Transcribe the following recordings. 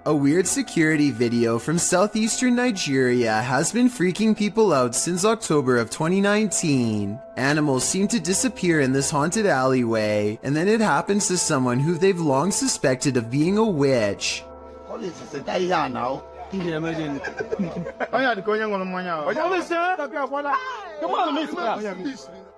A weird security video from southeastern Nigeria has been freaking people out since October of 2019. Animals seem to disappear in this haunted alleyway, and then it happens to someone who they've long suspected of being a witch.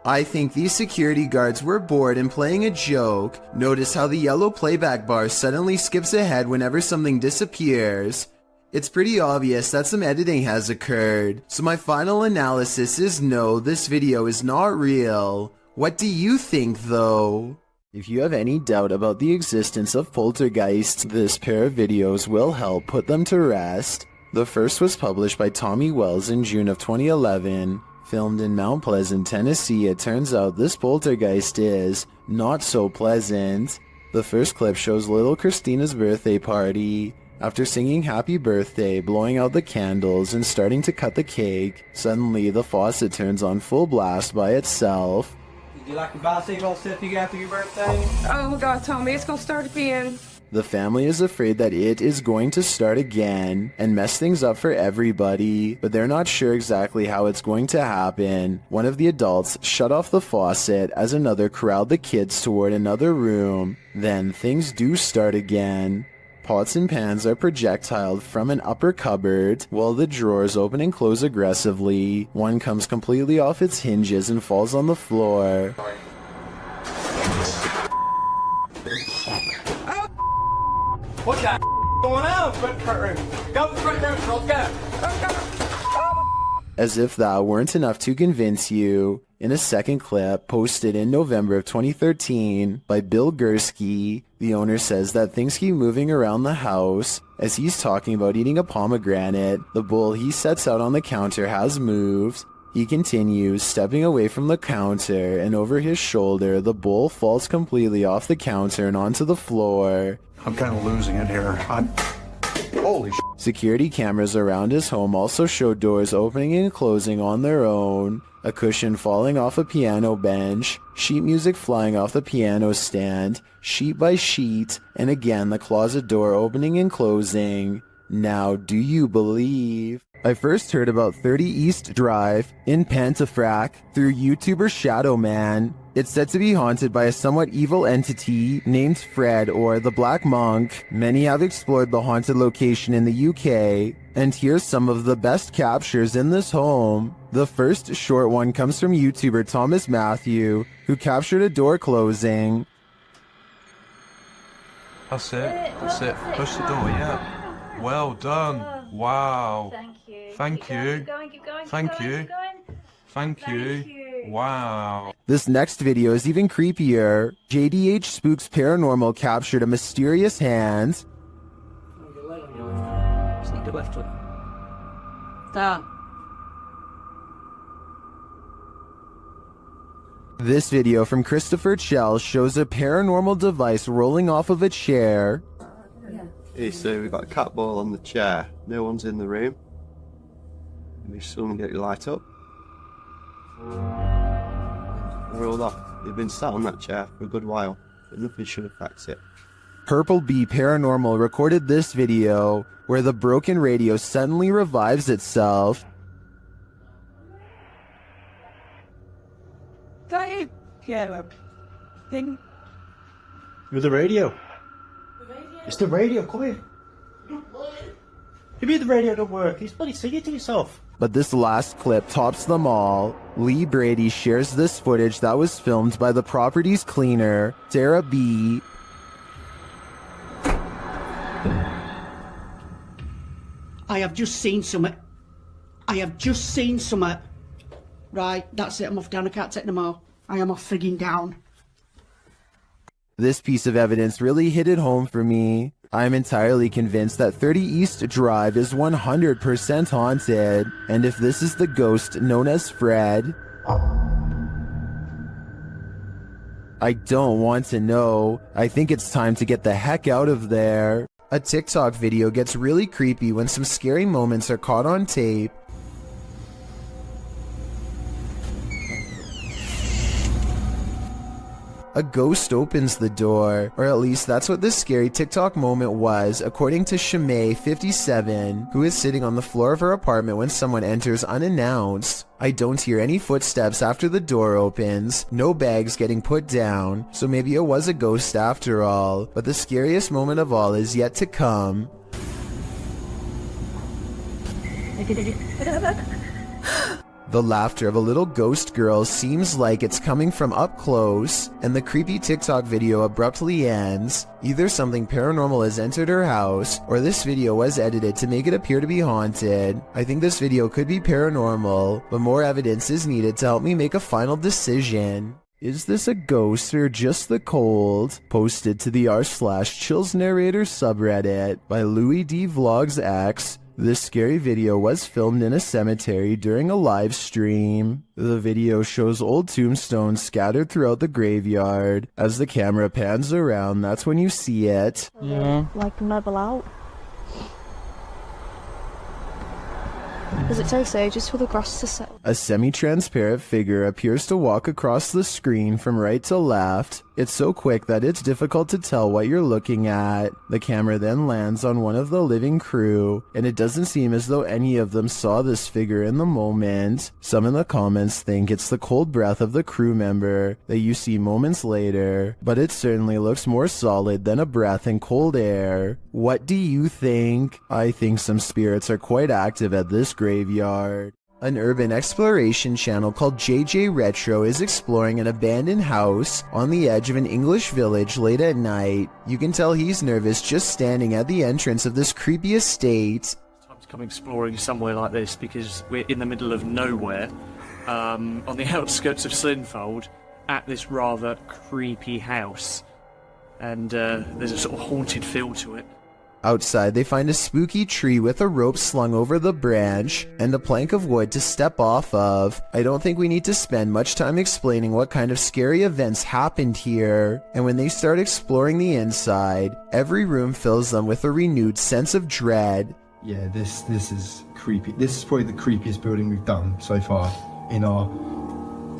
I think these security guards were bored and playing a joke. Notice how the yellow playback bar suddenly skips ahead whenever something disappears. It's pretty obvious that some editing has occurred. So my final analysis is no, this video is not real. What do you think though? If you have any doubt about the existence of poltergeists, this pair of videos will help put them to rest. The first was published by Tommy Wells in June of 2011. Filmed in Mount Pleasant, Tennessee, it turns out this poltergeist is not so pleasant. The first clip shows little Christina's birthday party. After singing happy birthday, blowing out the candles, and starting to cut the cake, suddenly the faucet turns on full blast by itself. Did you like your bicycle certificate after your birthday? Oh God, Tommy, it's gonna start again. The family is afraid that it is going to start again and mess things up for everybody, but they're not sure exactly how it's going to happen. One of the adults shut off the faucet as another corralled the kids toward another room. Then things do start again. Pots and pans are projectiled from an upper cupboard, while the drawers open and close aggressively. One comes completely off its hinges and falls on the floor. What the going on? Go front room, go. As if that weren't enough to convince you, in a second clip posted in November of 2013 by Bill Gursky, the owner says that things keep moving around the house. As he's talking about eating a pomegranate, the bowl he sets out on the counter has moved. He continues, stepping away from the counter, and over his shoulder, the bowl falls completely off the counter and onto the floor. I'm kind of losing it here. Holy sh**. Security cameras around his home also show doors opening and closing on their own, a cushion falling off a piano bench, sheet music flying off the piano stand, sheet by sheet, and again the closet door opening and closing. Now, do you believe? I first heard about 30 East Drive in Pontefract through YouTuber Shadow Man. It's said to be haunted by a somewhat evil entity named Fred or the Black Monk. Many have explored the haunted location in the UK, and here's some of the best captures in this home. The first short one comes from YouTuber Thomas Matthew, who captured a door closing. That's it, push the door, yeah. Well done, wow. Thank you. Thank you. Thank you. Wow. This next video is even creepier. JDH Spooks Paranormal captured a mysterious hand. This video from Christopher Chell shows a paranormal device rolling off of a chair. Hey, so we've got a cat ball on the chair. No one's in the room. Maybe someone get your light up. Rolled off. They've been sat on that chair for a good while, but nothing should affect it. Purple Bee Paranormal recorded this video where the broken radio suddenly revives itself. That thing. You're the radio. It's the radio, come here. You mean the radio don't work? He's bloody singing to yourself. But this last clip tops them all. Lee Brady shares this footage that was filmed by the property's cleaner, Sarah B. I have just seen something. Right, that's it, I'm off down, I can't take no more. I am off frigging down. This piece of evidence really hit it home for me. I am entirely convinced that 30 East Drive is 100% haunted, and if this is the ghost known as Fred, I don't want to know. I think it's time to get the heck out of there. A TikTok video gets really creepy when some scary moments are caught on tape. A ghost opens the door, or at least that's what this scary TikTok moment was, according to Shimei, 57, who is sitting on the floor of her apartment when someone enters unannounced. I don't hear any footsteps after the door opens, no bags getting put down, so maybe it was a ghost after all, but the scariest moment of all is yet to come. The laughter of a little ghost girl seems like it's coming from up close, and the creepy TikTok video abruptly ends. Either something paranormal has entered her house, or this video was edited to make it appear to be haunted. I think this video could be paranormal, but more evidence is needed to help me make a final decision. Is this a ghost or just the cold? Posted to the r/chills narrator subreddit by Louis D Vlogs X. This scary video was filmed in a cemetery during a live stream. The video shows old tombstones scattered throughout the graveyard. As the camera pans around, that's when you see it. Yeah. Like level out. Does it take ages for the grass to settle? A semi-transparent figure appears to walk across the screen from right to left. It's so quick that it's difficult to tell what you're looking at. The camera then lands on one of the living crew, and it doesn't seem as though any of them saw this figure in the moment. Some in the comments think it's the cold breath of the crew member that you see moments later, but it certainly looks more solid than a breath in cold air. What do you think? I think some spirits are quite active at this graveyard. An urban exploration channel called JJ Retro is exploring an abandoned house on the edge of an English village late at night. You can tell he's nervous just standing at the entrance of this creepy estate. Time to come exploring somewhere like this because we're in the middle of nowhere, on the outskirts of Slinfold, at this rather creepy house. And there's a sort of haunted feel to it. Outside, they find a spooky tree with a rope slung over the branch and a plank of wood to step off of. I don't think we need to spend much time explaining what kind of scary events happened here. And when they start exploring the inside, every room fills them with a renewed sense of dread. Yeah, this is creepy. This is probably the creepiest building we've done so far in our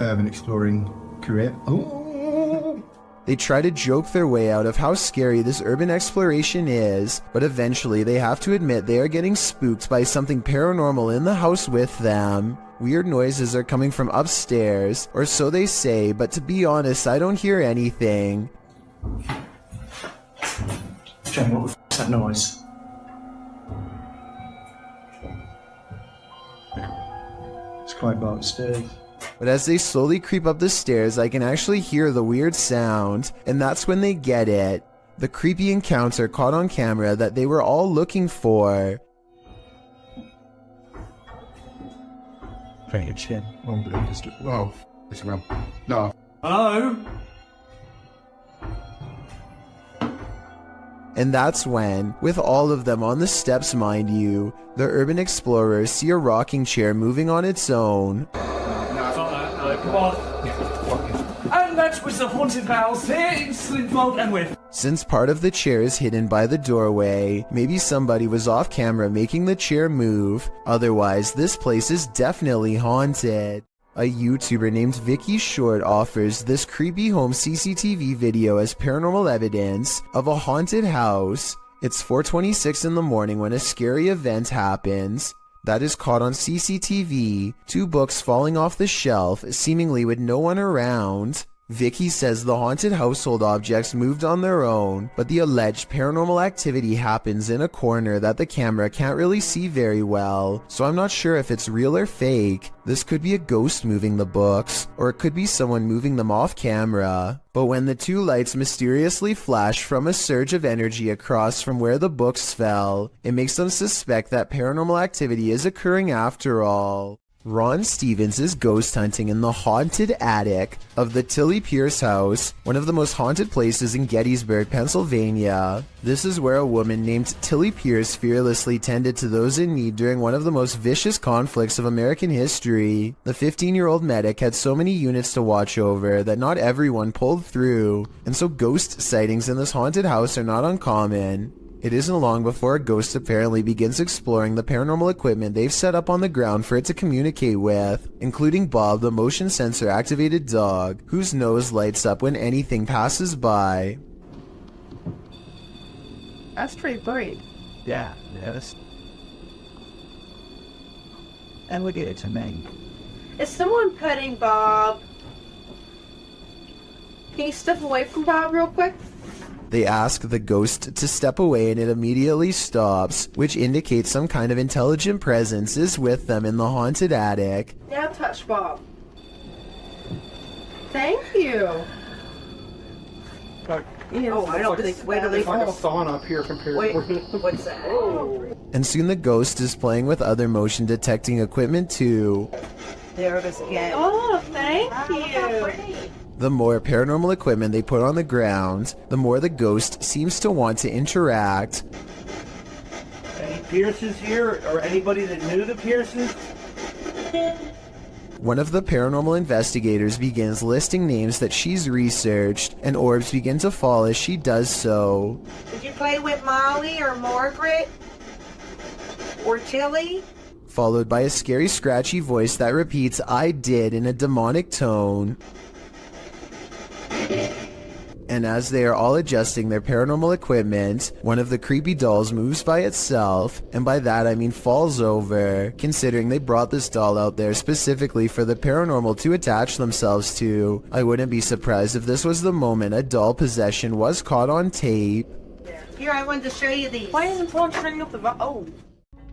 urban exploring career. Oh. They try to joke their way out of how scary this urban exploration is, but eventually they have to admit they are getting spooked by something paranormal in the house with them. Weird noises are coming from upstairs, or so they say, but to be honest, I don't hear anything. Jamie, what the f***'s that noise? It's quite dark upstairs. But as they slowly creep up the stairs, I can actually hear the weird sound, and that's when they get it. The creepy encounter caught on camera that they were all looking for. Very good shit. Whoa, it's around. No. Hello? And that's when, with all of them on the steps mind you, the urban explorers see a rocking chair moving on its own. Come on. And that was the haunted house here in Slinfold and with. Since part of the chair is hidden by the doorway, maybe somebody was off camera making the chair move. Otherwise, this place is definitely haunted. A YouTuber named Vicky Short offers this creepy home CCTV video as paranormal evidence of a haunted house. It's 4:26 in the morning when a scary event happens. That is caught on CCTV, 2 books falling off the shelf, seemingly with no one around. Vicky says the haunted household objects moved on their own, but the alleged paranormal activity happens in a corner that the camera can't really see very well, so I'm not sure if it's real or fake. This could be a ghost moving the books, or it could be someone moving them off camera. But when the 2 lights mysteriously flash from a surge of energy across from where the books fell, it makes them suspect that paranormal activity is occurring after all. Ron Stevens is ghost hunting in the haunted attic of the Tilly Pierce house, one of the most haunted places in Gettysburg, Pennsylvania. This is where a woman named Tilly Pierce fearlessly tended to those in need during one of the most vicious conflicts of American history. The 15-year-old medic had so many units to watch over that not everyone pulled through, and so ghost sightings in this haunted house are not uncommon. It isn't long before a ghost apparently begins exploring the paranormal equipment they've set up on the ground for it to communicate with, including Bob, the motion sensor activated dog, whose nose lights up when anything passes by. That's pretty bright. Yeah, yes. And look at it to me. Is someone petting Bob? Can you step away from Bob real quick? They ask the ghost to step away and it immediately stops, which indicates some kind of intelligent presence is with them in the haunted attic. Now touch Bob. Thank you. Oh, I don't think. Wait till they like a sauna up here compared to. What's that? Oh. And soon the ghost is playing with other motion detecting equipment too. There it is again. Oh, thank you. The more paranormal equipment they put on the ground, the more the ghost seems to want to interact. Any Pearsons here, or anybody that knew the Pearsons? One of the paranormal investigators begins listing names that she's researched, and orbs begin to fall as she does so. Did you play with Molly or Margaret? Or Tilly? Followed by a scary scratchy voice that repeats "I did" in a demonic tone. And as they are all adjusting their paranormal equipment, one of the creepy dolls moves by itself, and by that I mean falls over, considering they brought this doll out there specifically for the paranormal to attach themselves to. I wouldn't be surprised if this was the moment a doll possession was caught on tape. Here, I wanted to show you these. Why isn't someone turning up the Oh.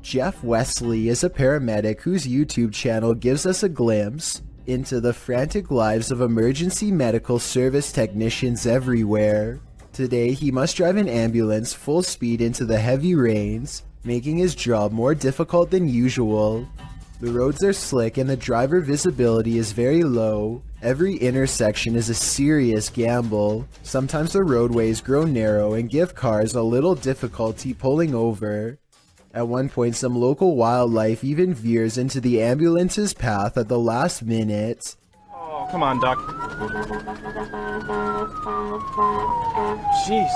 Jeff Wesley is a paramedic whose YouTube channel gives us a glimpse into the frantic lives of emergency medical service technicians everywhere. Today, he must drive an ambulance full speed into the heavy rains, making his job more difficult than usual. The roads are slick and the driver visibility is very low. Every intersection is a serious gamble. Sometimes the roadways grow narrow and give cars a little difficulty pulling over. At one point, some local wildlife even veers into the ambulance's path at the last minute. Oh, come on, Doc. Jesus.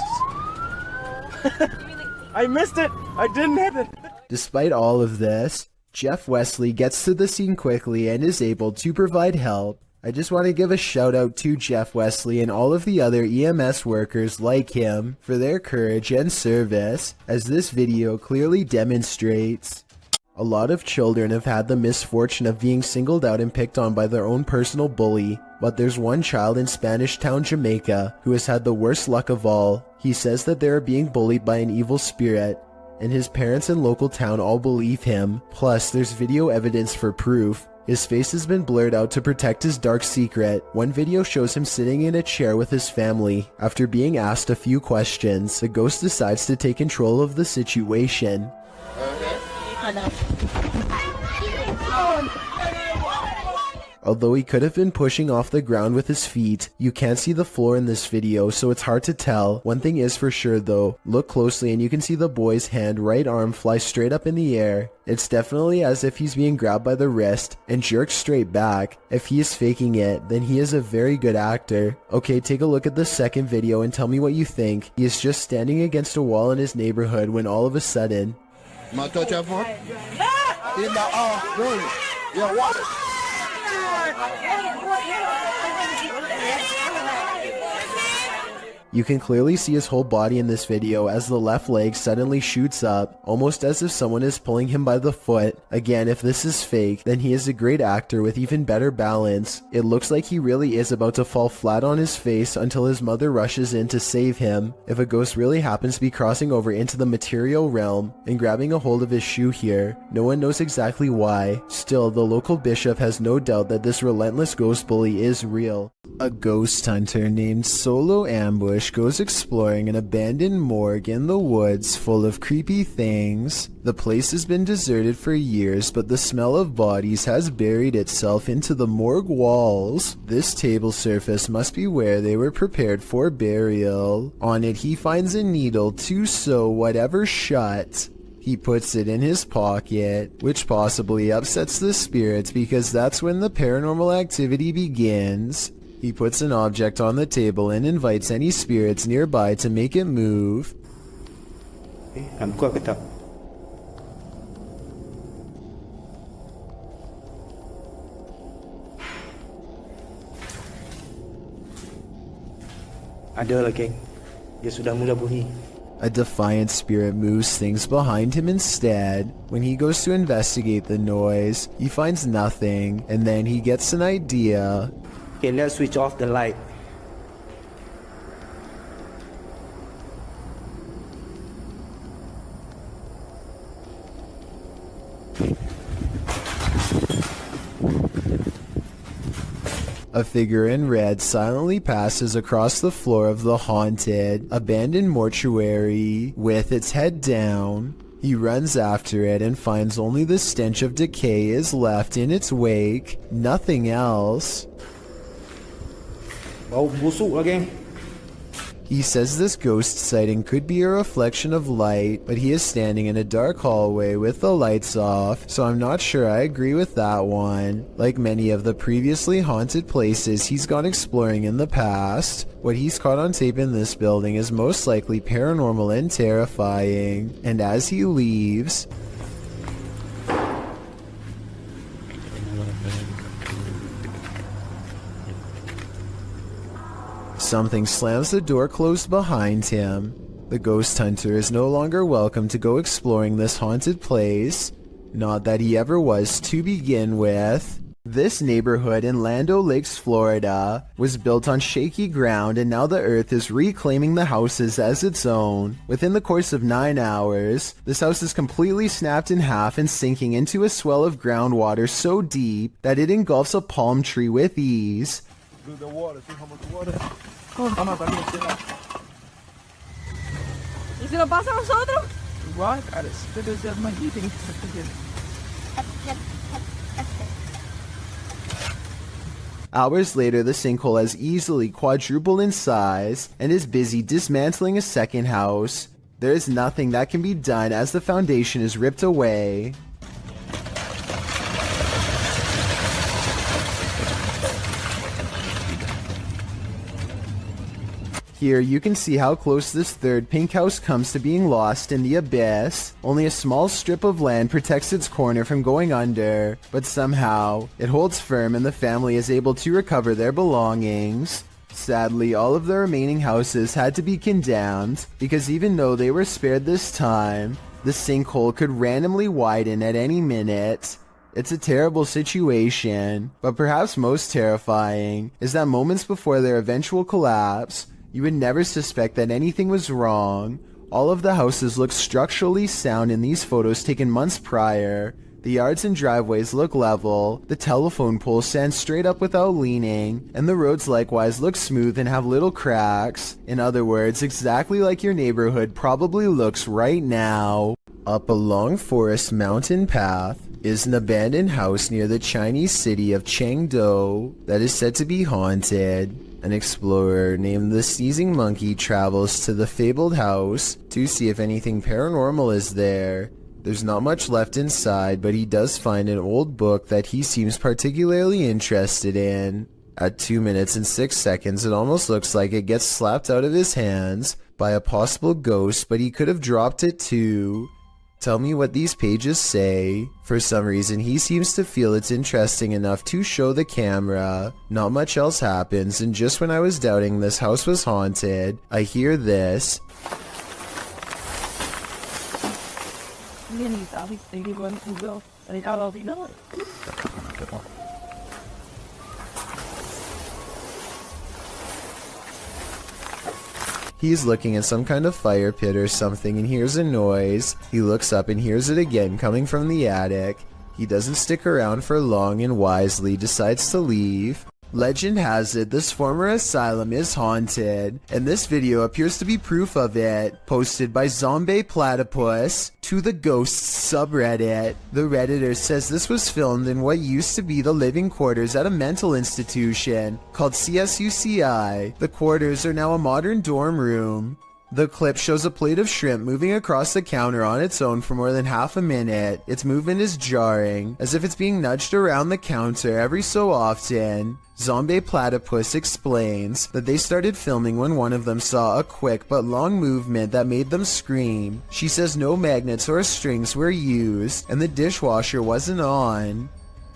I missed it! I didn't hit it! Despite all of this, Jeff Wesley gets to the scene quickly and is able to provide help. I just want to give a shout out to Jeff Wesley and all of the other EMS workers like him for their courage and service, as this video clearly demonstrates. A lot of children have had the misfortune of being singled out and picked on by their own personal bully, but there's one child in Spanish Town, Jamaica, who has had the worst luck of all. He says that they are being bullied by an evil spirit, and his parents and local town all believe him. Plus, there's video evidence for proof. His face has been blurred out to protect his dark secret. One video shows him sitting in a chair with his family. After being asked a few questions, the ghost decides to take control of the situation. Although he could have been pushing off the ground with his feet, you can't see the floor in this video, so it's hard to tell. One thing is for sure though, look closely and you can see the boy's right arm fly straight up in the air. It's definitely as if he's being grabbed by the wrist and jerked straight back. If he is faking it, then he is a very good actor. Okay, take a look at the second video and tell me what you think. He is just standing against a wall in his neighborhood when all of a sudden... My touch that phone? In the room. Yeah, watch it. You can clearly see his whole body in this video as the left leg suddenly shoots up, almost as if someone is pulling him by the foot. Again, if this is fake, then he is a great actor with even better balance. It looks like he really is about to fall flat on his face until his mother rushes in to save him. If a ghost really happens to be crossing over into the material realm and grabbing a hold of his shoe here, no one knows exactly why. Still, the local bishop has no doubt that this relentless ghost bully is real. A ghost hunter named Solo Ambush goes exploring an abandoned morgue in the woods full of creepy things. The place has been deserted for years, but the smell of bodies has buried itself into the morgue walls. This table surface must be where they were prepared for burial. On it, he finds a needle to sew whatever shut. He puts it in his pocket, which possibly upsets the spirits because that's when the paranormal activity begins. He puts an object on the table and invites any spirits nearby to make it move. Làm qua cái tập. Ada lagi. Dia sudah mula bunyi. A defiant spirit moves things behind him instead. When he goes to investigate the noise, he finds nothing, and then he gets an idea. Okay, let's switch off the light. A figure in red silently passes across the floor of the haunted, abandoned mortuary with its head down. He runs after it and finds only the stench of decay is left in its wake, nothing else. Bau busuk lagi. He says this ghost sighting could be a reflection of light, but he is standing in a dark hallway with the lights off, so I'm not sure I agree with that one. Like many of the previously haunted places he's gone exploring in the past, what he's caught on tape in this building is most likely paranormal and terrifying, and as he leaves, something slams the door closed behind him. The ghost hunter is no longer welcome to go exploring this haunted place. Not that he ever was to begin with. This neighborhood in Land O'Lakes, Florida, was built on shaky ground, and now the earth is reclaiming the houses as its own. Within the course of 9 hours, this house is completely snapped in half and sinking into a swell of groundwater so deep that it engulfs a palm tree with ease. Look at the water. See how much water? ¿Y si nos pasa a nosotros? Igual, cara, debe ser más difícil. Hours later, the sinkhole has easily quadrupled in size and is busy dismantling a second house. There is nothing that can be done as the foundation is ripped away. Here you can see how close this third pink house comes to being lost in the abyss. Only a small strip of land protects its corner from going under, but somehow it holds firm and the family is able to recover their belongings. Sadly, all of the remaining houses had to be condemned, because even though they were spared this time, the sinkhole could randomly widen at any minute. It's a terrible situation, but perhaps most terrifying is that moments before their eventual collapse, you would never suspect that anything was wrong. All of the houses look structurally sound in these photos taken months prior. The yards and driveways look level, the telephone poles stand straight up without leaning, and the roads likewise look smooth and have little cracks. In other words, exactly like your neighborhood probably looks right now. Up a long forest mountain path is an abandoned house near the Chinese city of Chengdu that is said to be haunted. An explorer named the Sneezing Monkey travels to the fabled house to see if anything paranormal is there. There's not much left inside, but he does find an old book that he seems particularly interested in. At 2 minutes and 6 seconds, it almost looks like it gets slapped out of his hands by a possible ghost, but he could have dropped it too. Tell me what these pages say. For some reason, he seems to feel it's interesting enough to show the camera. Not much else happens, and just when I was doubting this house was haunted, I hear this. He's looking at some kind of fire pit or something and hears a noise. He looks up and hears it again coming from the attic. He doesn't stick around for long and wisely decides to leave. Legend has it this former asylum is haunted, and this video appears to be proof of it, posted by Zombie Platypus to the Ghosts subreddit. The Redditor says this was filmed in what used to be the living quarters at a mental institution called CSUCI. The quarters are now a modern dorm room. The clip shows a plate of shrimp moving across the counter on its own for more than half a minute. Its movement is jarring, as if it's being nudged around the counter every so often. Zombie Platypus explains that they started filming when one of them saw a quick but long movement that made them scream. She says no magnets or strings were used, and the dishwasher wasn't on.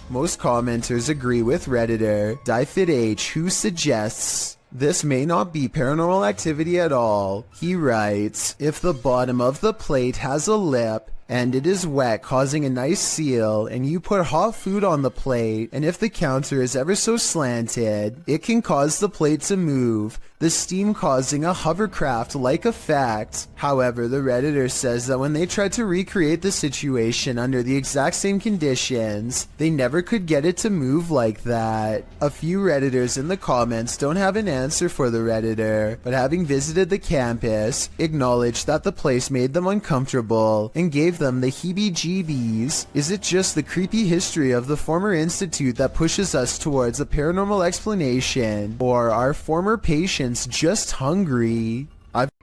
Most commenters agree with Redditor DieFitH, who suggests this may not be paranormal activity at all. He writes, if the bottom of the plate has a lip and it is wet, causing a nice seal, and you put hot food on the plate, and if the counter is ever so slanted, it can cause the plate to move, the steam causing a hovercraft-like effect. However, the Redditor says that when they tried to recreate the situation under the exact same conditions, they never could get it to move like that. A few Redditors in the comments don't have an answer for the Redditor, but having visited the campus, acknowledged that the place made them uncomfortable and gave them the heebie-jeebies. Is it just the creepy history of the former institute that pushes us towards a paranormal explanation, or are former patients just hungry?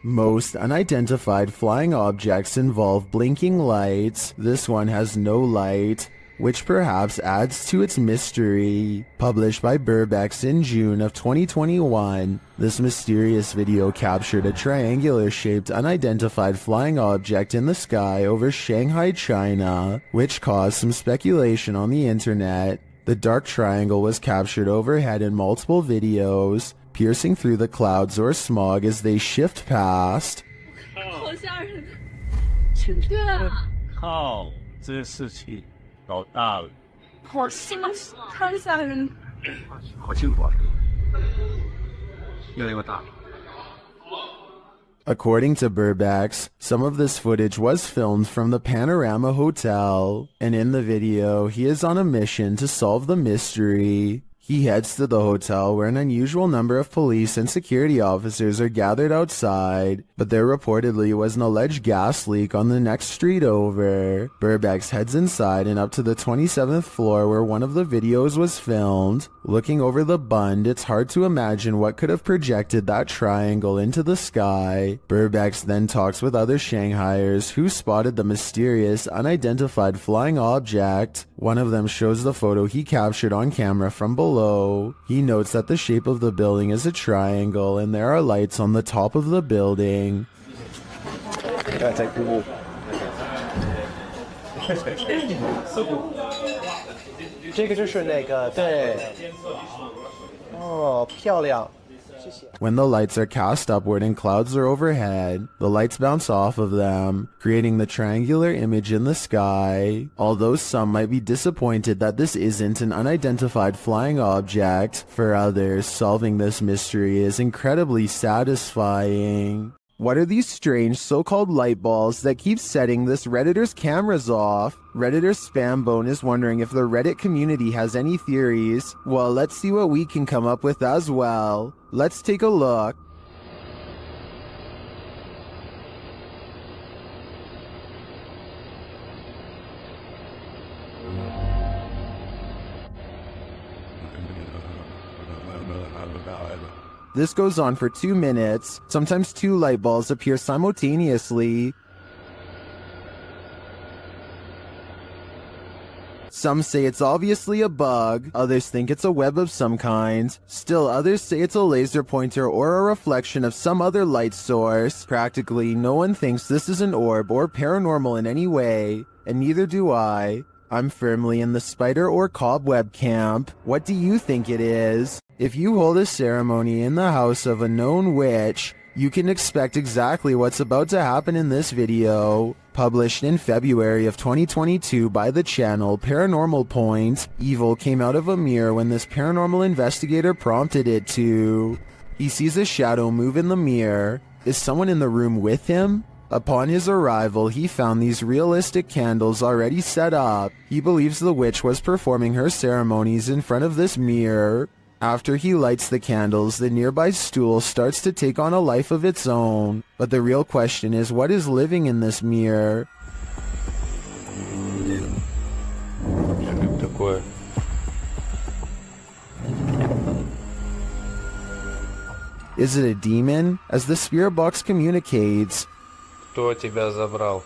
Most unidentified flying objects involve blinking lights. This one has no light, which perhaps adds to its mystery. Published by Burbex in June of 2021, this mysterious video captured a triangular-shaped unidentified flying object in the sky over Shanghai, China, which caused some speculation on the internet. The dark triangle was captured overhead in multiple videos, piercing through the clouds or smog as they shift past. According to Burbex, some of this footage was filmed from the Panorama Hotel, and in the video, he is on a mission to solve the mystery. He heads to the hotel where an unusual number of police and security officers are gathered outside, but there reportedly was an alleged gas leak on the next street over. Burbex heads inside and up to the 27th floor where one of the videos was filmed. Looking over the bund, it's hard to imagine what could have projected that triangle into the sky. Burbex then talks with other Shanghaiers who spotted the mysterious, unidentified flying object. One of them shows the photo he captured on camera from below. He notes that the shape of the building is a triangle and there are lights on the top of the building. When the lights are cast upward and clouds are overhead, the lights bounce off of them, creating the triangular image in the sky. Although some might be disappointed that this isn't an unidentified flying object, for others, solving this mystery is incredibly satisfying. What are these strange so-called light balls that keep setting this Redditor's cameras off? Redditor Spambone is wondering if the Reddit community has any theories. Well, let's see what we can come up with as well. Let's take a look. This goes on for 2 minutes. Sometimes 2 light balls appear simultaneously. Some say it's obviously a bug, others think it's a web of some kind. Still others say it's a laser pointer or a reflection of some other light source. Practically no one thinks this is an orb or paranormal in any way, and neither do I. I'm firmly in the spider or cobweb camp. What do you think it is? If you hold a ceremony in the house of a known witch, you can expect exactly what's about to happen in this video. Published in February of 2022 by the channel Paranormal Point, evil came out of a mirror when this paranormal investigator prompted it to. He sees a shadow move in the mirror. Is someone in the room with him? Upon his arrival, he found these realistic candles already set up. He believes the witch was performing her ceremonies in front of this mirror. After he lights the candles, the nearby stool starts to take on a life of its own. But the real question is, what is living in this mirror? Is it a demon? As the spirit box communicates, Кто тебя забрал?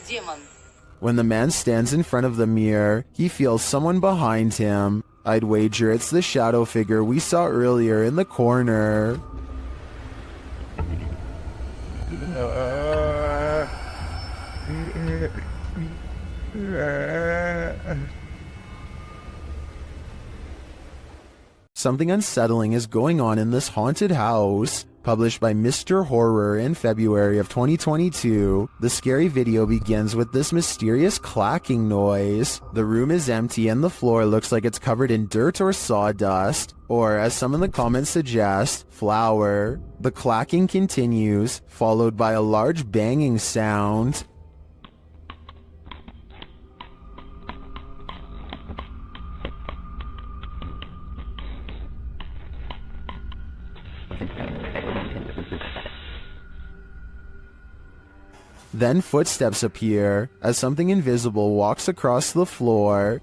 Демон. when the man stands in front of the mirror, he feels someone behind him. I'd wager it's the shadow figure we saw earlier in the corner. Something unsettling is going on in this haunted house. Published by Mr. Horror in February of 2022, the scary video begins with this mysterious clacking noise. The room is empty and the floor looks like it's covered in dirt or sawdust, or as some in the comments suggest, flour. The clacking continues, followed by a large banging sound. Then footsteps appear as something invisible walks across the floor.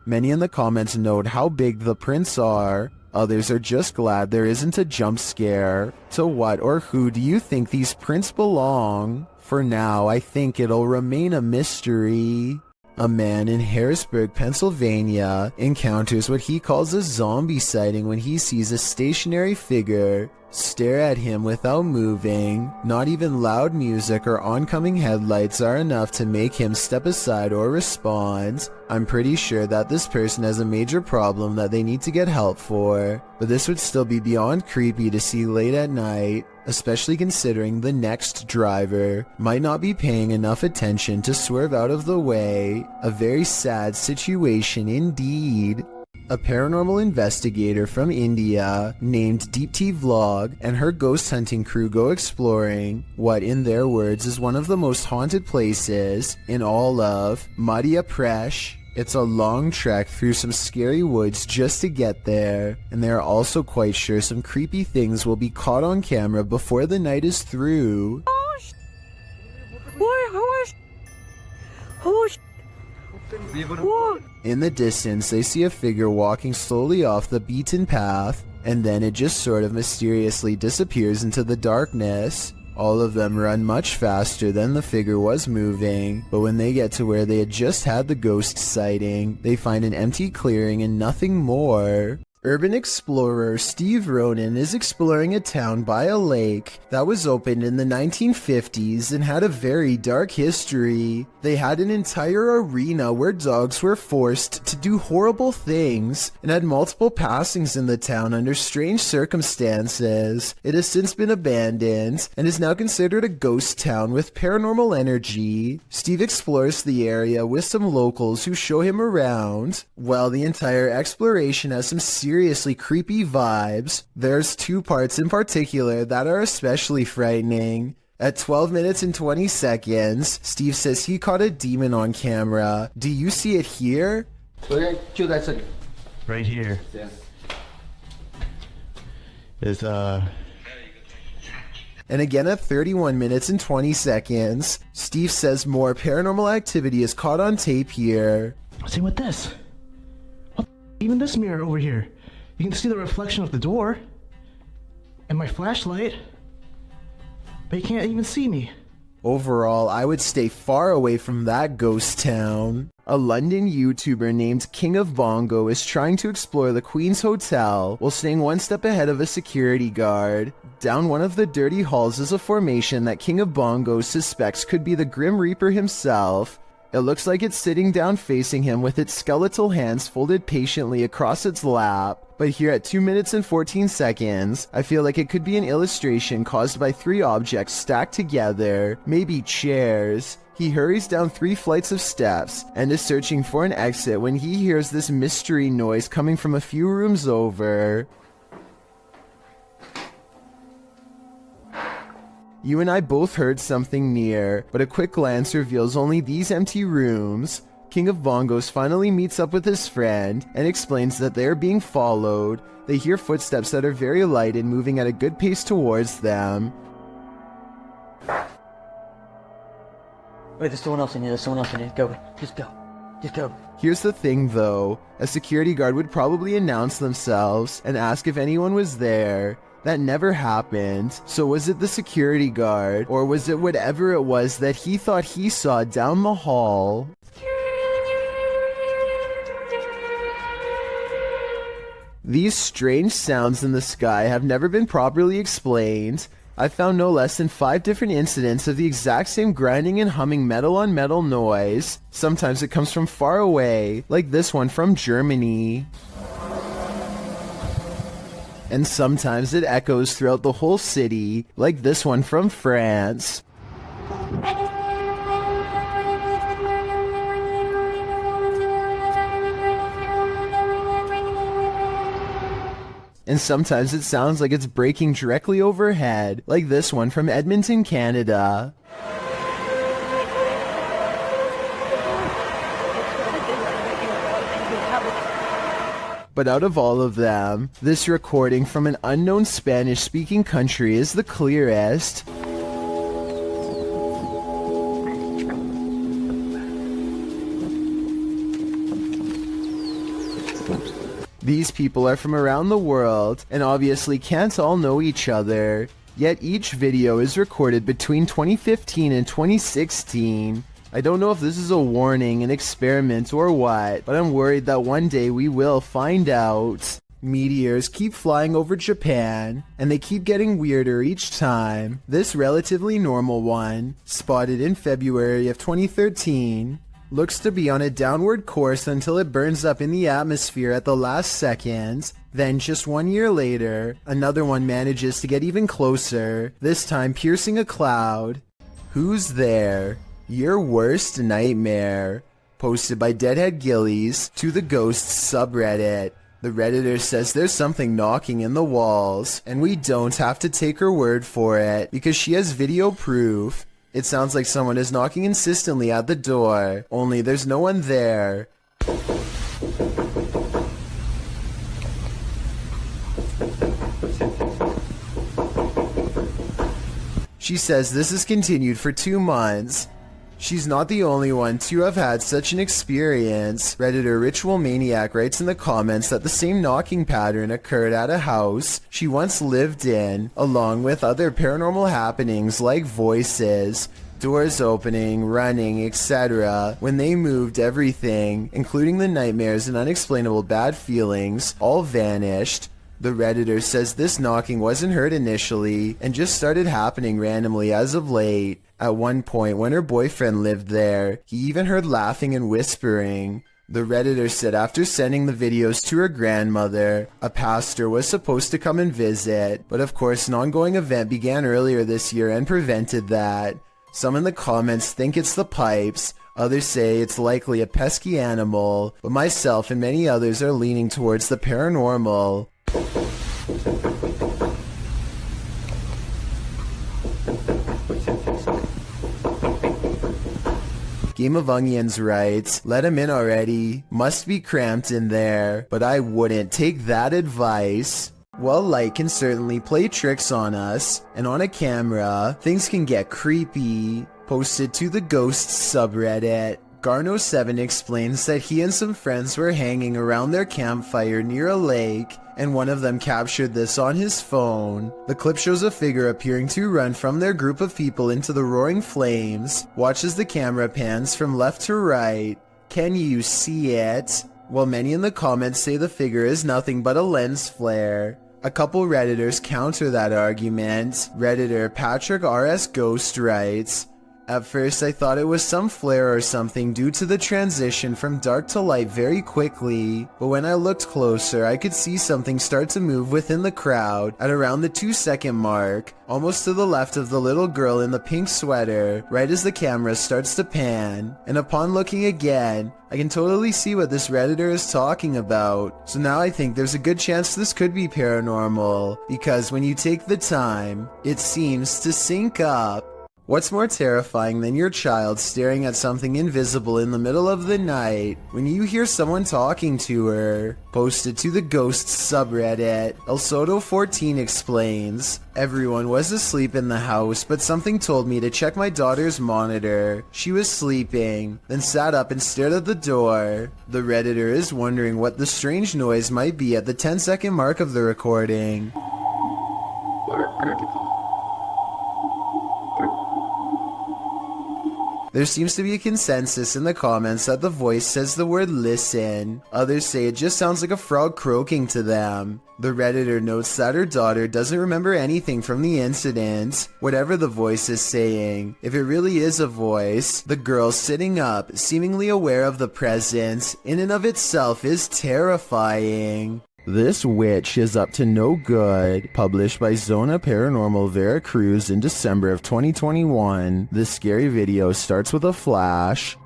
Many in the comments note how big the prints are. Others are just glad there isn't a jump scare. To what or who do you think these prints belong? For now, I think it'll remain a mystery. A man in Harrisburg, Pennsylvania, encounters what he calls a zombie sighting when he sees a stationary figure stare at him without moving. Not even loud music or oncoming headlights are enough to make him step aside or respond. I'm pretty sure that this person has a major problem that they need to get help for, but this would still be beyond creepy to see late at night, especially considering the next driver might not be paying enough attention to swerve out of the way. A very sad situation indeed. A paranormal investigator from India named Deep T Vlog and her ghost hunting crew go exploring what, in their words, is one of the most haunted places in all of Madhya Pradesh. It's a long trek through some scary woods just to get there, and they are also quite sure some creepy things will be caught on camera before the night is through. In the distance, they see a figure walking slowly off the beaten path, and then it just sort of mysteriously disappears into the darkness. All of them run much faster than the figure was moving, but when they get to where they had just had the ghost sighting, they find an empty clearing and nothing more. Urban explorer Steve Ronan is exploring a town by a lake that was opened in the 1950s and had a very dark history. They had an entire arena where dogs were forced to do horrible things and had multiple passings in the town under strange circumstances. It has since been abandoned and is now considered a ghost town with paranormal energy. Steve explores the area with some locals who show him around. While the entire exploration has some seriously creepy vibes, there's two parts in particular that are especially frightening. At 12 minutes and 20 seconds, Steve says he caught a demon on camera. Do you see it here? Right here. Is And again at 31 minutes and 20 seconds, Steve says more paranormal activity is caught on tape here. Same with this. What the, even this mirror over here. You can see the reflection of the door and my flashlight, but you can't even see me. Overall, I would stay far away from that ghost town. A London YouTuber named King of Bongo is trying to explore the Queen's Hotel while staying one step ahead of a security guard. Down one of the dirty halls is a formation that King of Bongo suspects could be the Grim Reaper himself. It looks like it's sitting down facing him with its skeletal hands folded patiently across its lap. But here at 2 minutes and 14 seconds, I feel like it could be an illustration caused by three objects stacked together, maybe chairs. He hurries down 3 flights of steps and is searching for an exit when he hears this mystery noise coming from a few rooms over. You and I both heard something near, but a quick glance reveals only these empty rooms. King of Bongos finally meets up with his friend and explains that they are being followed. They hear footsteps that are very light and moving at a good pace towards them. Wait, there's someone else in here. There's someone else in here. Go. Just go. Just go. Here's the thing though, a security guard would probably announce themselves and ask if anyone was there. That never happened. So was it the security guard, or was it whatever it was that he thought he saw down the hall? These strange sounds in the sky have never been properly explained. I found no less than 5 different incidents of the exact same grinding and humming metal on metal noise. Sometimes it comes from far away, like this one from Germany. And sometimes it echoes throughout the whole city, like this one from France. And sometimes it sounds like it's breaking directly overhead, like this one from Edmonton, Canada. But out of all of them, this recording from an unknown Spanish-speaking country is the clearest. These people are from around the world, and obviously can't all know each other. Yet each video is recorded between 2015 and 2016. I don't know if this is a warning, an experiment, or what, but I'm worried that one day we will find out. Meteors keep flying over Japan, and they keep getting weirder each time. This relatively normal one, spotted in February of 2013, looks to be on a downward course until it burns up in the atmosphere at the last second. Then just 1 year later, another one manages to get even closer, this time piercing a cloud. Who's there? Your worst nightmare. Posted by Deadhead Gillies to the Ghosts subreddit. The Redditor says there's something knocking in the walls, and we don't have to take her word for it, because she has video proof. It sounds like someone is knocking insistently at the door, only there's no one there. She says this has continued for 2 months. She's not the only one to have had such an experience. Redditor Ritual Maniac writes in the comments that the same knocking pattern occurred at a house she once lived in, along with other paranormal happenings like voices, doors opening, running, etc. When they moved, everything, including the nightmares and unexplainable bad feelings, all vanished. The Redditor says this knocking wasn't heard initially and just started happening randomly as of late. At one point when her boyfriend lived there, he even heard laughing and whispering. The Redditor said after sending the videos to her grandmother, a pastor was supposed to come and visit, but of course an ongoing event began earlier this year and prevented that. Some in the comments think it's the pipes, others say it's likely a pesky animal, but myself and many others are leaning towards the paranormal. Game of Onions writes, let him in already. Must be cramped in there, but I wouldn't take that advice. Well, light can certainly play tricks on us, and on a camera, things can get creepy. Posted to the Ghosts subreddit. Garno7 explains that he and some friends were hanging around their campfire near a lake, and one of them captured this on his phone. The clip shows a figure appearing to run from their group of people into the roaring flames. Watch as the camera pans from left to right. Can you see it? While many in the comments say the figure is nothing but a lens flare. A couple Redditors counter that argument. Redditor Patrick RS Ghost writes, at first I thought it was some flare or something due to the transition from dark to light very quickly, but when I looked closer I could see something start to move within the crowd at around the 2-second mark, almost to the left of the little girl in the pink sweater, right as the camera starts to pan, and upon looking again, I can totally see what this Redditor is talking about. So now I think there's a good chance this could be paranormal, because when you take the time, it seems to sync up. What's more terrifying than your child staring at something invisible in the middle of the night when you hear someone talking to her? Posted to the Ghosts subreddit, El Soto14 explains, everyone was asleep in the house, but something told me to check my daughter's monitor. She was sleeping, then sat up and stared at the door. The Redditor is wondering what the strange noise might be at the 10-second mark of the recording. There seems to be a consensus in the comments that the voice says the word listen. Others say it just sounds like a frog croaking to them. The Redditor notes that her daughter doesn't remember anything from the incident, whatever the voice is saying. If it really is a voice, the girl sitting up, seemingly aware of the presence, in and of itself is terrifying. This Witch is Up to No Good, published by Zona Paranormal Veracruz in December of 2021. This scary video starts with a flash.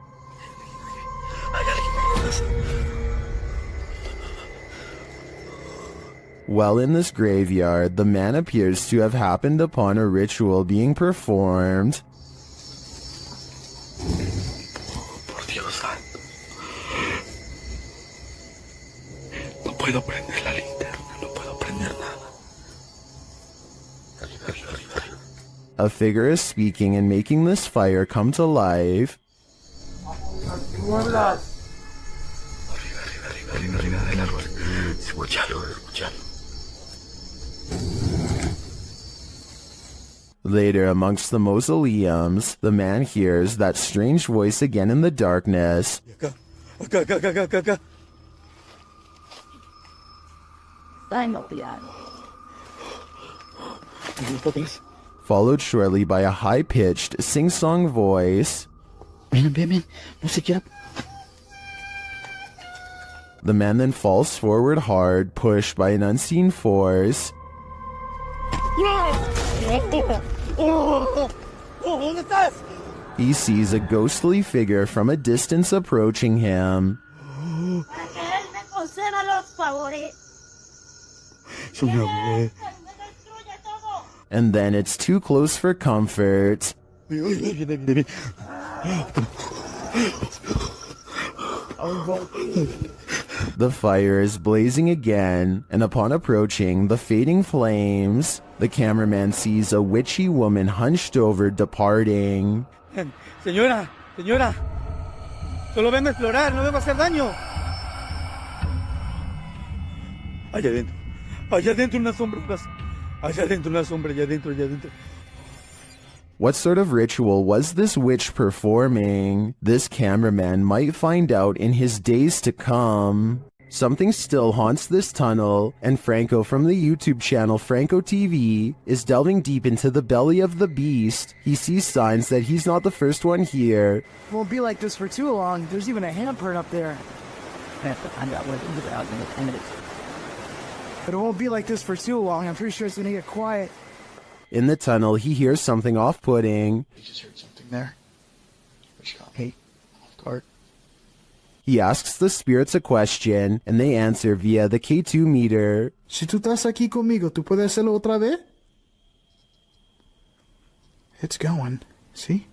While in this graveyard, the man appears to have happened upon a ritual being performed. puedo prender la linterna, no puedo prender nada. A figure is speaking and making this fire come to life. Arriba del árbol. Escúchalo, escúchalo. Later, amongst the mausoleums, the man hears that strange voice again in the darkness. Acá. Followed shortly by a high-pitched, sing-song voice. Ven, no se quiera. The man then falls forward hard, pushed by an unseen force. He sees a ghostly figure from a distance approaching him. And then it's too close for comfort. The fire is blazing again, and upon approaching the fading flames, the cameraman sees a witchy woman hunched over, departing. Señora, solo vengo a explorar, no vengo a hacer daño. Allá adentro unas sombras, allá adentro. What sort of ritual was this witch performing? This cameraman might find out in his days to come. Something still haunts this tunnel, and Franco from the YouTube channel Franco TV is delving deep into the belly of the beast. He sees signs that he's not the first one here. It won't be like this for too long. There's even a handprint up there. I have to find out where things are out in 10 minutes. But it won't be like this for too long. I'm pretty sure it's gonna get quiet. In the tunnel, he hears something off-putting. You just heard something there. Which got me off guard. He asks the spirits a question, and they answer via the K2 meter. Si tú estás aquí conmigo, ¿tú puedes hacerlo otra vez? It's going. See?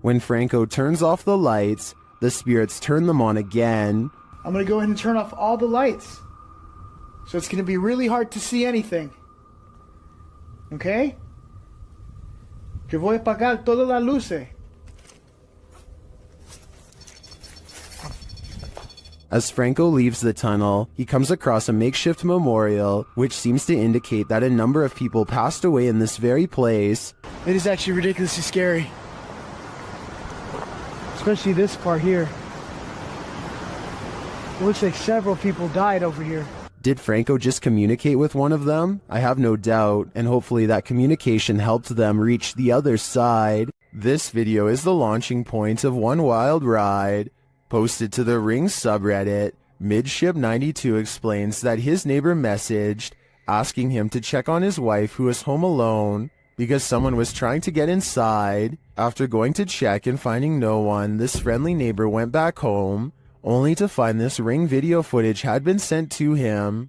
When Franco turns off the lights, the spirits turn them on again. I'm gonna go ahead and turn off all the lights. So it's gonna be really hard to see anything. Okay? Que voy a apagar todas las luces. As Franco leaves the tunnel, he comes across a makeshift memorial, which seems to indicate that a number of people passed away in this very place. It is actually ridiculously scary. Especially this part here. It looks like several people died over here. Did Franco just communicate with one of them? I have no doubt, and hopefully that communication helped them reach the other side. This video is the launching point of one wild ride. Posted to the Ring subreddit, Midship92 explains that his neighbor messaged, asking him to check on his wife who was home alone, because someone was trying to get inside. After going to check and finding no one, this friendly neighbor went back home, only to find this Ring video footage had been sent to him.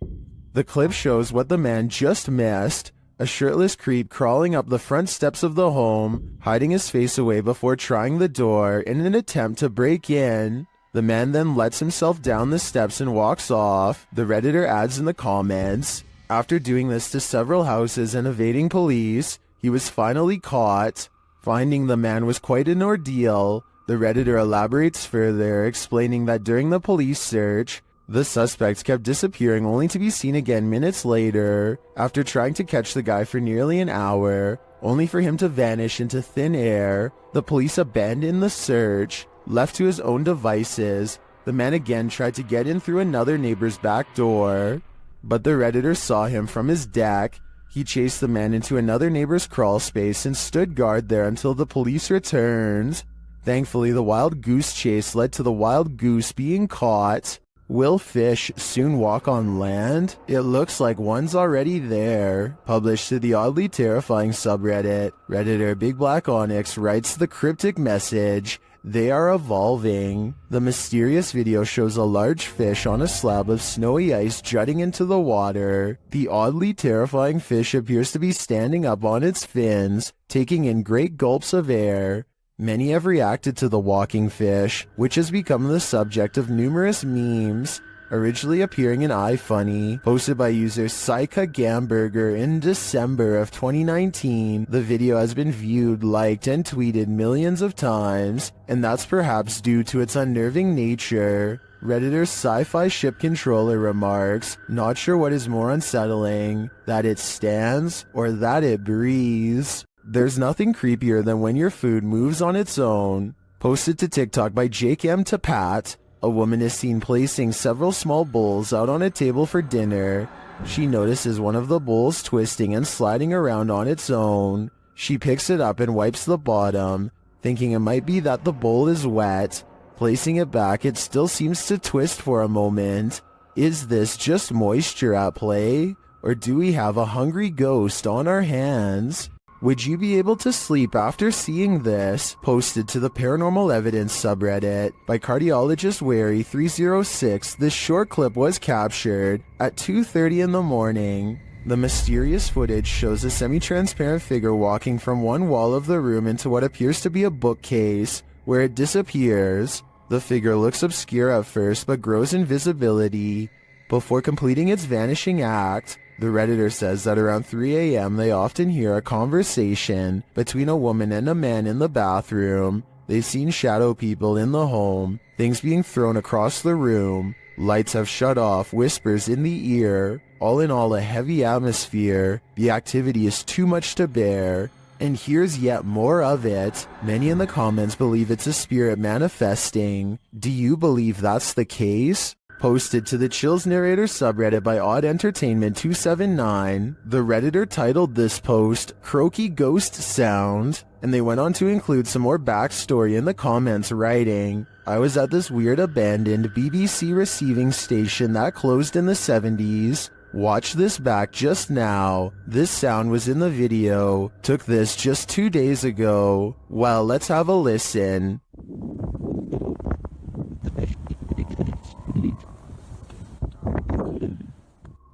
The clip shows what the man just missed, A shirtless creep crawling up the front steps of the home, hiding his face away before trying the door in an attempt to break in. The man then lets himself down the steps and walks off. The Redditor adds in the comments, after doing this to several houses and evading police, he was finally caught. Finding the man was quite an ordeal. The Redditor elaborates further, explaining that during the police search, the suspect kept disappearing only to be seen again minutes later, after trying to catch the guy for nearly an hour, only for him to vanish into thin air. The police abandoned the search. Left to his own devices, the man again tried to get in through another neighbor's back door, but the Redditor saw him from his deck. He chased the man into another neighbor's crawl space and stood guard there until the police returned. Thankfully, the wild goose chase led to the wild goose being caught. Will fish soon walk on land? It looks like one's already there. Published to the oddly terrifying subreddit, Redditor Big Black Onyx writes the cryptic message, "They are evolving." The mysterious video shows a large fish on a slab of snowy ice jutting into the water. The oddly terrifying fish appears to be standing up on its fins, taking in great gulps of air. Many have reacted to the walking fish, which has become the subject of numerous memes, originally appearing in iFunny, posted by user Saika Gamburger in December of 2019. The video has been viewed, liked, and tweeted millions of times, and that's perhaps due to its unnerving nature. Redditor Sci-Fi Ship Controller remarks, "Not sure what is more unsettling, that it stands or that it breathes." There's nothing creepier than when your food moves on its own. Posted to TikTok by Jake M. Tapat, a woman is seen placing several small bowls out on a table for dinner. She notices one of the bowls twisting and sliding around on its own. She picks it up and wipes the bottom, thinking it might be that the bowl is wet. Placing it back, it still seems to twist for a moment. Is this just moisture at play? Or do we have a hungry ghost on our hands? Would you be able to sleep after seeing this? Posted to the Paranormal Evidence subreddit by Cardiologist Wary 306, this short clip was captured at 2:30 in the morning. The mysterious footage shows a semi-transparent figure walking from one wall of the room into what appears to be a bookcase, where it disappears. The figure looks obscure at first but grows in visibility before completing its vanishing act. The Redditor says that around 3 a.m. they often hear a conversation between a woman and a man in the bathroom. They've seen shadow people in the home, things being thrown across the room, lights have shut off, whispers in the ear. All in all, a heavy atmosphere. The activity is too much to bear. And here's yet more of it. Many in the comments believe it's a spirit manifesting. Do you believe that's the case? Posted to the Chills Narrator subreddit by Odd Entertainment 279, the Redditor titled this post, "Croaky Ghost Sound," and they went on to include some more backstory in the comments, writing, "I was at this weird abandoned BBC receiving station that closed in the 70s. Watch this back just now. This sound was in the video. Took this just 2 days ago. Well, let's have a listen."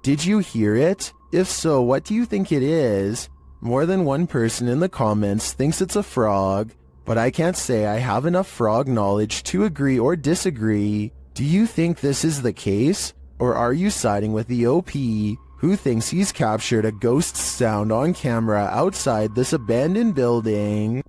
Did you hear it? If so, what do you think it is? More than one person in the comments thinks it's a frog, but I can't say I have enough frog knowledge to agree or disagree. Do you think this is the case? Or are you siding with the OP, who thinks he's captured a ghost sound on camera outside this abandoned building?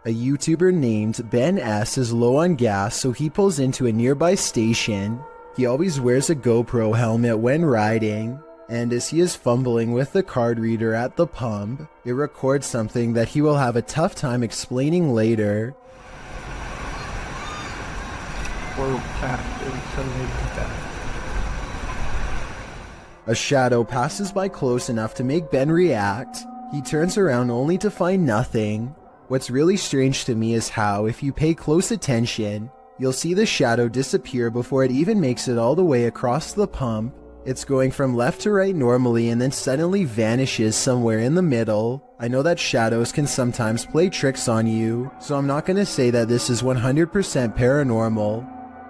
A YouTuber named Ben S is low on gas, so he pulls into a nearby station. He always wears a GoPro helmet when riding, and as he is fumbling with the card reader at the pump, it records something that he will have a tough time explaining later. A shadow passes by close enough to make Ben react. He turns around only to find nothing. What's really strange to me is how, if you pay close attention, you'll see the shadow disappear before it even makes it all the way across the pump. It's going from left to right normally and then suddenly vanishes somewhere in the middle. I know that shadows can sometimes play tricks on you, so I'm not going to say that this is 100% paranormal.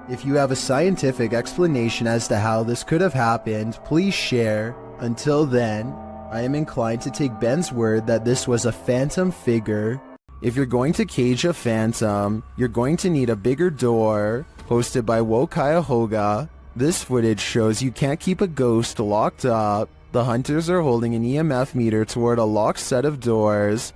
If you have a scientific explanation as to how this could have happened, please share. Until then, I am inclined to take Ben's word that this was a phantom figure. If you're going to cage a phantom, you're going to need a bigger door. Posted by Wokayahoga. This footage shows you can't keep a ghost locked up. The hunters are holding an EMF meter toward a locked set of doors.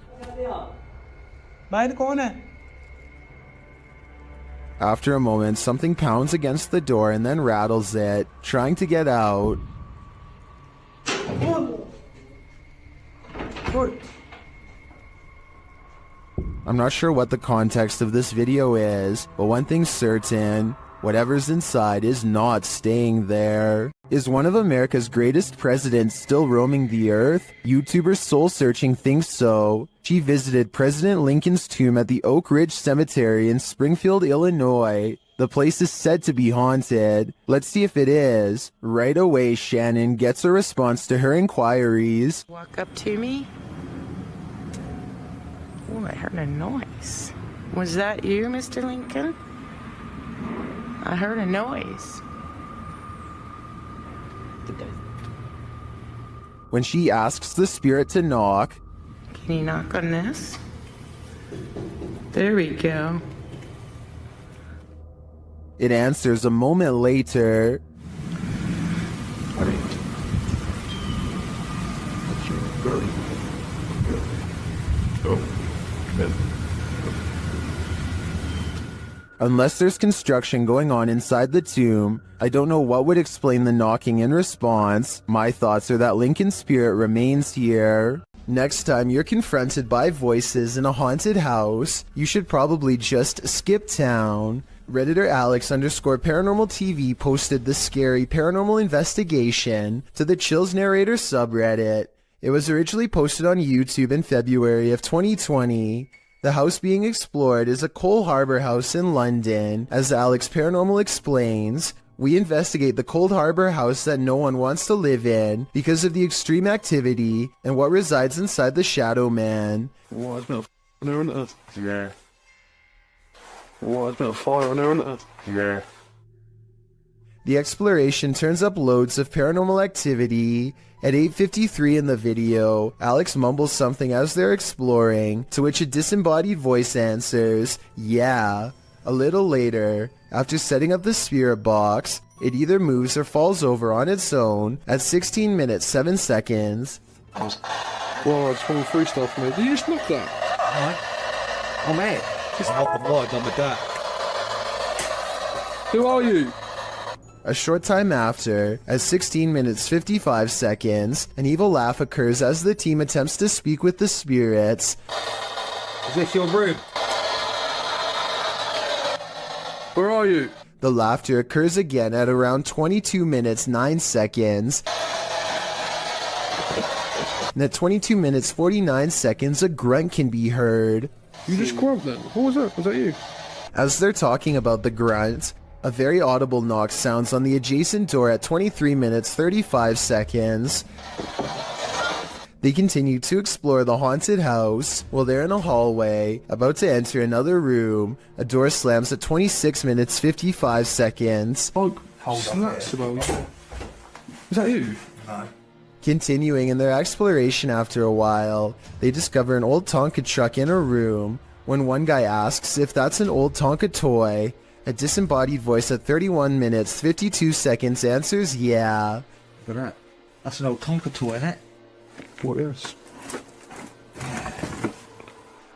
After a moment, something pounds against the door and then rattles it, trying to get out. I'm not sure what the context of this video is, but one thing's certain, whatever's inside is not staying there. Is one of America's greatest presidents still roaming the earth? YouTuber Soul Searching thinks so. She visited President Lincoln's tomb at the Oak Ridge Cemetery in Springfield, Illinois. The place is said to be haunted. Let's see if it is. Right away, Shannon gets a response to her inquiries. Walk up to me. Oh, I heard a noise. Was that you, Mr. Lincoln? I heard a noise. When she asks the spirit to knock, can you knock on this? There we go. It answers a moment later. Unless there's construction going on inside the tomb, I don't know what would explain the knocking in response. My thoughts are that Lincoln's spirit remains here. Next time you're confronted by voices in a haunted house, you should probably just skip town. Redditor Alex_paranormal TV posted the scary paranormal investigation to the Chills Narrator subreddit. It was originally posted on YouTube in February of 2020. The house being explored is a Cole Harbour house in London. As Alex Paranormal explains, we investigate the Cold Harbour house that no one wants to live in because of the extreme activity and what resides inside the Shadow Man. What, it's been a there, isn't it? Yeah. What, it's been a fire on there, isn't it? Yeah. The exploration turns up loads of paranormal activity. At 8:53 in the video, Alex mumbles something as they're exploring, to which a disembodied voice answers, yeah. A little later, after setting up the spirit box, it either moves or falls over on its own at 16 minutes 7 seconds. Well, I just went through stuff, mate. Did you just knock that? Oh, mate. Just knock the light on the deck. Who are you? A short time after, at 16 minutes 55 seconds, an evil laugh occurs as the team attempts to speak with the spirits. Is this your room? Where are you? The laughter occurs again at around 22 minutes 9 seconds. And at 22 minutes 49 seconds, a grunt can be heard. You just grunt then? What was that? Was that you? As they're talking about the grunt, a very audible knock sounds on the adjacent door at 23 minutes 35 seconds. They continue to explore the haunted house. While they're in a hallway, about to enter another room, a door slams at 26 minutes 55 seconds. Oh, snaps about you. Is that you? No. Continuing in their exploration after a while, they discover an old Tonka truck in a room. When one guy asks if that's an old Tonka toy, a disembodied voice at 31 minutes 52 seconds answers yeah. Look at that. That's an old Tonka toy, isn't it? What is?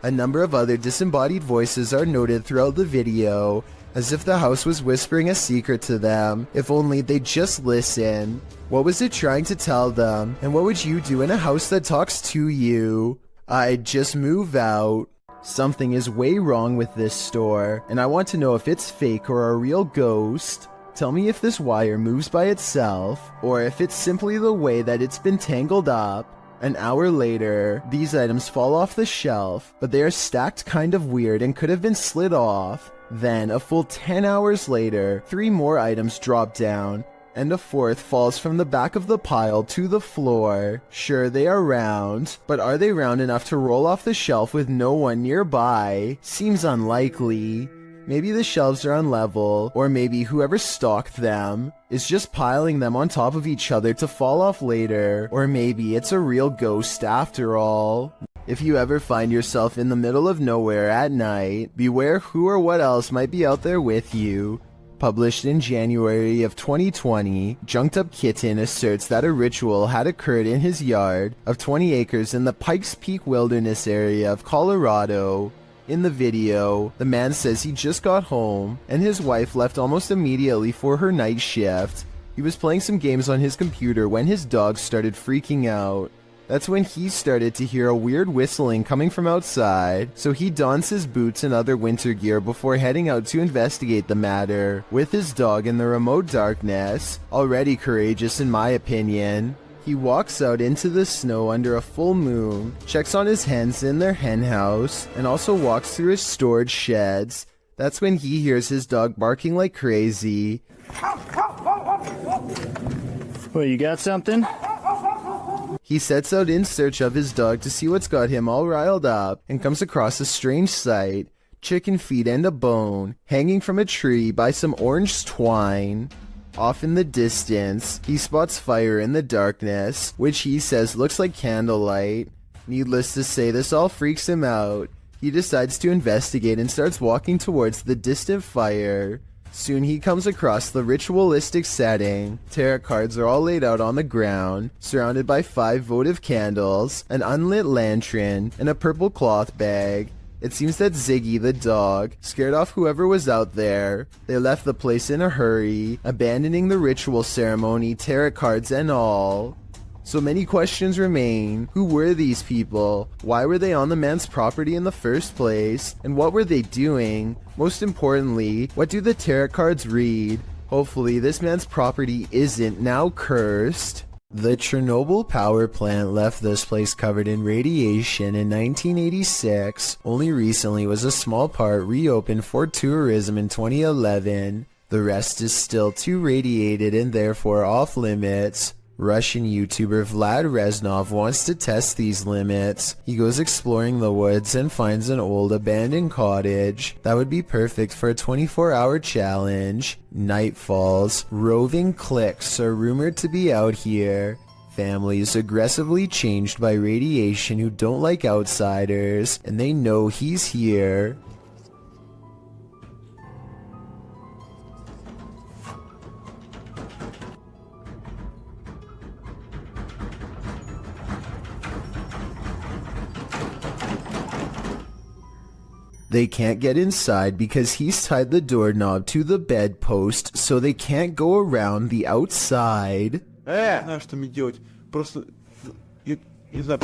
A number of other disembodied voices are noted throughout the video, as if the house was whispering a secret to them, if only they'd just listen. What was it trying to tell them, and what would you do in a house that talks to you? I'd just move out. Something is way wrong with this store, and I want to know if it's fake or a real ghost. Tell me if this wire moves by itself, or if it's simply the way that it's been tangled up. An hour later, these items fall off the shelf, but they are stacked kind of weird and could have been slid off. Then, a full 10 hours later, 3 more items drop down, and a 4th falls from the back of the pile to the floor. Sure, they are round, but are they round enough to roll off the shelf with no one nearby? Seems unlikely. Maybe the shelves are unlevel, or maybe whoever stocked them is just piling them on top of each other to fall off later, or maybe it's a real ghost after all. If you ever find yourself in the middle of nowhere at night, beware who or what else might be out there with you. Published in January of 2020, Junked Up Kitten asserts that a ritual had occurred in his yard of 20 acres in the Pikes Peak Wilderness area of Colorado. In the video, the man says he just got home and his wife left almost immediately for her night shift. He was playing some games on his computer when his dog started freaking out. That's when he started to hear a weird whistling coming from outside, so he dons his boots and other winter gear before heading out to investigate the matter, with his dog in the remote darkness, already courageous in my opinion. He walks out into the snow under a full moon, checks on his hens in their hen house, and also walks through his storage sheds. That's when he hears his dog barking like crazy. Well, you got something? He sets out in search of his dog to see what's got him all riled up and comes across a strange sight. Chicken feet and a bone hanging from a tree by some orange twine. Off in the distance, he spots fire in the darkness, which he says looks like candlelight. Needless to say, this all freaks him out. He decides to investigate and starts walking towards the distant fire. Soon he comes across the ritualistic setting. Tarot cards are all laid out on the ground, surrounded by 5 votive candles, an unlit lantern, and a purple cloth bag. It seems that Ziggy the dog scared off whoever was out there. They left the place in a hurry, abandoning the ritual ceremony, tarot cards and all. So many questions remain. Who were these people? Why were they on the man's property in the first place? And what were they doing? Most importantly, what do the tarot cards read? Hopefully this man's property isn't now cursed. The Chernobyl power plant left this place covered in radiation in 1986. Only recently was a small part reopened for tourism in 2011. The rest is still too radiated and therefore off limits. Russian YouTuber Vlad Reznov wants to test these limits. He goes exploring the woods and finds an old abandoned cottage that would be perfect for a 24-hour challenge. Night falls. Roving cliques are rumored to be out here. Families aggressively changed by radiation who don't like outsiders, and they know he's here. They can't get inside because he's tied the doorknob to the bedpost so they can't go around the outside. Знаешь, что мне делать? Просто... Я не знаю...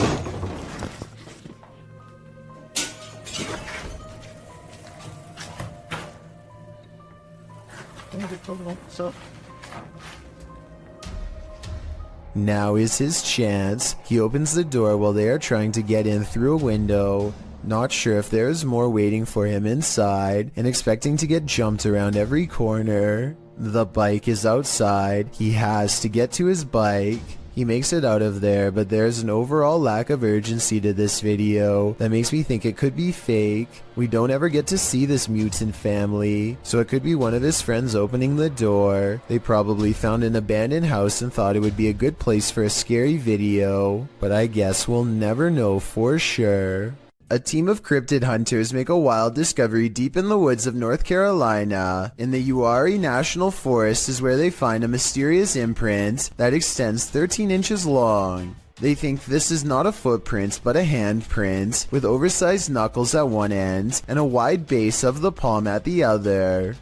Now is his chance. He opens the door while they are trying to get in through a window. Not sure if there is more waiting for him inside, and expecting to get jumped around every corner. The bike is outside. He has to get to his bike. He makes it out of there, but there's an overall lack of urgency to this video that makes me think it could be fake. We don't ever get to see this mutant family, so it could be one of his friends opening the door. They probably found an abandoned house and thought it would be a good place for a scary video, but I guess we'll never know for sure. A team of cryptid hunters make a wild discovery deep in the woods of North Carolina. In the Uwharrie National Forest is where they find a mysterious imprint that extends 13 inches long. They think this is not a footprint but a handprint, with oversized knuckles at one end and a wide base of the palm at the other.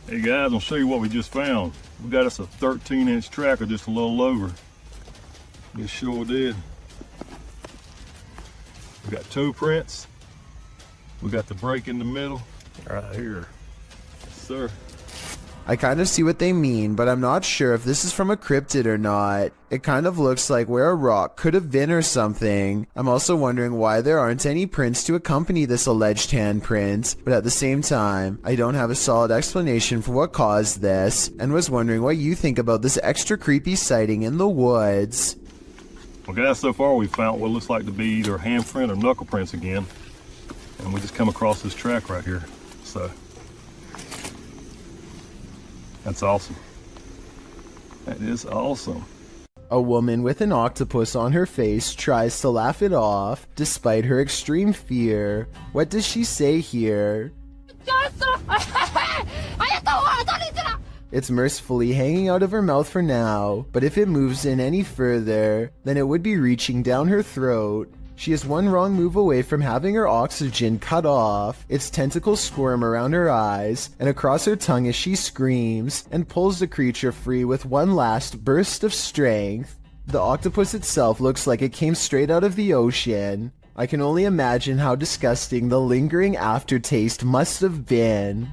Hey guys, I'll show you what we just found. We got us a 13-inch tracker just a little over. We sure did. We got toe prints. We got the break in the middle right here. Yes, sir. I kind of see what they mean, but I'm not sure if this is from a cryptid or not. It kind of looks like where a rock could have been or something. I'm also wondering why there aren't any prints to accompany this alleged handprint, but at the same time, I don't have a solid explanation for what caused this, and was wondering what you think about this extra creepy sighting in the woods. Well guys, so far we've found what looks like to be either a handprint or knuckle prints again. And we just come across this track right here. So that's awesome. That is awesome. A woman with an octopus on her face tries to laugh it off, despite her extreme fear. What does she say here? It's mercifully hanging out of her mouth for now, but if it moves in any further, then it would be reaching down her throat. She is one wrong move away from having her oxygen cut off. Its tentacles squirm around her eyes and across her tongue as she screams and pulls the creature free with one last burst of strength. The octopus itself looks like it came straight out of the ocean. I can only imagine how disgusting the lingering aftertaste must have been.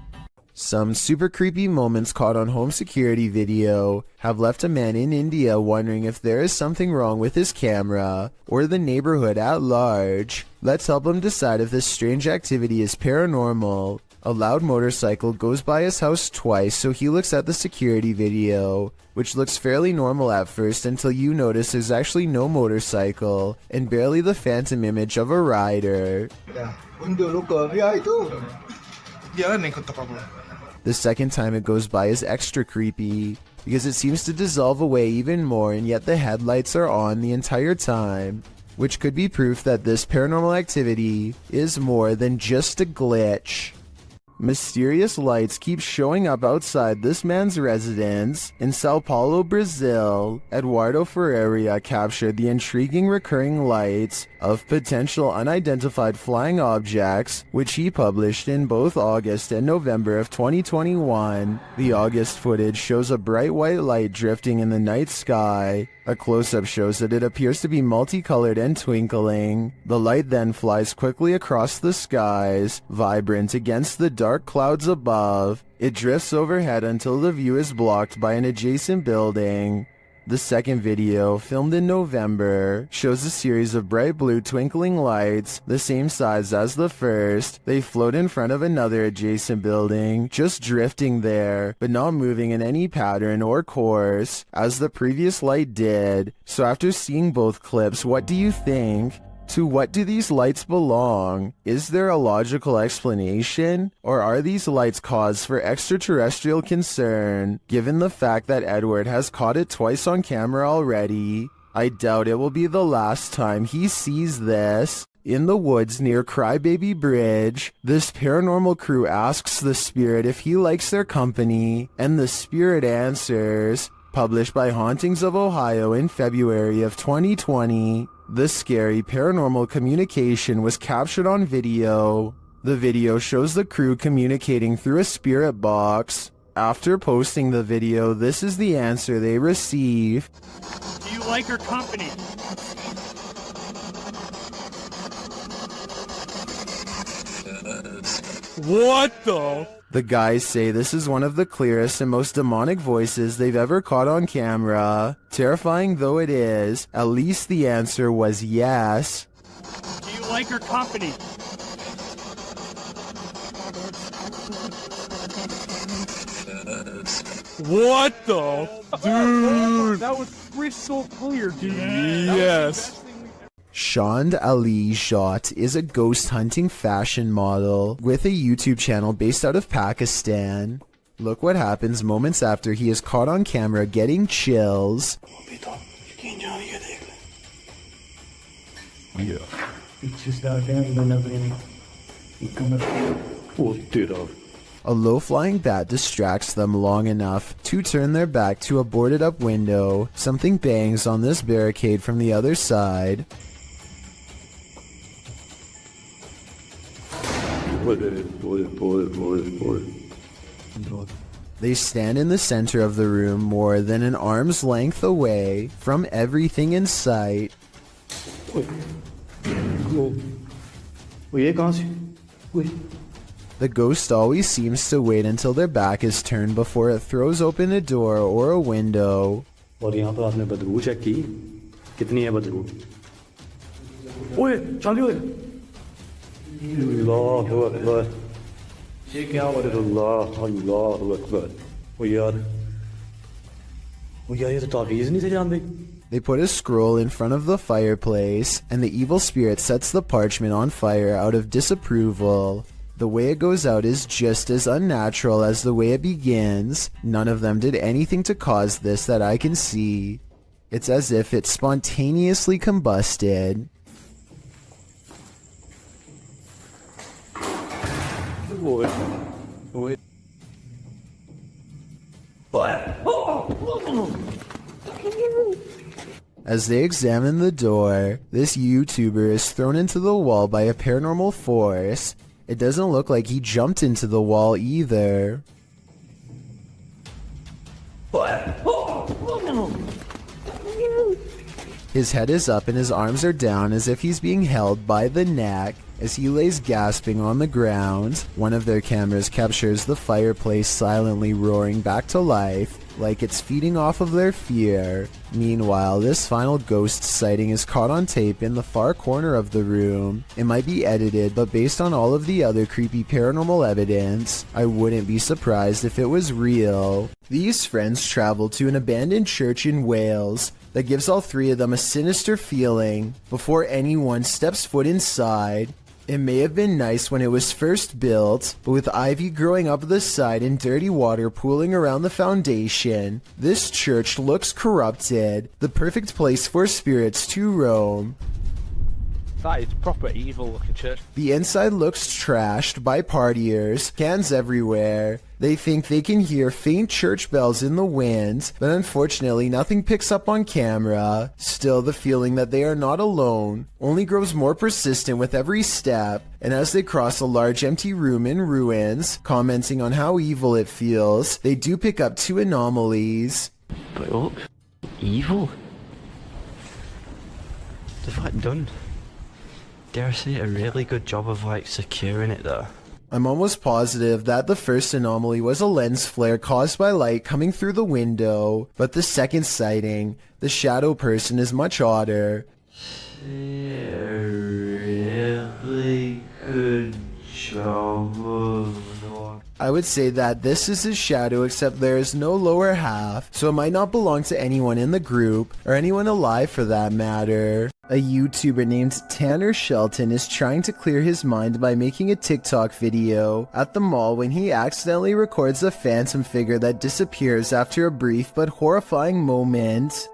Some super creepy moments caught on home security video have left a man in India wondering if there is something wrong with his camera or the neighborhood at large. Let's help him decide if this strange activity is paranormal. A loud motorcycle goes by his house twice, so he looks at the security video, which looks fairly normal at first until you notice there's actually no motorcycle and barely the phantom image of a rider. The second time it goes by is extra creepy, because it seems to dissolve away even more and yet the headlights are on the entire time, which could be proof that this paranormal activity is more than just a glitch. Mysterious lights keep showing up outside this man's residence in Sao Paulo, Brazil. Eduardo Ferreira captured the intriguing recurring lights of potential unidentified flying objects, which he published in both August and November of 2021. The August footage shows a bright white light drifting in the night sky. A close-up shows that it appears to be multicolored and twinkling. The light then flies quickly across the skies, vibrant against the dark clouds above. It drifts overhead until the view is blocked by an adjacent building. The second video, filmed in November, shows a series of bright blue twinkling lights, the same size as the first. They float in front of another adjacent building, just drifting there, but not moving in any pattern or course, as the previous light did. So after seeing both clips, what do you think? To what do these lights belong? Is there a logical explanation? Or are these lights cause for extraterrestrial concern, given the fact that Edward has caught it twice on camera already? I doubt it will be the last time he sees this. In the woods near Crybaby Bridge, this paranormal crew asks the spirit if he likes their company, and the spirit answers. Published by Hauntings of Ohio in February of 2020. This scary paranormal communication was captured on video. The video shows the crew communicating through a spirit box. After posting the video, this is the answer they receive. Do you like her company? What the? The guys say this is one of the clearest and most demonic voices they've ever caught on camera. Terrifying though it is, at least the answer was yes. Do you like her company? What the? Dude! That was crystal clear, dude. Yes. Shand Ali Jot is a ghost hunting fashion model with a YouTube channel based out of Pakistan. Look what happens moments after he is caught on camera getting chills. Yeah. A low-flying bat distracts them long enough to turn their back to a boarded-up window. Something bangs on this barricade from the other side. They stand in the center of the room more than an arm's length away from everything in sight. The ghost always seems to wait until their back is turned before it throws open a door or a window. They put a scroll in front of the fireplace, and the evil spirit sets the parchment on fire out of disapproval. The way it goes out is just as unnatural as the way it begins. None of them did anything to cause this that I can see. It's as if it spontaneously combusted. As they examine the door, this YouTuber is thrown into the wall by a paranormal force. It doesn't look like he jumped into the wall either. His head is up and his arms are down as if he's being held by the neck. As he lays gasping on the ground, one of their cameras captures the fireplace silently roaring back to life, like it's feeding off of their fear. Meanwhile, this final ghost sighting is caught on tape in the far corner of the room. It might be edited, but based on all of the other creepy paranormal evidence, I wouldn't be surprised if it was real. These friends travel to an abandoned church in Wales that gives all three of them a sinister feeling before anyone steps foot inside. It may have been nice when it was first built, but with ivy growing up the side and dirty water pooling around the foundation, this church looks corrupted, the perfect place for spirits to roam. That is proper evil looking church. The inside looks trashed by partiers, cans everywhere. They think they can hear faint church bells in the wind, but unfortunately nothing picks up on camera. Still, the feeling that they are not alone only grows more persistent with every step, and as they cross a large empty room in ruins, commenting on how evil it feels, they do pick up two anomalies. But it looks evil. They've like done, dare I say, a really good job of like securing it though. I'm almost positive that the first anomaly was a lens flare caused by light coming through the window, but the second sighting, the shadow person, is much odder. A really good job of... I would say that this is his shadow, except there is no lower half, so it might not belong to anyone in the group, or anyone alive for that matter. A YouTuber named Tanner Shelton is trying to clear his mind by making a TikTok video at the mall when he accidentally records a phantom figure that disappears after a brief but horrifying moment.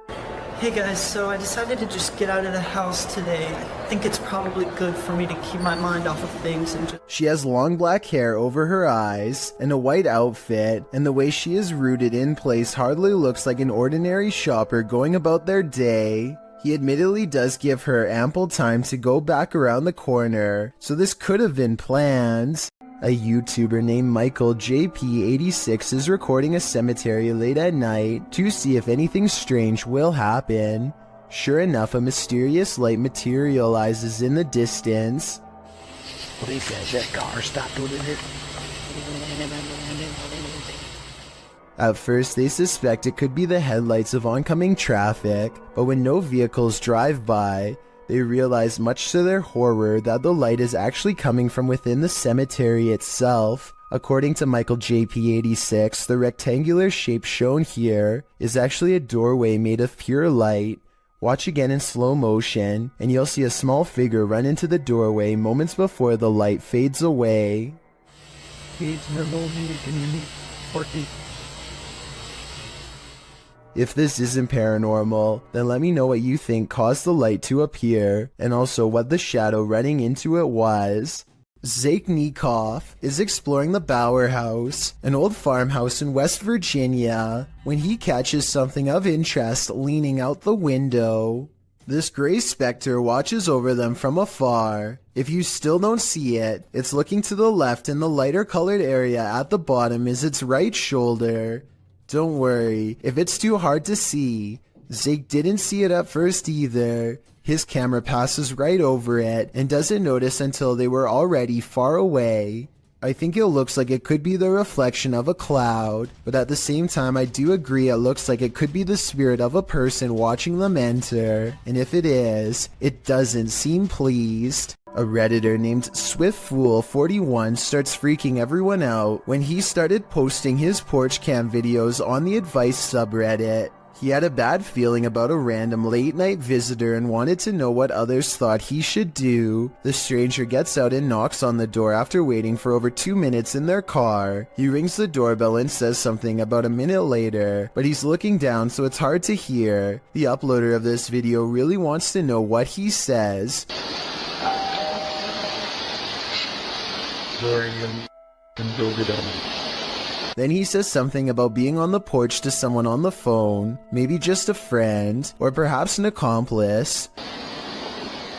Hey guys, so I decided to just get out of the house today. I think it's probably good for me to keep my mind off of things and just... She has long black hair over her eyes and a white outfit, and the way she is rooted in place hardly looks like an ordinary shopper going about their day. He admittedly does give her ample time to go back around the corner, so this could have been planned. A YouTuber named Michael JP86 is recording a cemetery late at night to see if anything strange will happen. Sure enough, a mysterious light materializes in the distance. Police says that car stopped over there. At first, they suspect it could be the headlights of oncoming traffic, but when no vehicles drive by, they realize much to their horror that the light is actually coming from within the cemetery itself. According to Michael JP86, the rectangular shape shown here is actually a doorway made of pure light. Watch again in slow motion, and you'll see a small figure run into the doorway moments before the light fades away. If this isn't paranormal, then let me know what you think caused the light to appear, and also what the shadow running into it was. Zake Nikoff is exploring the Bower House, an old farmhouse in West Virginia, when he catches something of interest leaning out the window. This gray specter watches over them from afar. If you still don't see it, it's looking to the left, and the lighter colored area at the bottom is its right shoulder. Don't worry, if it's too hard to see, Zake didn't see it at first either. His camera passes right over it and doesn't notice until they were already far away. I think it looks like it could be the reflection of a cloud, but at the same time I do agree it looks like it could be the spirit of a person watching them enter, and if it is, it doesn't seem pleased. A Redditor named SwiftFool41 starts freaking everyone out when he started posting his porch cam videos on the advice subreddit. He had a bad feeling about a random late-night visitor and wanted to know what others thought he should do. The stranger gets out and knocks on the door after waiting for over 2 minutes in their car. He rings the doorbell and says something about a minute later, but he's looking down so it's hard to hear. The uploader of this video really wants to know what he says. Then he says something about being on the porch to someone on the phone, maybe just a friend, or perhaps an accomplice.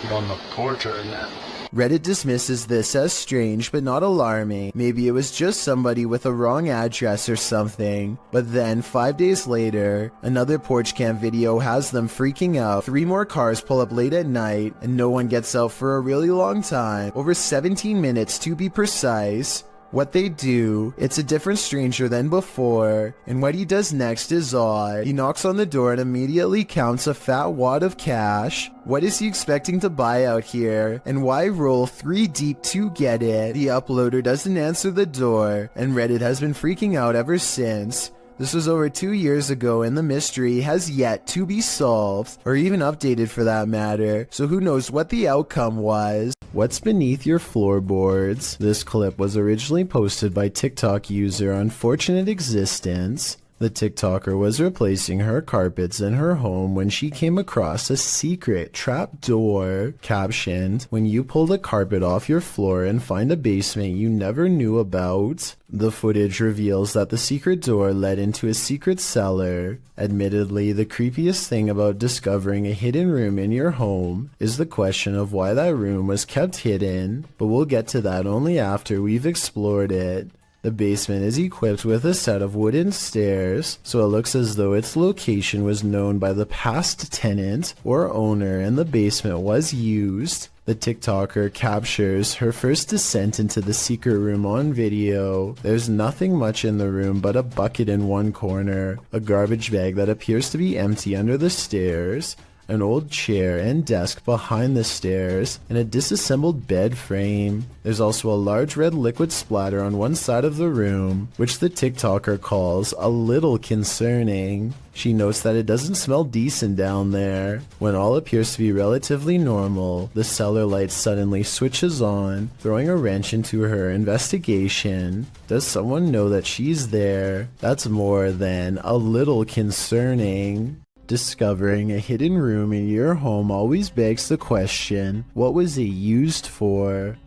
I'm on the porch right now. Reddit dismisses this as strange but not alarming. Maybe it was just somebody with a wrong address or something. But then, 5 days later, another porch cam video has them freaking out. 3 more cars pull up late at night, and no one gets out for a really long time. Over 17 minutes to be precise. What they do, it's a different stranger than before, and what he does next is odd. He knocks on the door and immediately counts a fat wad of cash. What is he expecting to buy out here, and why roll 3 deep to get it? The uploader doesn't answer the door, and Reddit has been freaking out ever since. This was over 2 years ago and the mystery has yet to be solved, or even updated for that matter, so who knows what the outcome was. What's beneath your floorboards? This clip was originally posted by TikTok user Unfortunate Existence. The TikToker was replacing her carpets in her home when she came across a secret trap door, captioned, "When you pull the carpet off your floor and find a basement you never knew about." The footage reveals that the secret door led into a secret cellar. Admittedly, the creepiest thing about discovering a hidden room in your home is the question of why that room was kept hidden, but we'll get to that only after we've explored it. The basement is equipped with a set of wooden stairs, so it looks as though its location was known by the past tenant or owner and the basement was used. The TikToker captures her first descent into the secret room on video. There's nothing much in the room but a bucket in one corner, a garbage bag that appears to be empty under the stairs, an old chair and desk behind the stairs, and a disassembled bed frame. There's also a large red liquid splatter on one side of the room, which the TikToker calls a little concerning. She notes that it doesn't smell decent down there. When all appears to be relatively normal, the cellar light suddenly switches on, throwing a wrench into her investigation. Does someone know that she's there? That's more than a little concerning. Discovering a hidden room in your home always begs the question, what was it used for?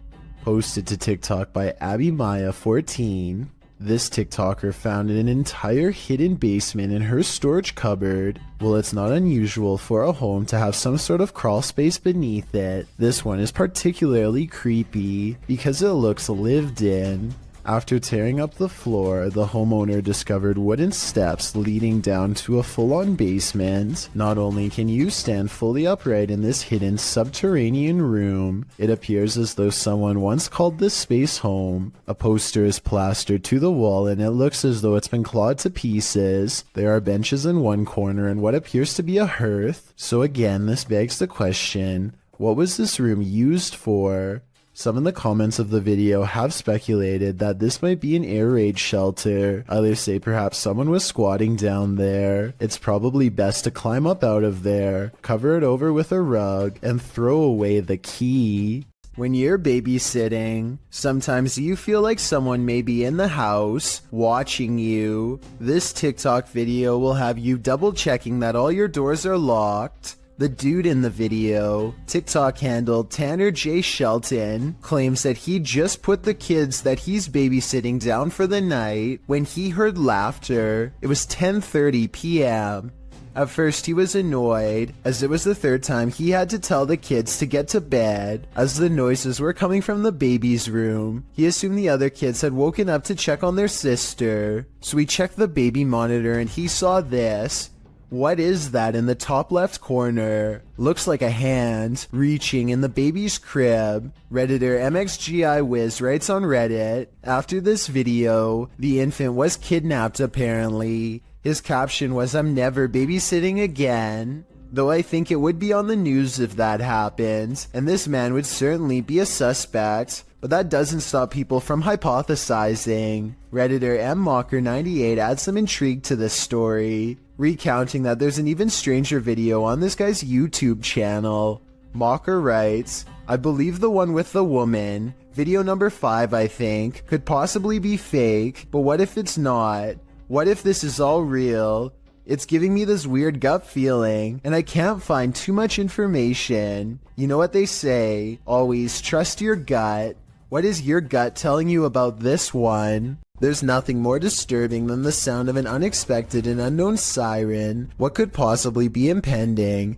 Posted to TikTok by AbbyMaya14. This TikToker found an entire hidden basement in her storage cupboard. Well, it's not unusual for a home to have some sort of crawl space beneath it. This one is particularly creepy because it looks lived in. After tearing up the floor, the homeowner discovered wooden steps leading down to a full-on basement. Not only can you stand fully upright in this hidden subterranean room, it appears as though someone once called this space home. A poster is plastered to the wall and it looks as though it's been clawed to pieces. There are benches in one corner and what appears to be a hearth. So again, this begs the question, what was this room used for? Some in the comments of the video have speculated that this might be an air raid shelter. Others say perhaps someone was squatting down there. It's probably best to climb up out of there, cover it over with a rug, and throw away the key. When you're babysitting, sometimes you feel like someone may be in the house, watching you. This TikTok video will have you double checking that all your doors are locked. The dude in the video, TikTok handle Tanner J. Shelton, claims that he just put the kids that he's babysitting down for the night when he heard laughter. It was 10:30 p.m. At first he was annoyed, as it was the third time he had to tell the kids to get to bed, as the noises were coming from the baby's room. He assumed the other kids had woken up to check on their sister, so he checked the baby monitor and he saw this. What is that in the top left corner? Looks like a hand reaching in the baby's crib. Redditor MXGIWiz writes on Reddit, after this video, the infant was kidnapped apparently. His caption was, "I'm never babysitting again." Though I think it would be on the news if that happened, and this man would certainly be a suspect. But that doesn't stop people from hypothesizing. Redditor MMocker98 adds some intrigue to this story. recounting that there's an even stranger video on this guy's YouTube channel. Mocker writes, I believe the one with the woman, video number 5 I think, could possibly be fake, but what if it's not? What if this is all real? It's giving me this weird gut feeling, and I can't find too much information. You know what they say, always trust your gut. What is your gut telling you about this one? There's nothing more disturbing than the sound of an unexpected and unknown siren. What could possibly be impending?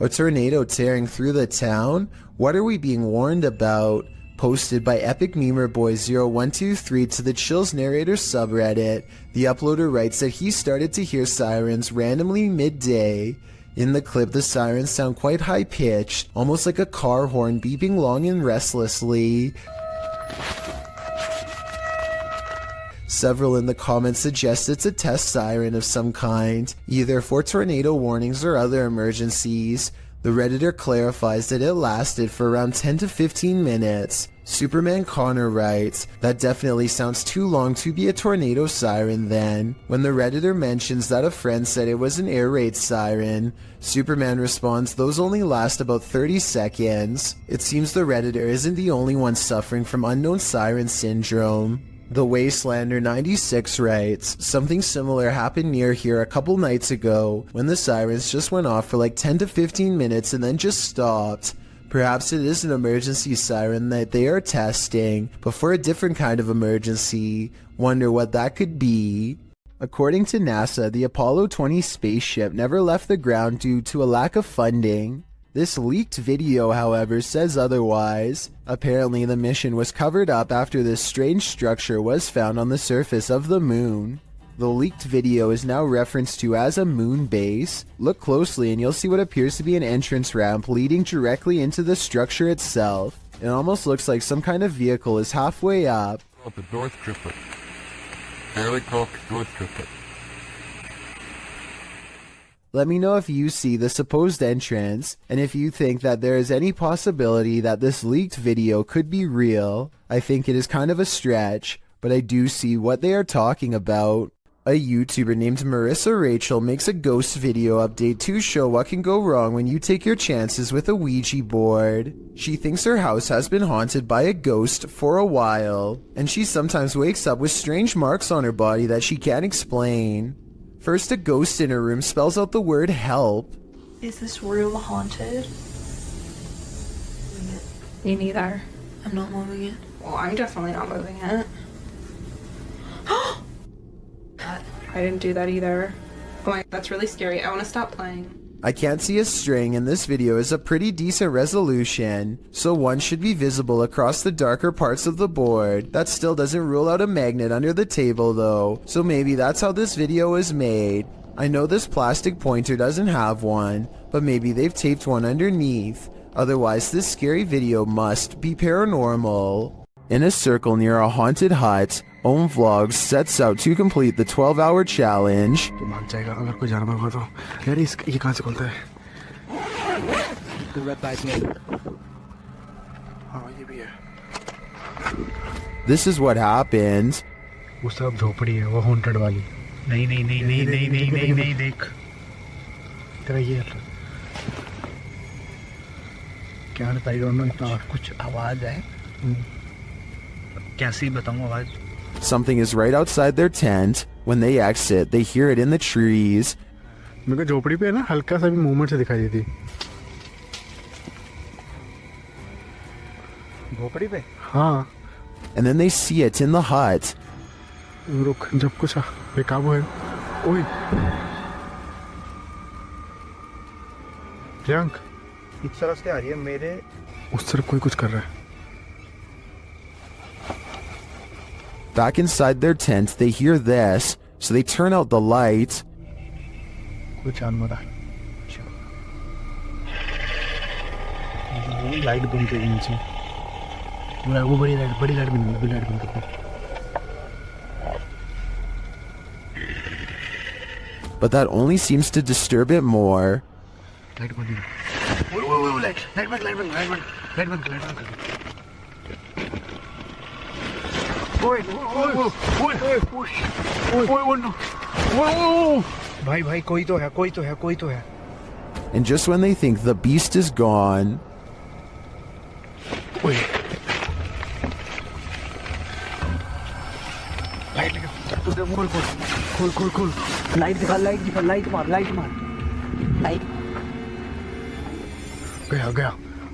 A tornado tearing through the town? What are we being warned about? Posted by Epic Memer Boy 0123 to the Chills Narrator subreddit, the uploader writes that he started to hear sirens randomly midday. In the clip, the sirens sound quite high-pitched, almost like a car horn beeping long and restlessly. Several in the comments suggest it's a test siren of some kind, either for tornado warnings or other emergencies. The Redditor clarifies that it lasted for around 10 to 15 minutes. Superman Connor writes, that definitely sounds too long to be a tornado siren then. When the Redditor mentions that a friend said it was an air raid siren, Superman responds those only last about 30 seconds. It seems the Redditor isn't the only one suffering from unknown siren syndrome. The Wastelander 96 writes, something similar happened near here a couple nights ago when the sirens just went off for like 10 to 15 minutes and then just stopped. Perhaps it is an emergency siren that they are testing, but for a different kind of emergency. Wonder what that could be. According to NASA, the Apollo 20 spaceship never left the ground due to a lack of funding. This leaked video, however, says otherwise. Apparently, the mission was covered up after this strange structure was found on the surface of the moon. The leaked video is now referenced to as a moon base. Look closely and you'll see what appears to be an entrance ramp leading directly into the structure itself. It almost looks like some kind of vehicle is halfway up. The North Triplet. Fairly Cook, North Triplet. Let me know if you see the supposed entrance, and if you think that there is any possibility that this leaked video could be real. I think it is kind of a stretch, but I do see what they are talking about. A YouTuber named Marissa Rachel makes a ghost video update to show what can go wrong when you take your chances with a Ouija board. She thinks her house has been haunted by a ghost for a while, and she sometimes wakes up with strange marks on her body that she can't explain. First, a ghost in her room spells out the word help. Is this room haunted? Me neither. I'm not moving it. Well, I'm definitely not moving it. I didn't do that either. Oh my, that's really scary. I want to stop playing. I can't see a string, and this video is a pretty decent resolution, so one should be visible across the darker parts of the board. That still doesn't rule out a magnet under the table though, so maybe that's how this video is made. I know this plastic pointer doesn't have one, but maybe they've taped one underneath. Otherwise, this scary video must be paranormal. In a circle near a haunted hut, Om Vlogs sets out to complete the 12-hour challenge. This is what happened. वो सब झोपड़ी है, वो haunted वाली. नहीं नहीं नहीं नहीं नहीं नहीं नहीं नहीं देख. तेरा ये क्या है? I don't know. इतना कुछ आवाज है. कैसी बताऊँ आवाज? Something is right outside their tent. When they exit, they hear it in the trees. मेरे को झोपड़ी पे है ना हल्का सा भी मूवमेंट से दिखाई देती. झोपड़ी पे? हाँ. And then they see it in the hut. रुक जब कुछ बेकाबू है. ओए. प्रियंक. इस तरफ से आ रही है मेरे. उस तरफ कोई कुछ कर रहा है. Back inside their tent, they hear this, so they turn out the light. कुछ जानवर है. वो लाइट बंद कर नीचे. वो बड़ी लाइट बंद कर. But that only seems to disturb it more. Light बंद. वो लाइट बंद. भाई कोई तो है. And just when they think the beast is gone, खोल. लाइट मार. गया.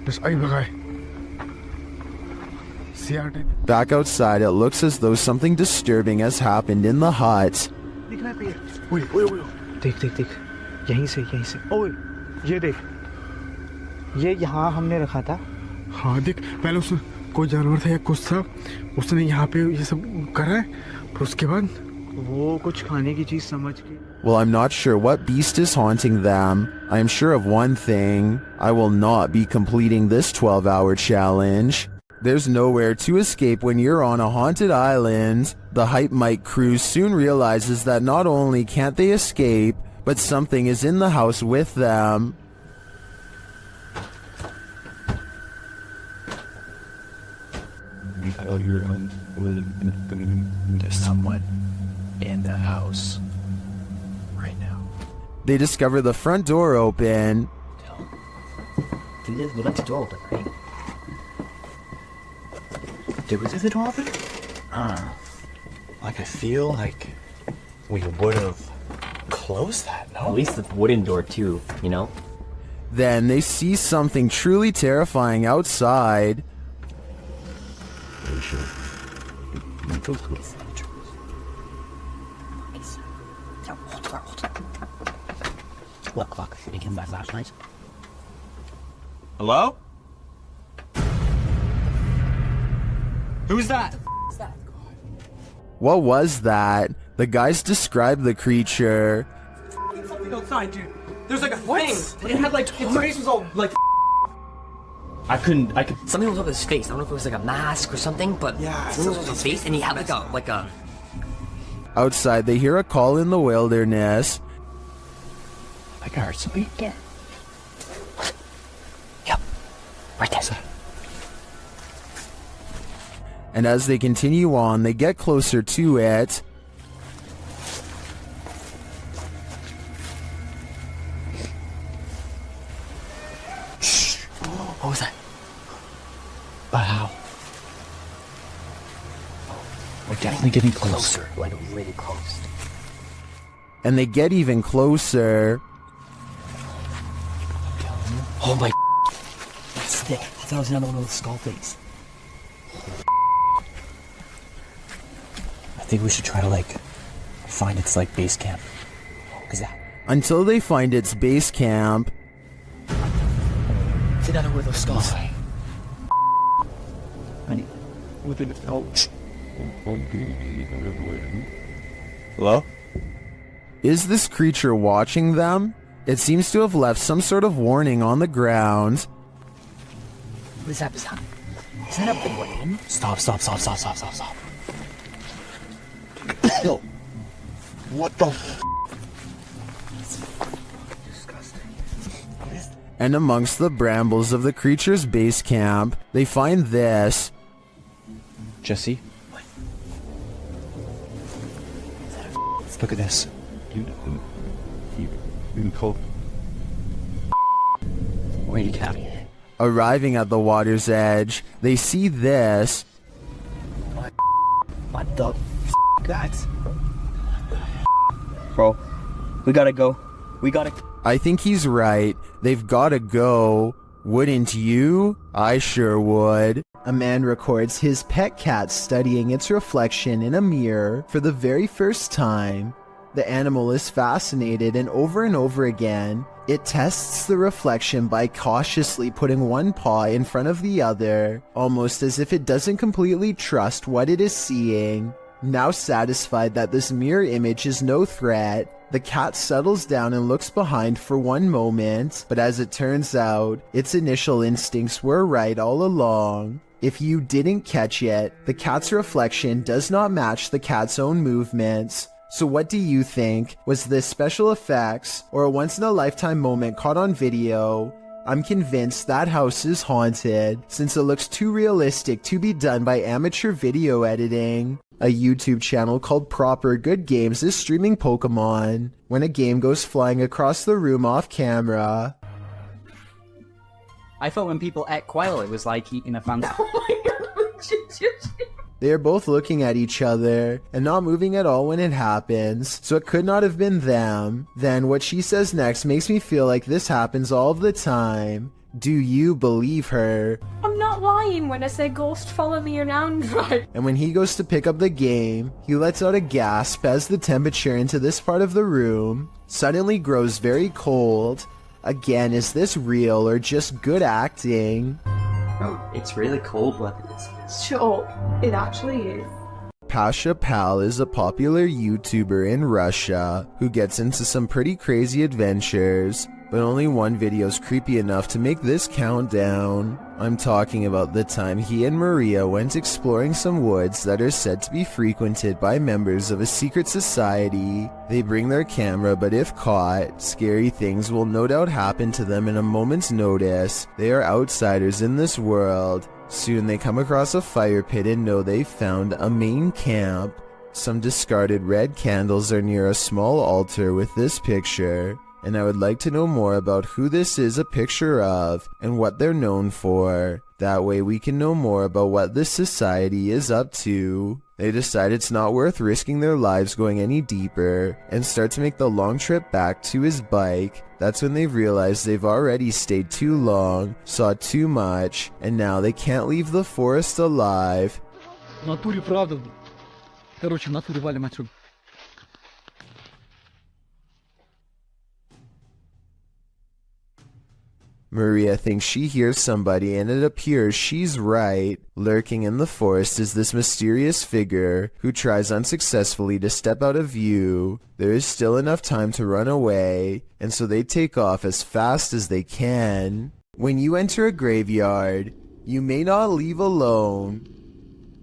बस आई भगाए. back outside, it looks as though something disturbing has happened in the hut. देख. यहीं से. ओए, ये देख. ये यहाँ हमने रखा था. हाँ देख, पहले उसने कोई जानवर था या कुछ था, उसने यहाँ पे ये सब करा है, फिर उसके बाद वो कुछ खाने की चीज समझ के. Well, I'm not sure what beast is haunting them. I am sure of one thing. I will not be completing this 12-hour challenge. There's nowhere to escape when you're on a haunted island. The Hype Mike crew soon realizes that not only can't they escape, but something is in the house with them. There's someone in the house right now. They discover the front door open. We left the door open, right? Did we leave the door open? Like I feel like we would have closed that, no? At least the wooden door too, you know? Then they see something truly terrifying outside. What clock? We came back last night. Hello? Who's that? What was that? The guys described the creature. Something outside, dude. There's like a thing. It had like, its face was all like. I could. Something was up his face. I don't know if it was like a mask or something, but yeah, something was on his face, and he had like a. Outside, they hear a call in the wilderness. I heard something. Yeah. Yep. Right there. And as they continue on, they get closer to it. Shh. What was that? Wow. We're definitely getting closer. Like really close. And they get even closer. Oh my. That's thick. I thought it was another one with a skull face. I think we should try to like find its like base camp. Until they find its base camp. It's another one with those skulls. Within Hello? Is this creature watching them? It seems to have left some sort of warning on the ground. What is that? Is that a brain? Stop. Yo, what the f? And amongst the brambles of the creature's base camp, they find this. Jesse? Look at this. You call. Where you carry it? Arriving at the water's edge, they see this. What the f? That? Bro, we gotta go. I think he's right. They've gotta go. Wouldn't you? I sure would. A man records his pet cat studying its reflection in a mirror for the very first time. The animal is fascinated, and over again, it tests the reflection by cautiously putting one paw in front of the other, almost as if it doesn't completely trust what it is seeing. Now satisfied that this mirror image is no threat, the cat settles down and looks behind for one moment, but as it turns out, its initial instincts were right all along. If you didn't catch it, the cat's reflection does not match the cat's own movements. So what do you think? Was this special effects or a once-in-a-lifetime moment caught on video? I'm convinced that house is haunted, since it looks too realistic to be done by amateur video editing. A YouTube channel called Proper Good Games is streaming Pokemon when a game goes flying across the room off camera. I thought when people ate quail, it was like eating a fancy. They are both looking at each other and not moving at all when it happens, so it could not have been them. Then what she says next makes me feel like this happens all of the time. Do you believe her? I'm not lying when I say ghost follow me around, right? And when he goes to pick up the game, he lets out a gasp as the temperature into this part of the room suddenly grows very cold. Again, is this real or just good acting? Oh, it's really cold weather. Shut up. It actually is. Pasha Pal is a popular YouTuber in Russia who gets into some pretty crazy adventures, but only one video's creepy enough to make this count down. I'm talking about the time he and Maria went exploring some woods that are said to be frequented by members of a secret society. They bring their camera, but if caught, scary things will no doubt happen to them in a moment's notice. They are outsiders in this world. Soon they come across a fire pit and know they've found a main camp. Some discarded red candles are near a small altar with this picture, and I would like to know more about who this is a picture of and what they're known for. That way we can know more about what this society is up to. They decide it's not worth risking their lives going any deeper and start to make the long trip back to his bike. That's when they realize they've already stayed too long, saw too much, and now they can't leave the forest alive. В натуре правда. Короче, в натуре валим отсюда. Maria thinks she hears somebody, and it appears she's right. Lurking in the forest is this mysterious figure who tries unsuccessfully to step out of view. There is still enough time to run away, and so they take off as fast as they can. When you enter a graveyard, you may not leave alone.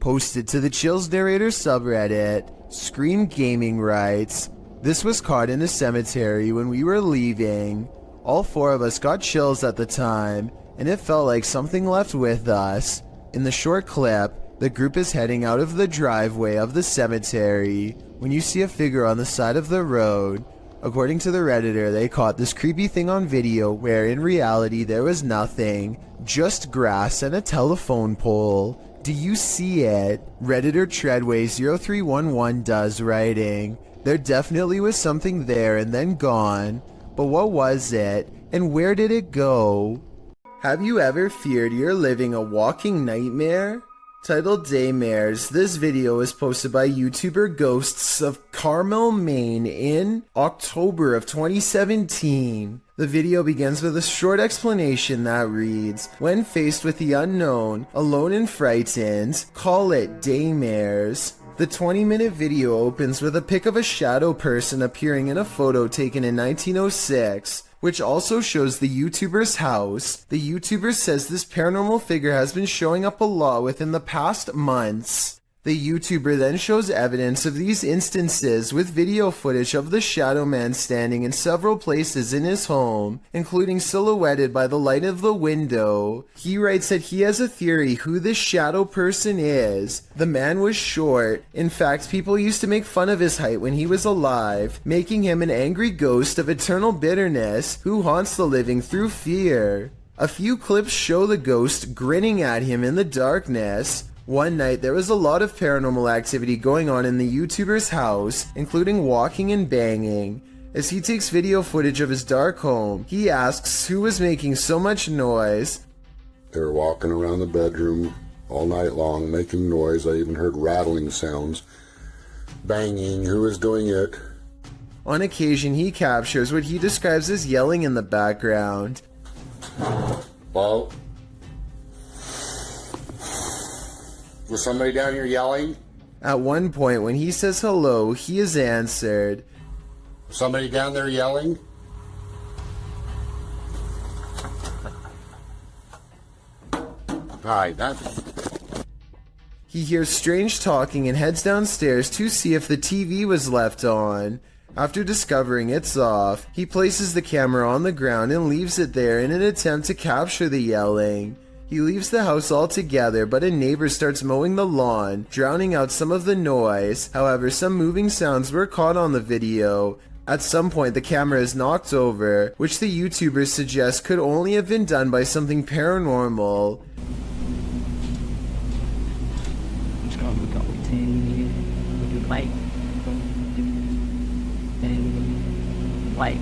Posted to the Chills Narrator subreddit, Scream Gaming writes, "This was caught in a cemetery when we were leaving. All four of us got chills at the time, and it felt like something left with us. In the short clip, the group is heading out of the driveway of the cemetery when you see a figure on the side of the road. According to the Redditor, they caught this creepy thing on video where in reality there was nothing, just grass and a telephone pole. Do you see it?" Redditor Treadway0311 does, writing, "There definitely was something there and then gone. But what was it, and where did it go?" Have you ever feared you're living a walking nightmare? Titled Daymares, this video was posted by YouTuber Ghosts of Carmel, Maine in October of 2017. The video begins with a short explanation that reads, "When faced with the unknown, alone and frightened, call it Daymares." The 20-minute video opens with a pic of a shadow person appearing in a photo taken in 1906, which also shows the YouTuber's house. The YouTuber says this paranormal figure has been showing up a lot within the past months. The YouTuber then shows evidence of these instances with video footage of the shadow man standing in several places in his home, including silhouetted by the light of the window. He writes that he has a theory who this shadow person is. The man was short. In fact, people used to make fun of his height when he was alive, making him an angry ghost of eternal bitterness who haunts the living through fear. A few clips show the ghost grinning at him in the darkness. One night, there was a lot of paranormal activity going on in the YouTuber's house, including walking and banging. As he takes video footage of his dark home, he asks who was making so much noise. They were walking around the bedroom all night long, making noise. I even heard rattling sounds. Banging. Who was doing it? On occasion, he captures what he describes as yelling in the background. Well, was somebody down here yelling? At one point, when he says hello, he is answered. Somebody down there yelling? Hi, that's... He hears strange talking and heads downstairs to see if the TV was left on. After discovering it's off, he places the camera on the ground and leaves it there in an attempt to capture the yelling. He leaves the house altogether, but a neighbor starts mowing the lawn, drowning out some of the noise. However, some moving sounds were caught on the video. At some point, the camera is knocked over, which the YouTubers suggest could only have been done by something paranormal. Like.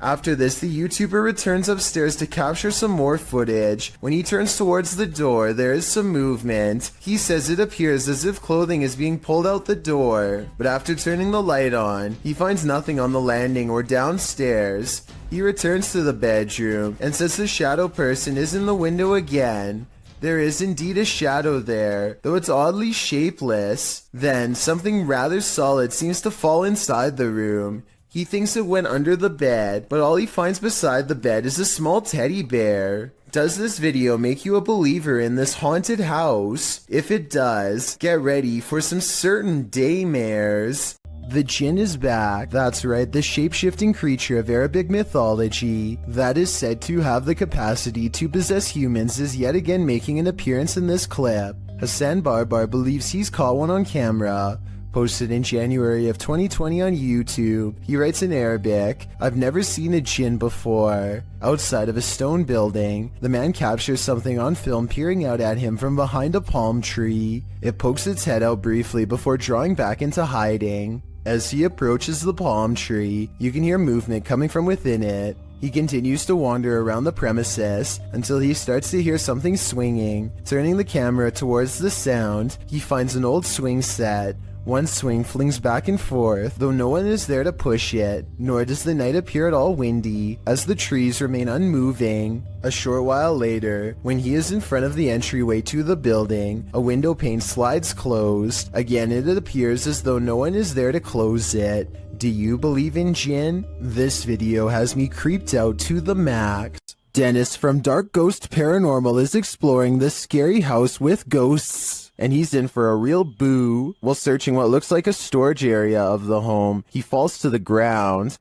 After this, the YouTuber returns upstairs to capture some more footage. When he turns towards the door, there is some movement. He says it appears as if clothing is being pulled out the door. But after turning the light on, he finds nothing on the landing or downstairs. He returns to the bedroom and says the shadow person is in the window again. There is indeed a shadow there, though it's oddly shapeless. Then, something rather solid seems to fall inside the room. He thinks it went under the bed, but all he finds beside the bed is a small teddy bear. Does this video make you a believer in this haunted house? If it does, get ready for some certain daymares. The jinn is back. That's right, the shape-shifting creature of Arabic mythology that is said to have the capacity to possess humans is yet again making an appearance in this clip. Hassan Barbar believes he's caught one on camera. Posted in January of 2020 on YouTube, he writes in Arabic, "I've never seen a jinn before." Outside of a stone building, the man captures something on film peering out at him from behind a palm tree. It pokes its head out briefly before drawing back into hiding. As he approaches the palm tree, you can hear movement coming from within it. He continues to wander around the premises until he starts to hear something swinging. Turning the camera towards the sound, he finds an old swing set. One swing flings back and forth, though no one is there to push it, nor does the night appear at all windy, as the trees remain unmoving. A short while later, when he is in front of the entryway to the building, a window pane slides closed. Again, it appears as though no one is there to close it. Do you believe in jinn? This video has me creeped out to the max. Dennis from Dark Ghost Paranormal is exploring this scary house with ghosts. And he's in for a real boo. While searching what looks like a storage area of the home, he falls to the ground.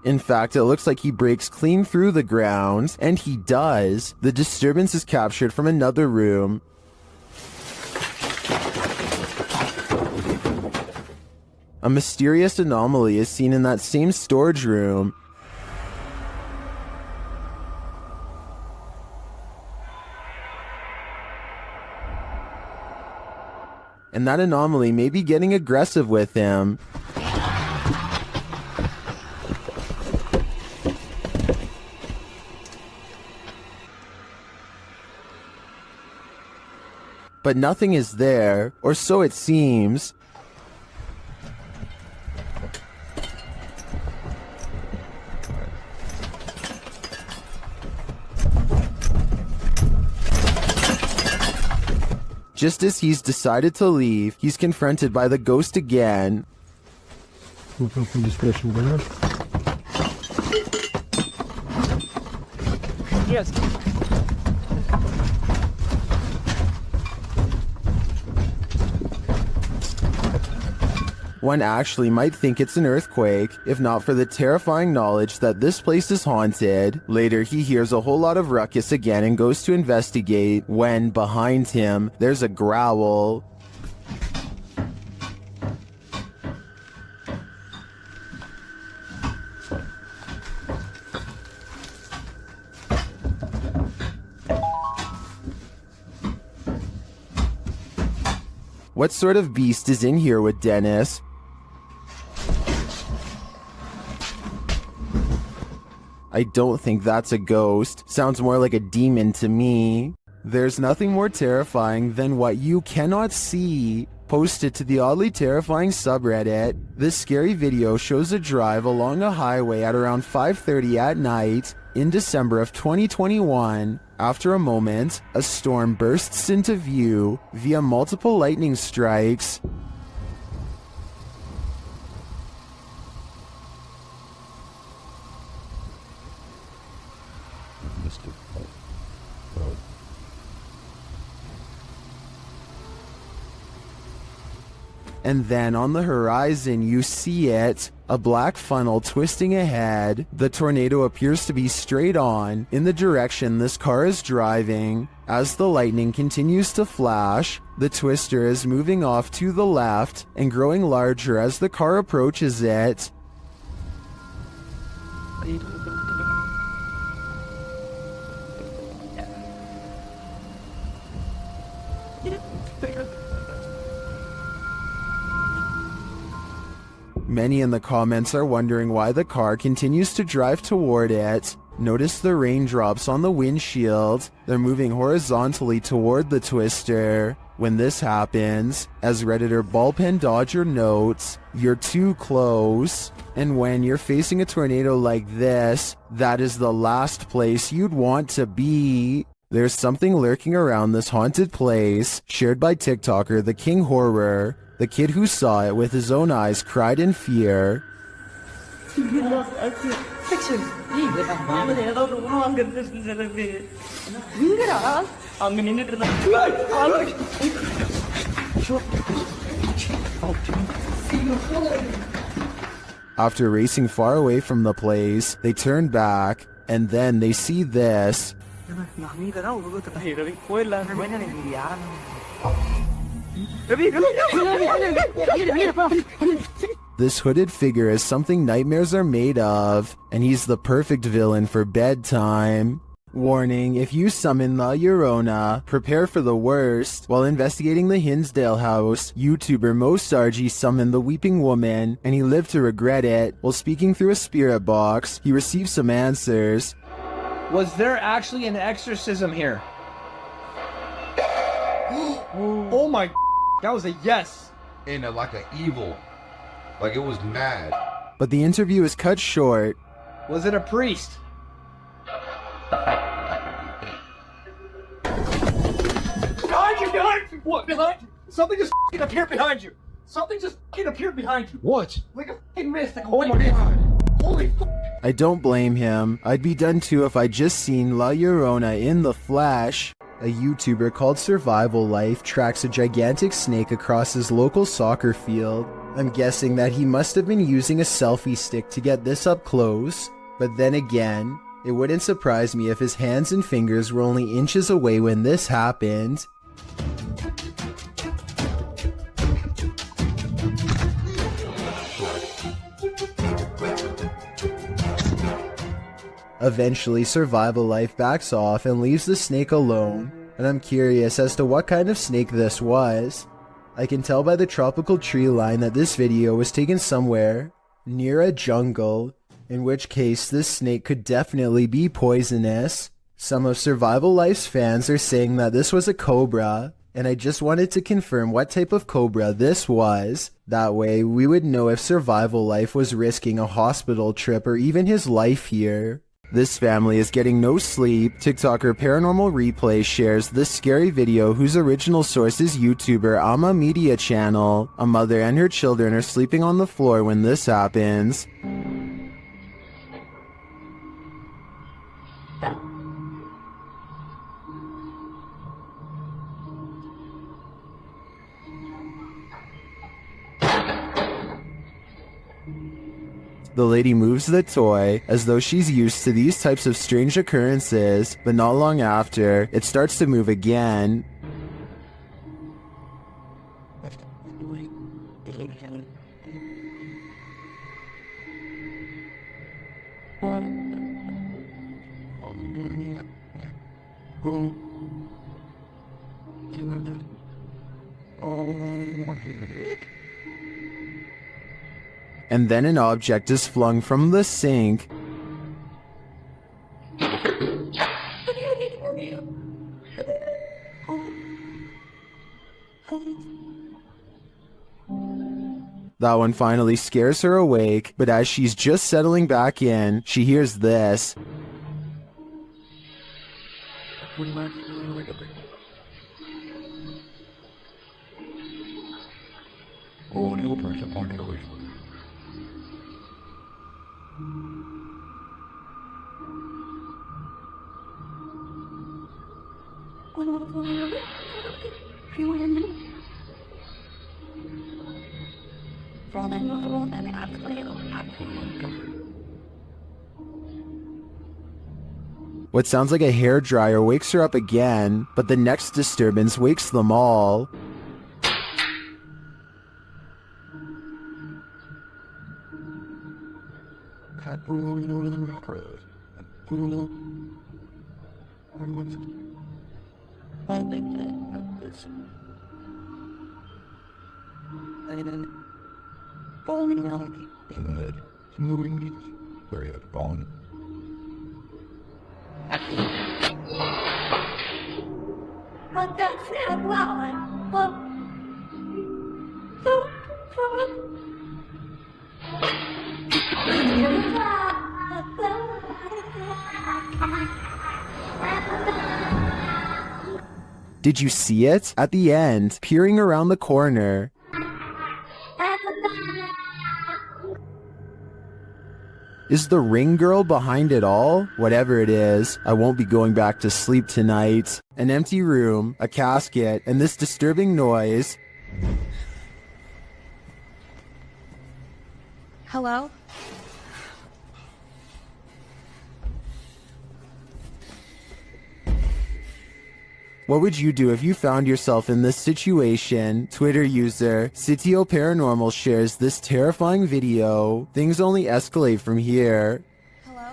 In fact, it looks like he breaks clean through the ground, and he does. The disturbance is captured from another room. A mysterious anomaly is seen in that same storage room. And that anomaly may be getting aggressive with him. But nothing is there, or so it seems. Just as he's decided to leave, he's confronted by the ghost again. Yes. One actually might think it's an earthquake, if not for the terrifying knowledge that this place is haunted. Later, he hears a whole lot of ruckus again and goes to investigate, when, behind him, there's a growl. What sort of beast is in here with Dennis? I don't think that's a ghost. Sounds more like a demon to me. There's nothing more terrifying than what you cannot see. Posted to the oddly terrifying subreddit, this scary video shows a drive along a highway at around 5:30 at night in December of 2021. After a moment, a storm bursts into view via multiple lightning strikes. And then on the horizon, you see it, a black funnel twisting ahead. The tornado appears to be straight on in the direction this car is driving. As the lightning continues to flash, the twister is moving off to the left and growing larger as the car approaches it. Many in the comments are wondering why the car continues to drive toward it. Notice the raindrops on the windshield. They're moving horizontally toward the twister. When this happens, as Redditor Ballpen Dodger notes, you're too close. And when you're facing a tornado like this, that is the last place you'd want to be. There's something lurking around this haunted place, shared by TikToker The King Horror. The kid who saw it with his own eyes cried in fear. After racing far away from the place, they turn back, and then they see this. This hooded figure is something nightmares are made of, and he's the perfect villain for bedtime. Warning, if you summon La Llorona, prepare for the worst. While investigating the Hinsdale house, YouTuber Mosargi summoned the Weeping Woman, and he lived to regret it. While speaking through a spirit box, he received some answers. Was there actually an exorcism here? Oh my, that was a yes. In a, like an evil, like it was mad. But the interview is cut short. Was it a priest? Behind you, behind you! What, behind you? Something just f***ing appeared behind you! Something just f***ing appeared behind you! What? Like a f***ing mist, like a Oh white my mist. God. Holy f***. I don't blame him. I'd be done too if I'd just seen La Llorona in the flesh. A YouTuber called Survival Life tracks a gigantic snake across his local soccer field. I'm guessing that he must have been using a selfie stick to get this up close. But then again, it wouldn't surprise me if his hands and fingers were only inches away when this happened. Eventually, Survival Life backs off and leaves the snake alone, and I'm curious as to what kind of snake this was. I can tell by the tropical tree line that this video was taken somewhere near a jungle, in which case this snake could definitely be poisonous. Some of Survival Life's fans are saying that this was a cobra, and I just wanted to confirm what type of cobra this was. That way, we would know if Survival Life was risking a hospital trip or even his life here. This family is getting no sleep. TikToker Paranormal Replay shares this scary video whose original source is YouTuber Ama Media Channel. A mother and her children are sleeping on the floor when this happens. The lady moves the toy as though she's used to these types of strange occurrences, but not long after, it starts to move again. And then an object is flung from the sink. That one finally scares her awake, but as she's just settling back in, she hears this. What sounds like a hairdryer wakes her up again, but the next disturbance wakes them all. Did you see it? At the end, peering around the corner. Is the ring girl behind it all? Whatever it is, I won't be going back to sleep tonight. An empty room, a casket, and this disturbing noise. Hello? What would you do if you found yourself in this situation? Twitter user Sitio Paranormal shares this terrifying video. Things only escalate from here. Hello?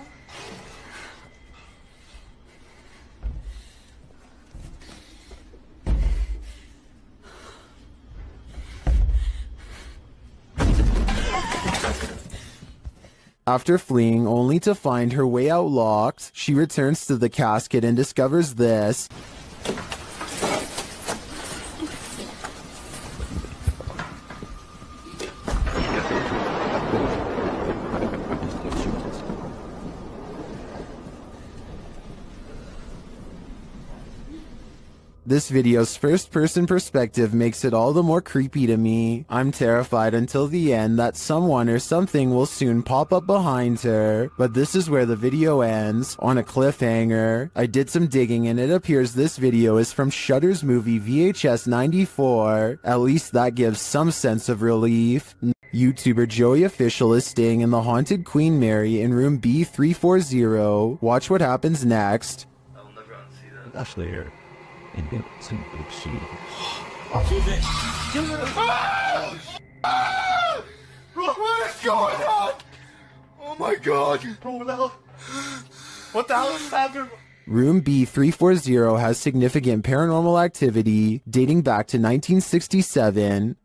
After fleeing only to find her way out locked, she returns to the casket and discovers this. This video's first-person perspective makes it all the more creepy to me. I'm terrified until the end that someone or something will soon pop up behind her. But this is where the video ends, on a cliffhanger. I did some digging and it appears this video is from Shudder's movie VHS 94. At least that gives some sense of relief. YouTuber Joey Official is staying in the haunted Queen Mary in room B340. Watch what happens next. Actually, here. What is going on? Oh my god. What the hell is happening? Room B340 has significant paranormal activity dating back to 1967.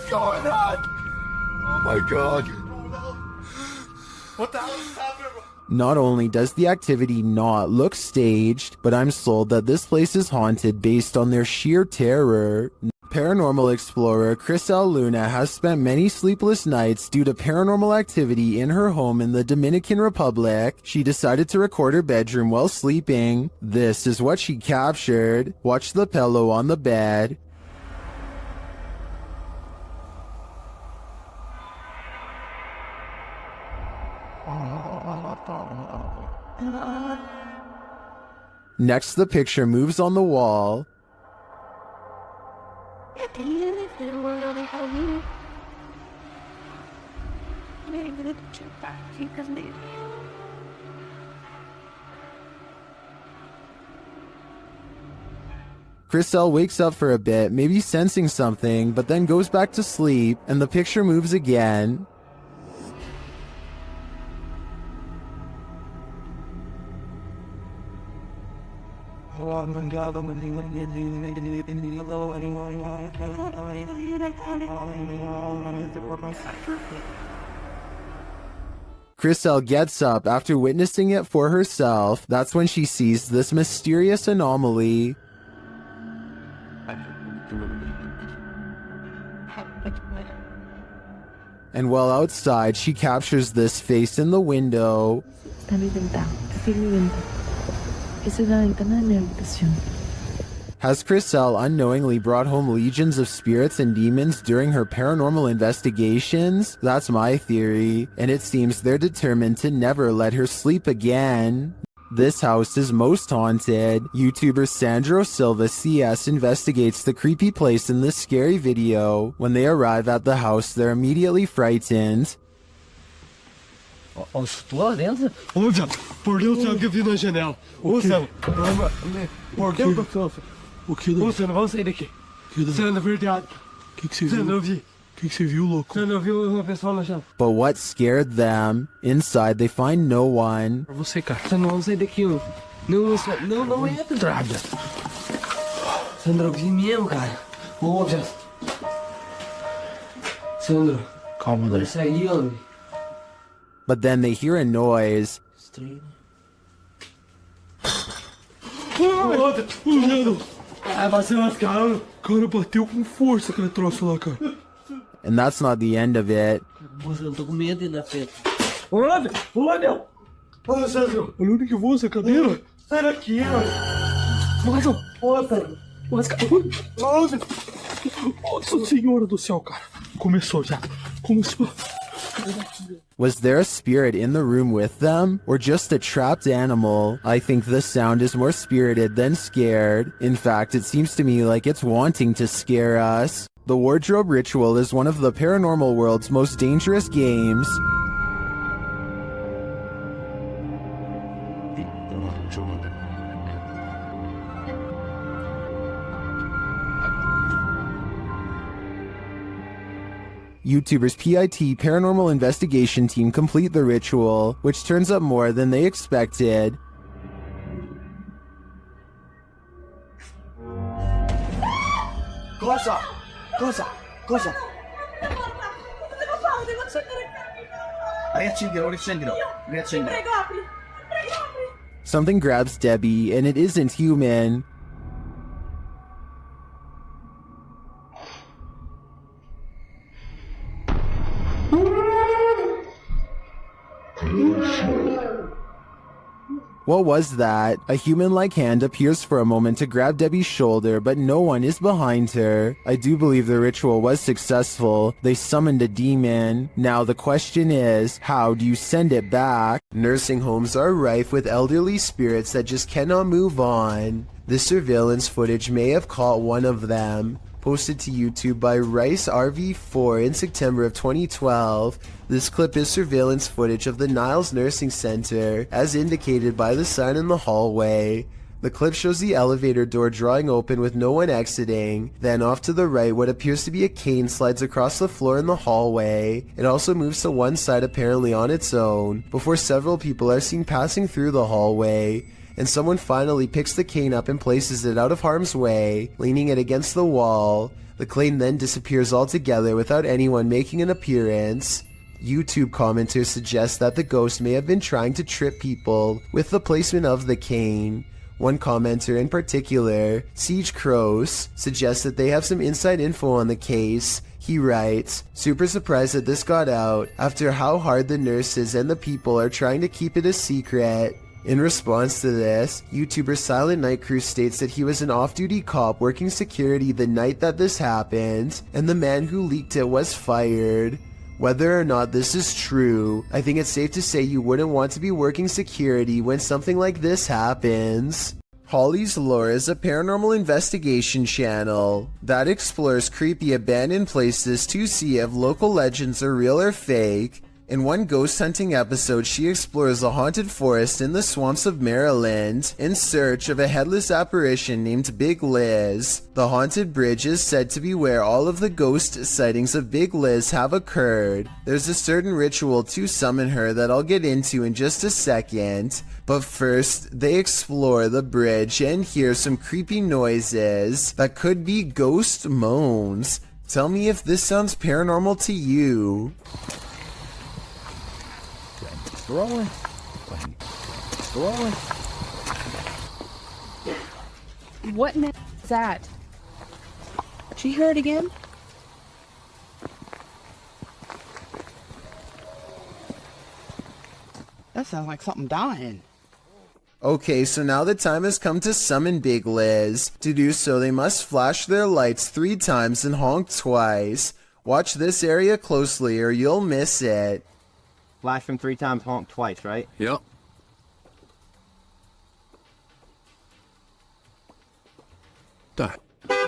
What's going on? Oh my god. What the hell is happening? Not only does the activity not look staged, but I'm sold that this place is haunted based on their sheer terror. Paranormal explorer Chris L. Luna has spent many sleepless nights due to paranormal activity in her home in the Dominican Republic. She decided to record her bedroom while sleeping. This is what she captured. Watch the pillow on the bed. Next, the picture moves on the wall. Chriselle wakes up for a bit, maybe sensing something, but then goes back to sleep, and the picture moves again. Chriselle gets up after witnessing it for herself. That's when she sees this mysterious anomaly. And while outside, she captures this face in the window. Has Chriselle unknowingly brought home legions of spirits and demons during her paranormal investigations? That's my theory, and it seems they're determined to never let her sleep again. This house is most haunted. YouTuber Sandro Silva CS investigates the creepy place in this scary video. When they arrive at the house, they're immediately frightened. Estou lá dentro? Ô, viado, por Deus, sabe que eu vi na janela. Ô, Sam, por Deus do céu. O que? Ô, Sam, vamos sair daqui. Sam, na verdade. O que você Sam, viu? eu vi. O que você viu, louco? Sam, eu vi uma pessoa na janela. But what scared them? Inside, they find no one. Pra você, cara. Sam, vamos sair daqui. Não entra, Draga. Sandro, eu vi mesmo, cara. Ô, viado. Sandro. Calma, André. Saí, homem. But then they hear a noise. Vai bater nas caras. Cara, bateu com força aquele troço lá, cara. And that's not the end of it. Moça, eu tô com medo de ir na frente. Olha, meu. Olha, Sandro. Olha onde que voa essa cadeira. Sai daqui, mano. Nossa, Nossa senhora do céu, cara. Começou já. Começou. Was there a spirit in the room with them, or just a trapped animal? I think the sound is more spirited than scared. In fact, it seems to me like it's wanting to scare us. The wardrobe ritual is one of the paranormal world's most dangerous games. YouTubers PIT Paranormal Investigation Team complete the ritual, which turns up more than they expected. Closer. Something grabs Debbie, and it isn't human. What was that? A human-like hand appears for a moment to grab Debbie's shoulder, but no one is behind her. I do believe the ritual was successful. They summoned a demon. Now the question is, how do you send it back? Nursing homes are rife with elderly spirits that just cannot move on. This surveillance footage may have caught one of them. Posted to YouTube by Rice RV4 in September of 2012. This clip is surveillance footage of the Niles Nursing Center, as indicated by the sign in the hallway. The clip shows the elevator door drawing open with no one exiting. Then off to the right, what appears to be a cane slides across the floor in the hallway. It also moves to one side apparently on its own, before several people are seen passing through the hallway. And someone finally picks the cane up and places it out of harm's way, leaning it against the wall. The cane then disappears altogether without anyone making an appearance. YouTube commenters suggest that the ghost may have been trying to trip people with the placement of the cane. One commenter in particular, Siege Crows, suggests that they have some inside info on the case. He writes, "Super surprised that this got out after how hard the nurses and the people are trying to keep it a secret." In response to this, YouTuber Silent Night Crew states that he was an off-duty cop working security the night that this happened, and the man who leaked it was fired. Whether or not this is true, I think it's safe to say you wouldn't want to be working security when something like this happens. Holly's Lore is a paranormal investigation channel that explores creepy abandoned places to see if local legends are real or fake. In one ghost hunting episode, she explores a haunted forest in the swamps of Maryland in search of a headless apparition named Big Liz. The haunted bridge is said to be where all of the ghost sightings of Big Liz have occurred. There's a certain ritual to summon her that I'll get into in just a second, but first they explore the bridge and hear some creepy noises that could be ghost moans. Tell me if this sounds paranormal to you. Rolling. What is that? Did you hear it again? That sounds like something dying. Okay, so now the time has come to summon Big Liz. To do so, they must flash their lights 3 times and honk twice. Watch this area closely or you'll miss it. Flash them 3 times, honk twice, right? Yep. Done.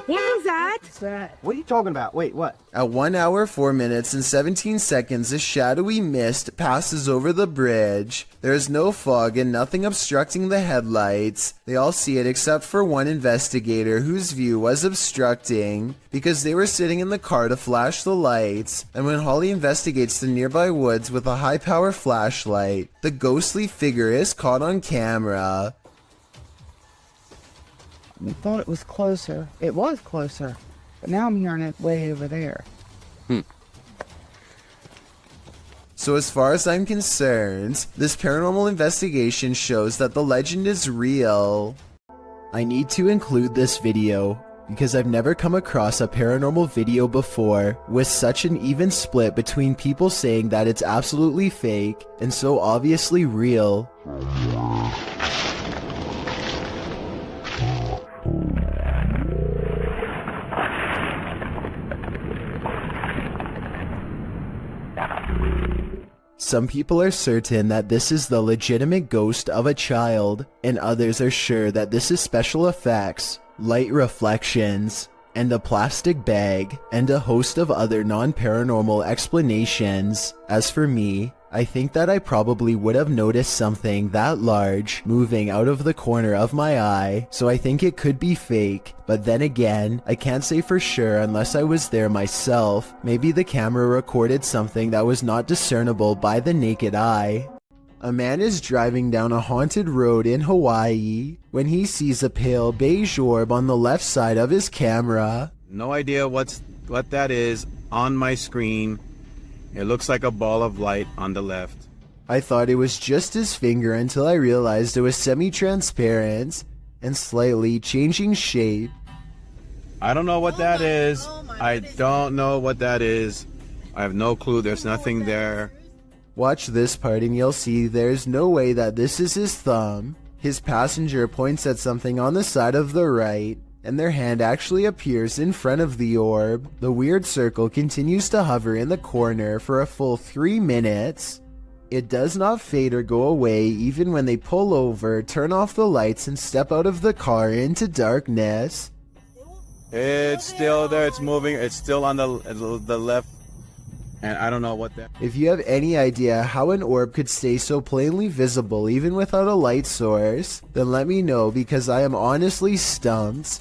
What was that? What's that? What are you talking about? Wait, what? At 1 hour, 4 minutes, and 17 seconds, a shadowy mist passes over the bridge. There is no fog and nothing obstructing the headlights. They all see it except for one investigator whose view was obstructing because they were sitting in the car to flash the lights. And when Holly investigates the nearby woods with a high-power flashlight, the ghostly figure is caught on camera. I thought it was closer. It was closer. But now I'm hearing it way over there. So as far as I'm concerned, this paranormal investigation shows that the legend is real. I need to include this video because I've never come across a paranormal video before with such an even split between people saying that it's absolutely fake and so obviously real. Some people are certain that this is the legitimate ghost of a child, and others are sure that this is special effects, light reflections, and a plastic bag, and a host of other non-paranormal explanations. As for me, I think that I probably would have noticed something that large moving out of the corner of my eye, so I think it could be fake. But then again, I can't say for sure unless I was there myself. Maybe the camera recorded something that was not discernible by the naked eye. A man is driving down a haunted road in Hawaii when he sees a pale beige orb on the left side of his camera. No idea what that is on my screen. It looks like a ball of light on the left. I thought it was just his finger until I realized it was semi-transparent and slightly changing shape. I don't know what that is. I don't know what that is. I have no clue. There's nothing there. Watch this part and you'll see there's no way that this is his thumb. His passenger points at something on the side of the right, and their hand actually appears in front of the orb. The weird circle continues to hover in the corner for a full 3 minutes. It does not fade or go away even when they pull over, turn off the lights, and step out of the car into darkness. It's still there. It's moving. It's still on the left. And I don't know what that... If you have any idea how an orb could stay so plainly visible even without a light source, then let me know because I am honestly stumped.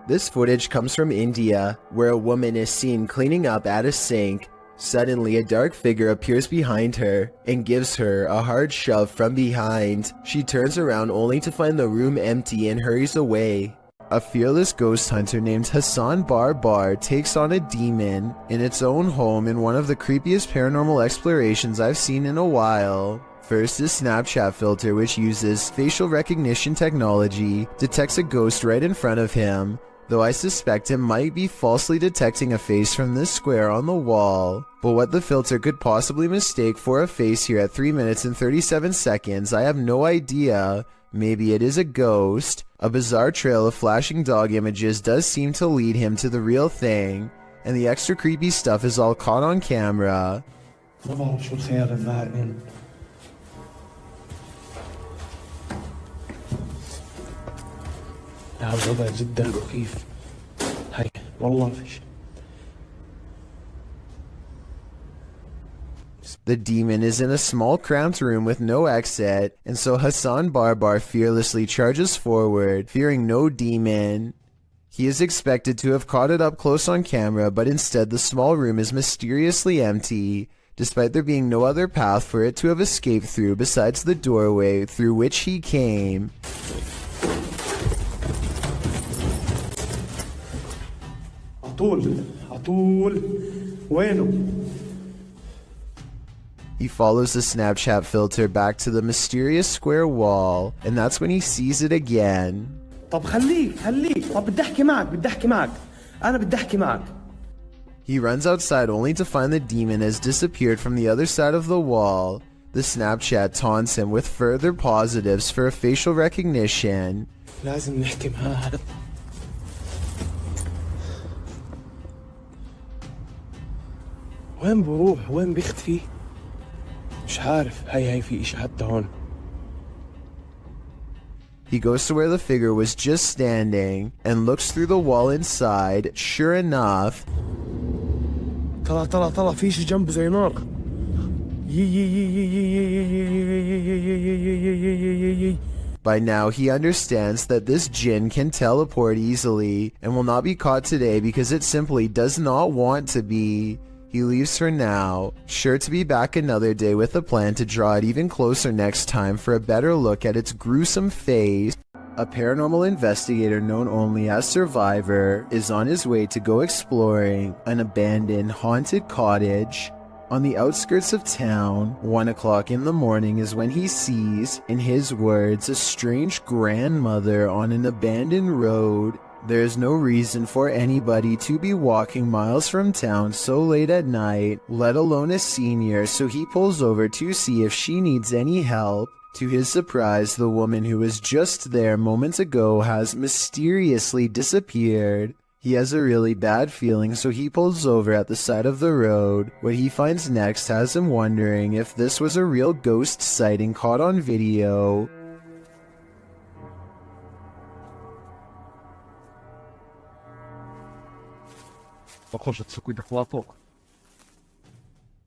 This footage comes from India, where a woman is seen cleaning up at a sink. Suddenly, a dark figure appears behind her and gives her a hard shove from behind. She turns around only to find the room empty and hurries away. A fearless ghost hunter named Hassan Barbar takes on a demon in its own home in one of the creepiest paranormal explorations I've seen in a while. First, his Snapchat filter, which uses facial recognition technology, detects a ghost right in front of him, though I suspect it might be falsely detecting a face from this square on the wall. But what the filter could possibly mistake for a face here at 3 minutes and 37 seconds, I have no idea. Maybe it is a ghost. A bizarre trail of flashing dog images does seem to lead him to the real thing, and the extra creepy stuff is all caught on camera. الوضع جدا مخيف. هاي والله فيش. The demon is in a small cramped room with no exit, and so Hassan Barbar fearlessly charges forward, fearing no demon. He is expected to have caught it up close on camera, but instead the small room is mysteriously empty, despite there being no other path for it to have escaped through besides the doorway through which he came. عطول وينه؟ He follows the Snapchat filter back to the mysterious square wall, and that's when he sees it again. طب خليك طب بدي احكي معك أنا بدي احكي معك. He runs outside only to find the demon has disappeared from the other side of the wall. The Snapchat taunts him with further positives for facial recognition. لازم نحكي معاه. وين بروح؟ وين بيختفي؟ مش عارف. هي في إشي حتى هون. He goes to where the figure was just standing and looks through the wall inside. Sure enough, طلع في شي جنب زي نار. by now he understands that this jinn can teleport easily and will not be caught today because it simply does not want to be. He leaves for now, sure to be back another day with a plan to draw it even closer next time for a better look at its gruesome face. A paranormal investigator known only as Survivor is on his way to go exploring an abandoned haunted cottage. On the outskirts of town, 1 o'clock in the morning is when he sees, in his words, a strange grandmother on an abandoned road. There is no reason for anybody to be walking miles from town so late at night, let alone a senior, so he pulls over to see if she needs any help. To his surprise, the woman who was just there moments ago has mysteriously disappeared. He has a really bad feeling, so he pulls over at the side of the road. What he finds next has him wondering if this was a real ghost sighting caught on video.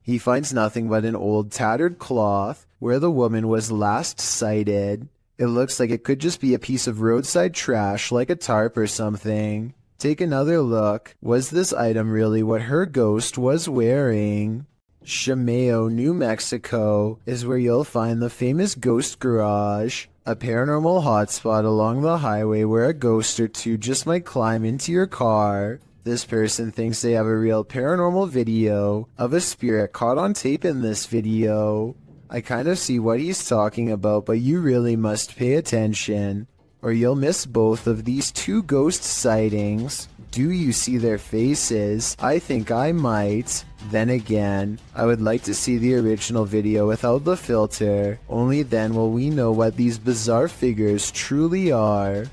He finds nothing but an old tattered cloth where the woman was last sighted. It looks like it could just be a piece of roadside trash like a tarp or something. Take another look. Was this item really what her ghost was wearing? Shimeo, New Mexico is where you'll find the famous Ghost Garage, a paranormal hotspot along the highway where a ghost or two just might climb into your car. This person thinks they have a real paranormal video of a spirit caught on tape in this video. I kind of see what he's talking about, but you really must pay attention, or you'll miss both of these two ghost sightings. Do you see their faces? I think I might. Then again, I would like to see the original video without the filter. Only then will we know what these bizarre figures truly are.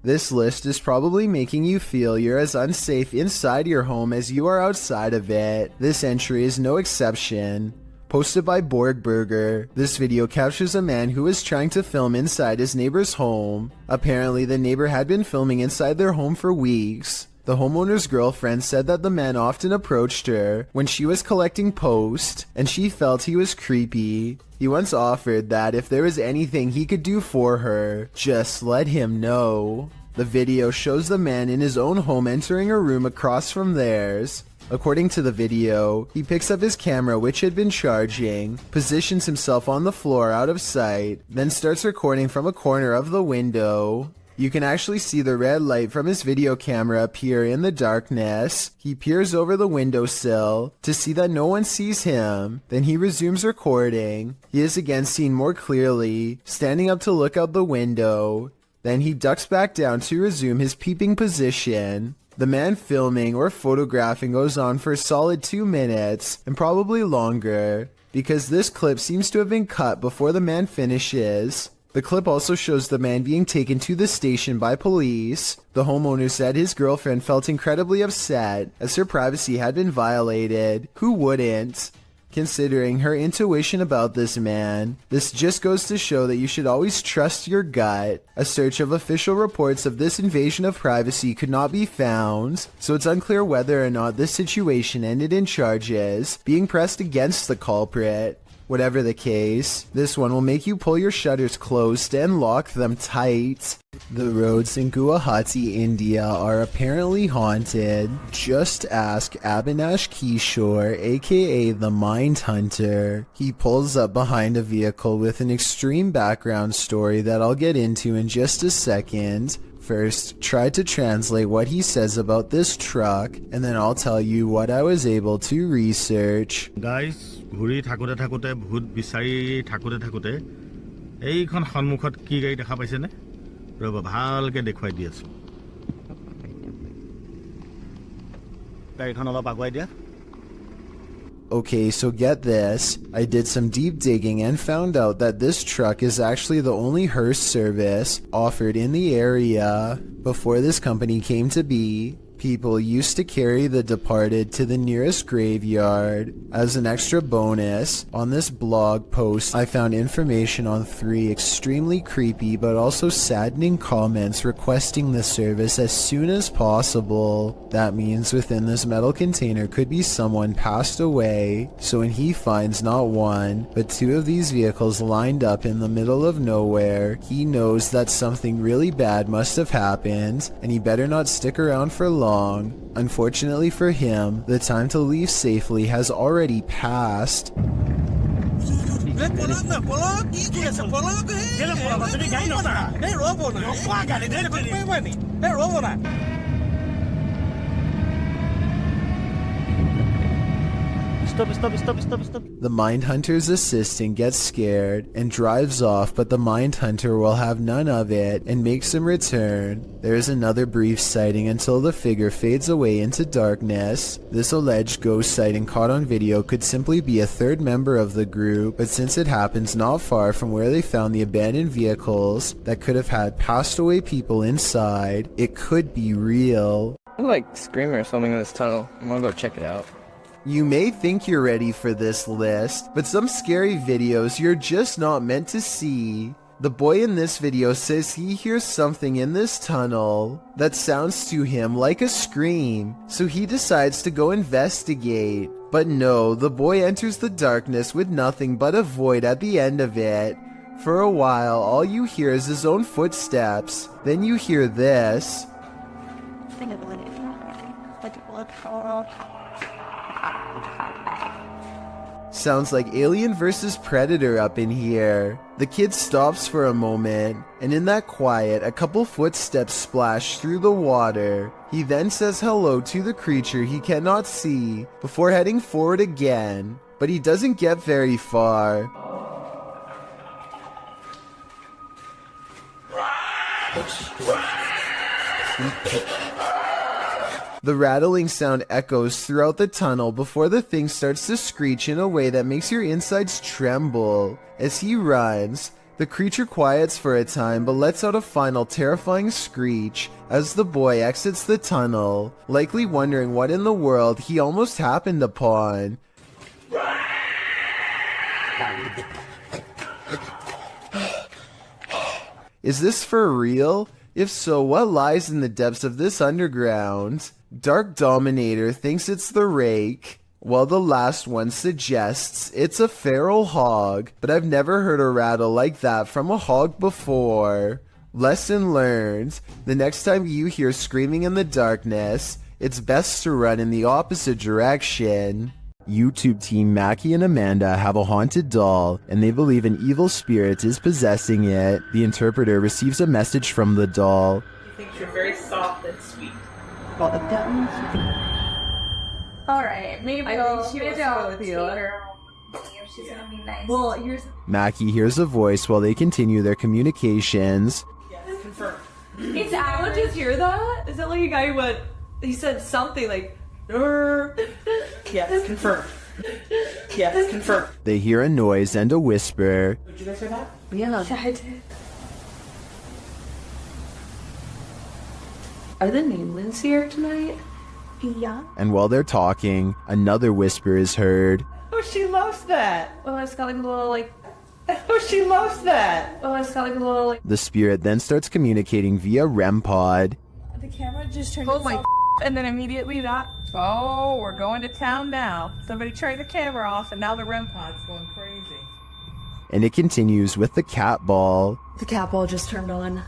This list is probably making you feel you're as unsafe inside your home as you are outside of it. This entry is no exception. Posted by Borgburger, this video captures a man who was trying to film inside his neighbor's home. Apparently, the neighbor had been filming inside their home for weeks. The homeowner's girlfriend said that the man often approached her when she was collecting post, and she felt he was creepy. He once offered that if there was anything he could do for her, just let him know. The video shows the man in his own home entering a room across from theirs. According to the video, he picks up his camera, which had been charging, positions himself on the floor out of sight, then starts recording from a corner of the window. You can actually see the red light from his video camera appear in the darkness. He peers over the windowsill to see that no one sees him. Then he resumes recording. He is again seen more clearly, standing up to look out the window. Then he ducks back down to resume his peeping position. The man filming or photographing goes on for a solid 2 minutes, and probably longer, because this clip seems to have been cut before the man finishes. The clip also shows the man being taken to the station by police. The homeowner said his girlfriend felt incredibly upset as her privacy had been violated. Who wouldn't? Considering her intuition about this man, this just goes to show that you should always trust your gut. A search of official reports of this invasion of privacy could not be found, so it's unclear whether or not this situation ended in charges being pressed against the culprit. Whatever the case, this one will make you pull your shutters closed and lock them tight. The roads in Guwahati, India are apparently haunted. Just ask Abhinash Kishore, aka the Mind Hunter. He pulls up behind a vehicle with an extreme background story that I'll get into in just a second. First, try to translate what he says about this truck, and then I'll tell you what I was able to research. Guys, ঘুৰি থাকোতে থাকোতে ভূত বিচাৰি থাকোতে থাকোতে এইখন সন্মুখত কি গাড়ী দেখা পাইছে নে ৰব ভালকে দেখুৱাই দি আছো গাড়ীখন অলপ আগুৱাই দিয়া Okay, so get this. I did some deep digging and found out that this truck is actually the only hearse service offered in the area. Before this company came to be, people used to carry the departed to the nearest graveyard. As an extra bonus, on this blog post, I found information on 3 extremely creepy but also saddening comments requesting the service as soon as possible. That means within this metal container could be someone passed away, so when he finds not 1, but 2 of these vehicles lined up in the middle of nowhere, he knows that something really bad must have happened, and he better not stick around for long. Unfortunately for him, the time to leave safely has already passed. Stop. The Mindhunter's assistant gets scared and drives off, but the Mindhunter will have none of it and makes him return. There is another brief sighting until the figure fades away into darkness. This alleged ghost sighting caught on video could simply be a 3rd member of the group, but since it happens not far from where they found the abandoned vehicles that could have had passed away people inside, it could be real. I'm like screaming or something in this tunnel. I'm gonna go check it out. You may think you're ready for this list, but some scary videos you're just not meant to see. The boy in this video says he hears something in this tunnel that sounds to him like a scream, so he decides to go investigate. But no, the boy enters the darkness with nothing but a void at the end of it. For a while, all you hear is his own footsteps. Then you hear this. Sounds like Alien vs. Predator up in here. The kid stops for a moment, and in that quiet, a couple footsteps splash through the water. He then says hello to the creature he cannot see, before heading forward again, but he doesn't get very far. The rattling sound echoes throughout the tunnel before the thing starts to screech in a way that makes your insides tremble. As he runs, the creature quiets for a time but lets out a final terrifying screech as the boy exits the tunnel, likely wondering what in the world he almost happened upon. Is this for real? If so, what lies in the depths of this underground? Dark Dominator thinks it's the rake, while the last one suggests it's a feral hog, but I've never heard a rattle like that from a hog before. Lesson learned: the next time you hear screaming in the darkness, it's best to run in the opposite direction. YouTube team Mackie and Amanda have a haunted doll, and they believe an evil spirit is possessing it. The interpreter receives a message from the doll. He thinks you're very soft and sweet. Alright, maybe I'll go with you. She's gonna be nice. Well, Mackie hears a voice while they continue their communications. Yes, confirmed. It's Alan. Did you hear that? Is that like a guy who went? He said something like, Yes, confirmed. Yes, confirmed. They hear a noise and a whisper. Did you guys hear that? Yeah, I did. Are the Namelins here tonight? Yeah. And while they're talking, another whisper is heard. Oh, she loves that. Oh, it's got like a little like. Oh, she loves that. Oh, it's got like a little like. The spirit then starts communicating via REM pod. The camera just turned. Oh my! And then immediately that. Oh, we're going to town now. Somebody turned the camera off, and now the REM pod's going crazy. And it continues with the cat ball. The cat ball just turned on.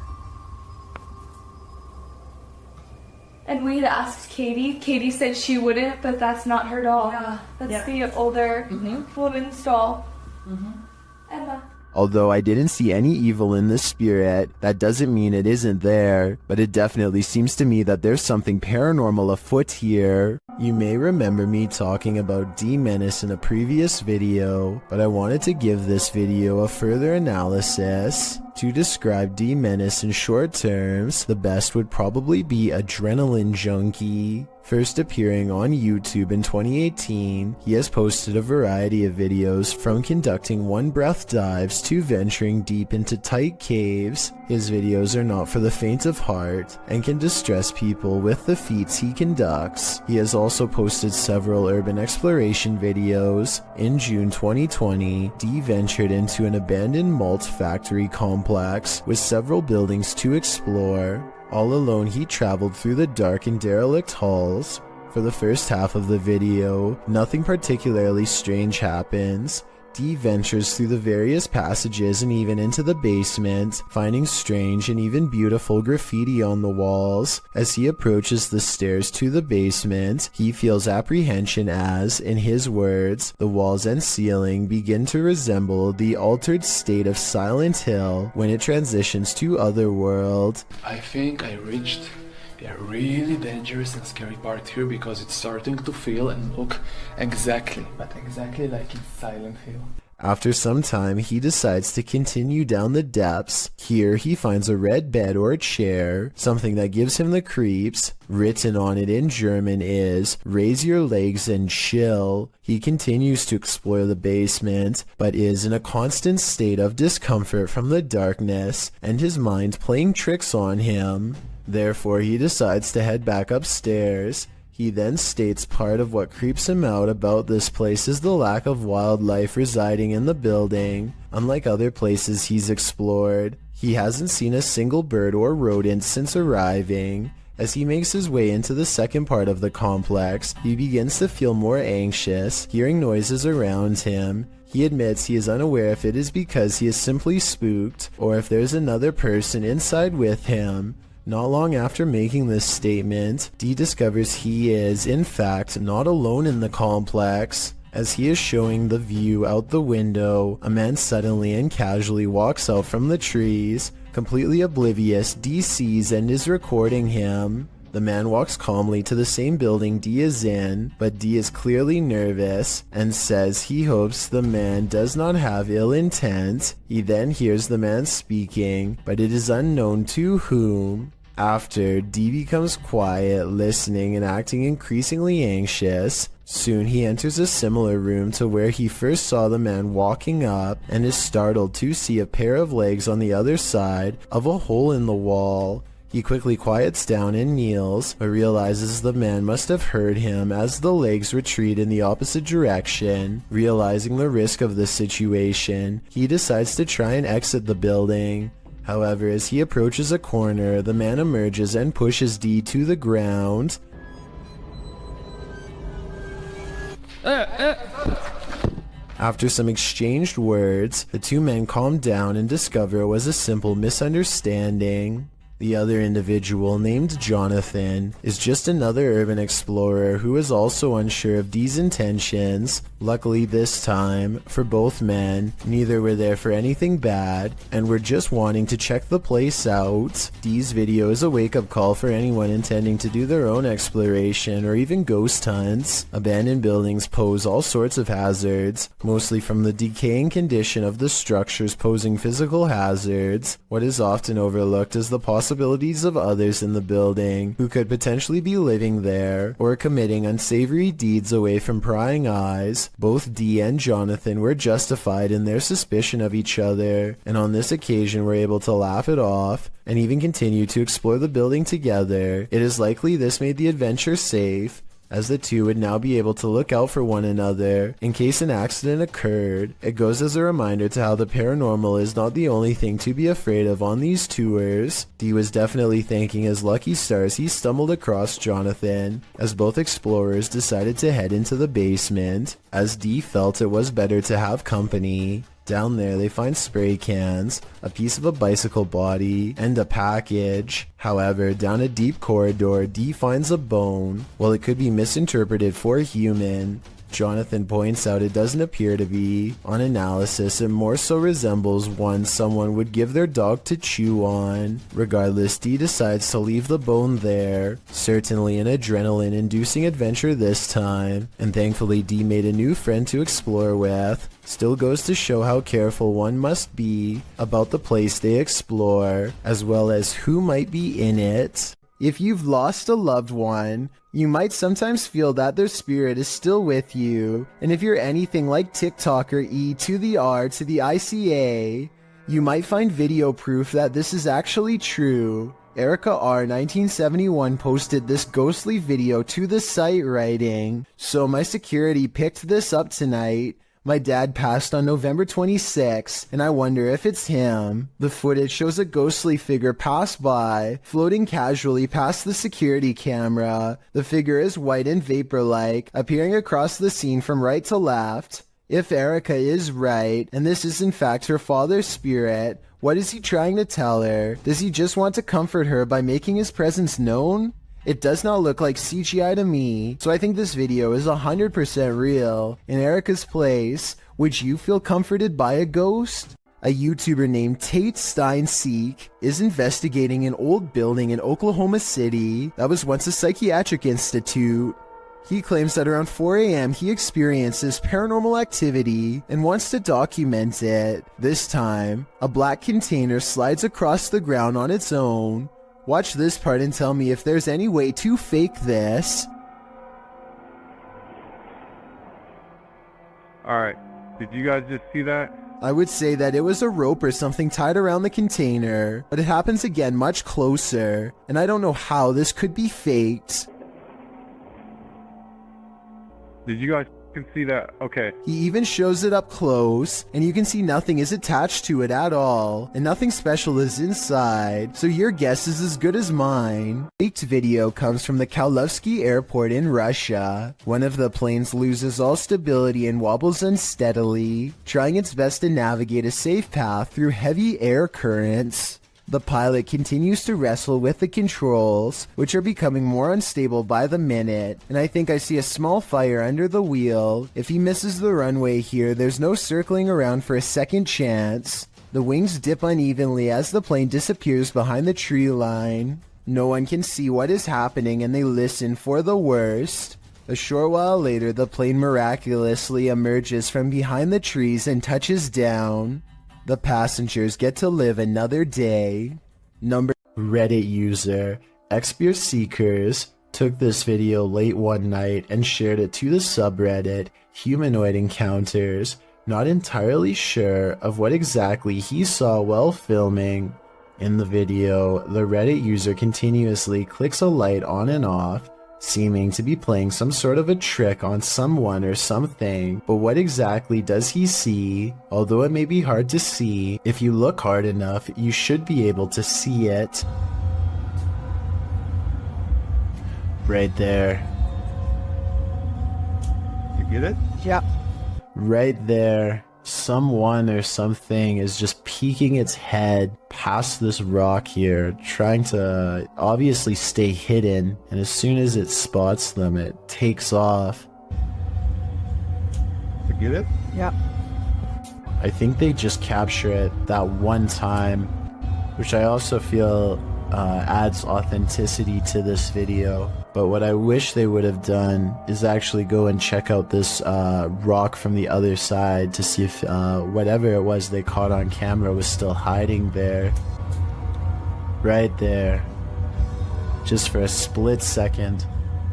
And we had asked Katie. Katie said she wouldn't, but that's not her doll. Yeah. That's the older woman's doll. Emma. Although I didn't see any evil in the spirit, that doesn't mean it isn't there, but it definitely seems to me that there's something paranormal afoot here. You may remember me talking about D-Menace in a previous video, but I wanted to give this video a further analysis. To describe D Menace in short terms, the best would probably be Adrenaline Junkie. First appearing on YouTube in 2018, he has posted a variety of videos from conducting one-breath dives to venturing deep into tight caves. His videos are not for the faint of heart and can distress people with the feats he conducts. He has also posted several urban exploration videos. In June 2020, D ventured into an abandoned malt factory complex with several buildings to explore. All alone, he traveled through the dark and derelict halls. For the first half of the video, nothing particularly strange happens. D ventures through the various passages and even into the basement, finding strange and even beautiful graffiti on the walls. As he approaches the stairs to the basement, he feels apprehension as, in his words, the walls and ceiling begin to resemble the altered state of Silent Hill when it transitions to Otherworld. I think I reached a really dangerous and scary part here because it's starting to feel and look exactly like in Silent Hill. After some time, he decides to continue down the depths. Here, he finds a red bed or chair, something that gives him the creeps. Written on it in German is, "Raise your legs and chill." He continues to explore the basement, but is in a constant state of discomfort from the darkness and his mind playing tricks on him. Therefore, he decides to head back upstairs. He then states part of what creeps him out about this place is the lack of wildlife residing in the building. Unlike other places he's explored, he hasn't seen a single bird or rodent since arriving. As he makes his way into the second part of the complex, he begins to feel more anxious, hearing noises around him. He admits he is unaware if it is because he is simply spooked, or if there's another person inside with him. Not long after making this statement, D discovers he is, in fact, not alone in the complex. As he is showing the view out the window, a man suddenly and casually walks out from the trees. Completely oblivious, D sees and is recording him. The man walks calmly to the same building D is in, but D is clearly nervous and says he hopes the man does not have ill intent. He then hears the man speaking, but it is unknown to whom. After, D becomes quiet, listening and acting increasingly anxious. Soon he enters a similar room to where he first saw the man walking up and is startled to see a pair of legs on the other side of a hole in the wall. He quickly quiets down and kneels, but realizes the man must have heard him as the legs retreat in the opposite direction. Realizing the risk of the situation, he decides to try and exit the building. However, as he approaches a corner, the man emerges and pushes D to the ground. After some exchanged words, the two men calm down and discover it was a simple misunderstanding. The other individual, named Jonathan, is just another urban explorer who is also unsure of D's intentions. Luckily this time, for both men, neither were there for anything bad, and were just wanting to check the place out. D's video is a wake-up call for anyone intending to do their own exploration or even ghost hunts. Abandoned buildings pose all sorts of hazards, mostly from the decaying condition of the structures posing physical hazards. What is often overlooked is the possibilities of others in the building who could potentially be living there or committing unsavory deeds away from prying eyes. Both D and Jonathan were justified in their suspicion of each other, and on this occasion were able to laugh it off and even continue to explore the building together. It is likely this made the adventure safe, as the two would now be able to look out for one another in case an accident occurred. It goes as a reminder to how the paranormal is not the only thing to be afraid of on these tours. D was definitely thanking his lucky stars he stumbled across Jonathan, as both explorers decided to head into the basement, as D felt it was better to have company. Down there they find spray cans, a piece of a bicycle body, and a package. However, down a deep corridor, D finds a bone. While it could be misinterpreted for human, Jonathan points out it doesn't appear to be. On analysis, it more so resembles one someone would give their dog to chew on. Regardless, D decides to leave the bone there. Certainly an adrenaline-inducing adventure this time, and thankfully D made a new friend to explore with. Still goes to show how careful one must be about the place they explore, as well as who might be in it. If you've lost a loved one, you might sometimes feel that their spirit is still with you, and if you're anything like TikToker E to the R to the ICA, you might find video proof that this is actually true. Erica R 1971 posted this ghostly video to the site writing, "So my security picked this up tonight. My dad passed on November 26, and I wonder if it's him." The footage shows a ghostly figure pass by, floating casually past the security camera. The figure is white and vapor-like, appearing across the scene from right to left. If Erica is right, and this is in fact her father's spirit, what is he trying to tell her? Does he just want to comfort her by making his presence known? It does not look like CGI to me, so I think this video is 100% real. In Erica's place, would you feel comforted by a ghost? A YouTuber named Tate Steinseek is investigating an old building in Oklahoma City that was once a psychiatric institute. He claims that around 4 a.m. he experiences paranormal activity and wants to document it. This time, a black container slides across the ground on its own. Watch this part and tell me if there's any way to fake this. Alright, did you guys just see that? I would say that it was a rope or something tied around the container, but it happens again much closer, and I don't know how this could be faked. Did you guys can see that? Okay. He even shows it up close, and you can see nothing is attached to it at all, and nothing special is inside, so your guess is as good as mine. Faked video comes from the Kaluzhsky airport in Russia. One of the planes loses all stability and wobbles unsteadily, trying its best to navigate a safe path through heavy air currents. The pilot continues to wrestle with the controls, which are becoming more unstable by the minute, and I think I see a small fire under the wheel. If he misses the runway here, there's no circling around for a second chance. The wings dip unevenly as the plane disappears behind the tree line. No one can see what is happening, and they listen for the worst. A short while later, the plane miraculously emerges from behind the trees and touches down. The passengers get to live another day. Reddit user Xbeer Seekers took this video late one night and shared it to the subreddit Humanoid Encounters, not entirely sure of what exactly he saw while filming. In the video, the Reddit user continuously clicks a light on and off, seeming to be playing some sort of a trick on someone or something, but what exactly does he see? Although it may be hard to see, if you look hard enough, you should be able to see it. Right there. You get it? Yep. Right there. Someone or something is just peeking its head past this rock here, trying to obviously stay hidden, and as soon as it spots them, it takes off. You get it? Yep. I think they just capture it that one time, which I also feel adds authenticity to this video. But what I wish they would have done is actually go and check out this rock from the other side to see if whatever it was they caught on camera was still hiding there. Right there. Just for a split second.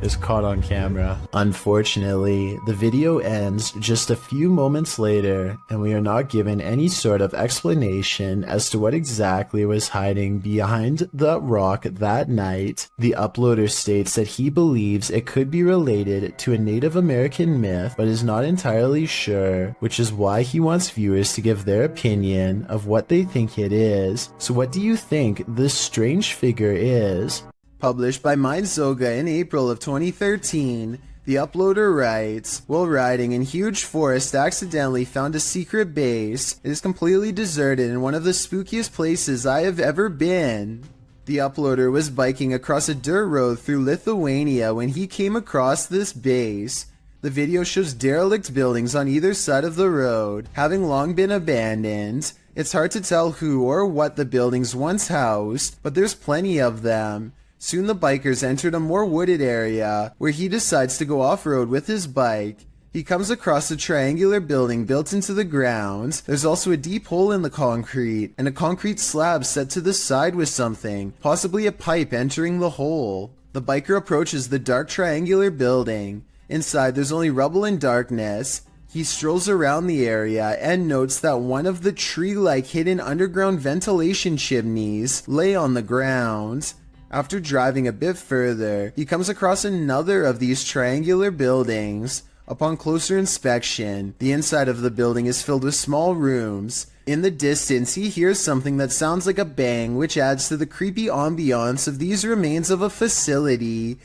Is caught on camera. Unfortunately, the video ends just a few moments later, and we are not given any sort of explanation as to what exactly was hiding behind the rock that night. The uploader states that he believes it could be related to a Native American myth, but is not entirely sure, which is why he wants viewers to give their opinion of what they think it is. So what do you think this strange figure is? Published by Mindzoga in April of 2013, the uploader writes, "While riding in huge forest, accidentally found a secret base. It is completely deserted in one of the spookiest places I have ever been." The uploader was biking across a dirt road through Lithuania when he came across this base. The video shows derelict buildings on either side of the road, having long been abandoned. It's hard to tell who or what the buildings once housed, but there's plenty of them. Soon the bikers entered a more wooded area, where he decides to go off-road with his bike. He comes across a triangular building built into the ground. There's also a deep hole in the concrete, and a concrete slab set to the side with something, possibly a pipe entering the hole. The biker approaches the dark triangular building. Inside there's only rubble and darkness. He strolls around the area and notes that one of the tree-like hidden underground ventilation chimneys lay on the ground. After driving a bit further, he comes across another of these triangular buildings. Upon closer inspection, the inside of the building is filled with small rooms. In the distance, he hears something that sounds like a bang, which adds to the creepy ambiance of these remains of a facility.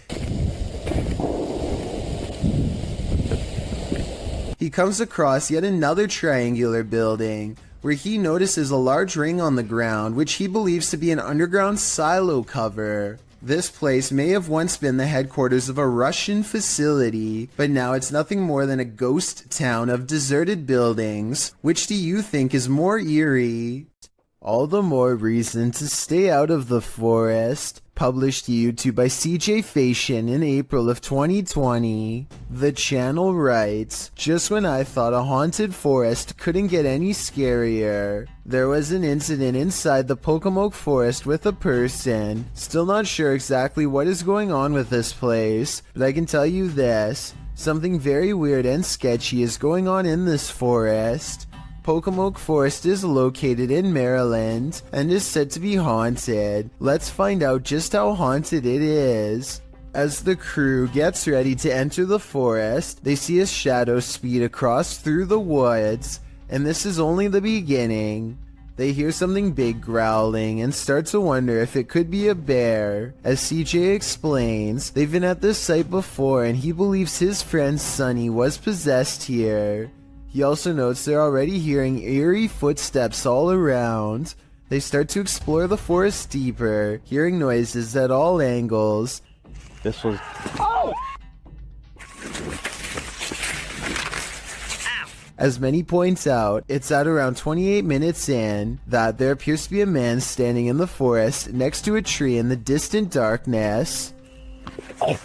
He comes across yet another triangular building, where he notices a large ring on the ground, which he believes to be an underground silo cover. This place may have once been the headquarters of a Russian facility, but now it's nothing more than a ghost town of deserted buildings. Which do you think is more eerie? All the more reason to stay out of the forest. Published to YouTube by CJ Fashion in April of 2020. The channel writes, just when I thought a haunted forest couldn't get any scarier, there was an incident inside the Pocomoke forest with a person. Still not sure exactly what is going on with this place, but I can tell you this. Something very weird and sketchy is going on in this forest. Pocomoke Forest is located in Maryland and is said to be haunted. Let's find out just how haunted it is. As the crew gets ready to enter the forest, they see a shadow speed across through the woods, and this is only the beginning. They hear something big growling and start to wonder if it could be a bear. As CJ explains, they've been at this site before and he believes his friend Sunny was possessed here. He also notes they're already hearing eerie footsteps all around. They start to explore the forest deeper, hearing noises at all angles. This was... Oh! As many points out, it's at around 28 minutes in that there appears to be a man standing in the forest next to a tree in the distant darkness. Oh.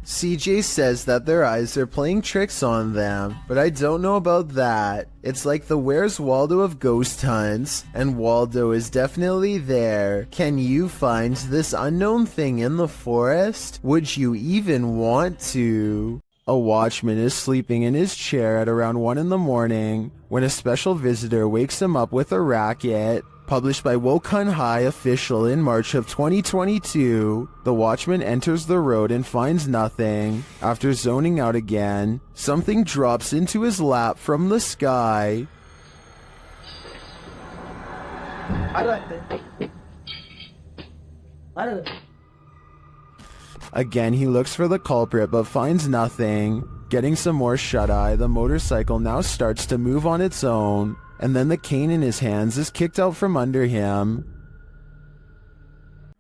CJ says that their eyes are playing tricks on them, but I don't know about that. It's like the Where's Waldo of ghost hunts, and Waldo is definitely there. Can you find this unknown thing in the forest? Would you even want to? A watchman is sleeping in his chair at around 1 in the morning when a special visitor wakes him up with a racket. Published by Wokun High Official in March of 2022, the watchman enters the road and finds nothing. After zoning out again, something drops into his lap from the sky. Again, he looks for the culprit but finds nothing. Getting some more shut-eye, the motorcycle now starts to move on its own, and then the cane in his hands is kicked out from under him.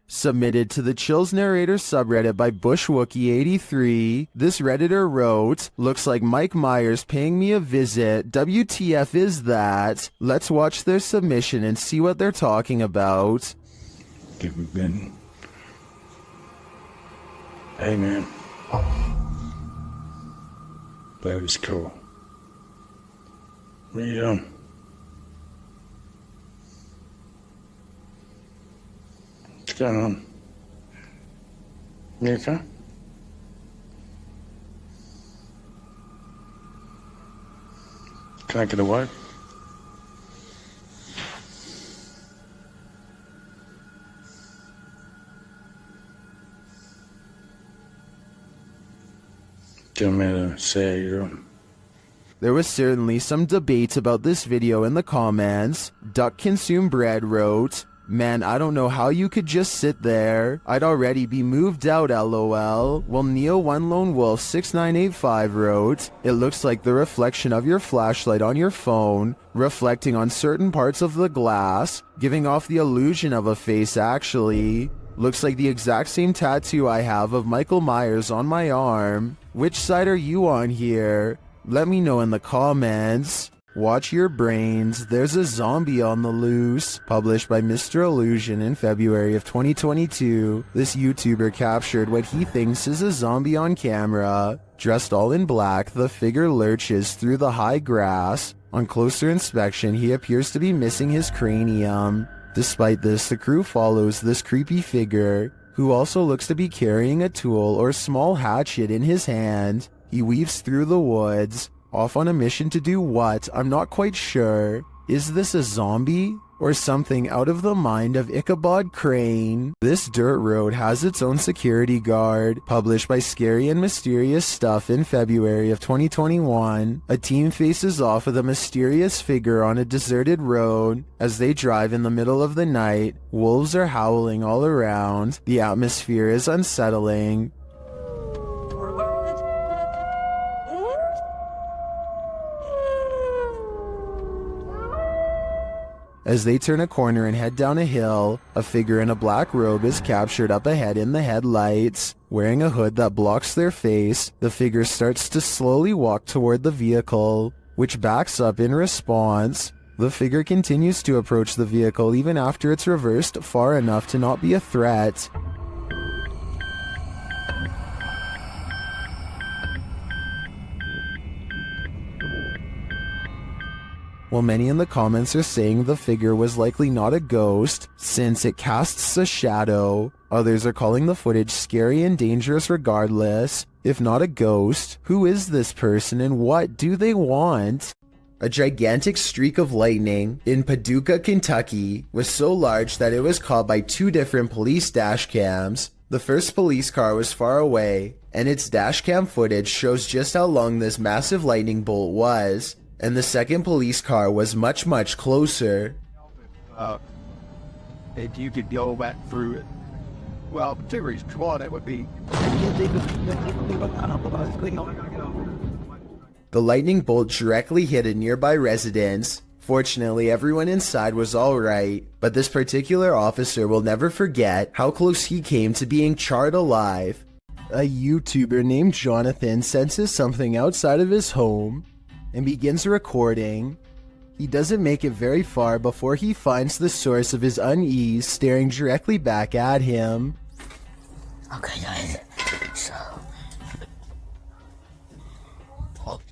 Submitted to the Chills Narrator subreddit by BushWookie83, this redditor wrote, "Looks like Mike Myers paying me a visit. WTF is that?" Let's watch their submission and see what they're talking about. Think we've been... Hey, man. That was cool. What's going on? You okay? Can I get away? Do you want me to say you're... There was certainly some debate about this video in the comments. Duck Consume Bread wrote, "Man, I don't know how you could just sit there. I'd already be moved out, lol." While Neo One Lone Wolf 6985 wrote, "It looks like the reflection of your flashlight on your phone, reflecting on certain parts of the glass, giving off the illusion of a face actually." Looks like the exact same tattoo I have of Michael Myers on my arm. Which side are you on here? Let me know in the comments. Watch your brains, there's a zombie on the loose. Published by Mr. Illusion in February of 2022, this YouTuber captured what he thinks is a zombie on camera. Dressed all in black, the figure lurches through the high grass. On closer inspection, he appears to be missing his cranium. Despite this, the crew follows this creepy figure, who also looks to be carrying a tool or small hatchet in his hand. He weaves through the woods, off on a mission to do what? I'm not quite sure. Is this a zombie? Or something out of the mind of Ichabod Crane? This dirt road has its own security guard. Published by Scary and Mysterious Stuff in February of 2021, a team faces off with a mysterious figure on a deserted road. As they drive in the middle of the night, wolves are howling all around. The atmosphere is unsettling. As they turn a corner and head down a hill, a figure in a black robe is captured up ahead in the headlights. Wearing a hood that blocks their face, the figure starts to slowly walk toward the vehicle, which backs up in response. The figure continues to approach the vehicle even after it's reversed far enough to not be a threat. While many in the comments are saying the figure was likely not a ghost, since it casts a shadow, others are calling the footage scary and dangerous regardless. If not a ghost, who is this person and what do they want? A gigantic streak of lightning in Paducah, Kentucky was so large that it was caught by 2 different police dash cams. The first police car was far away, and its dash cam footage shows just how long this massive lightning bolt was. And the second police car was much, much closer. If you could go back through it. Well, 2 reasons. One, it would be... The lightning bolt directly hit a nearby residence. Fortunately, everyone inside was alright, but this particular officer will never forget how close he came to being charred alive. A YouTuber named Jonathan senses something outside of his home and begins recording. He doesn't make it very far before he finds the source of his unease staring directly back at him. Okay guys, so...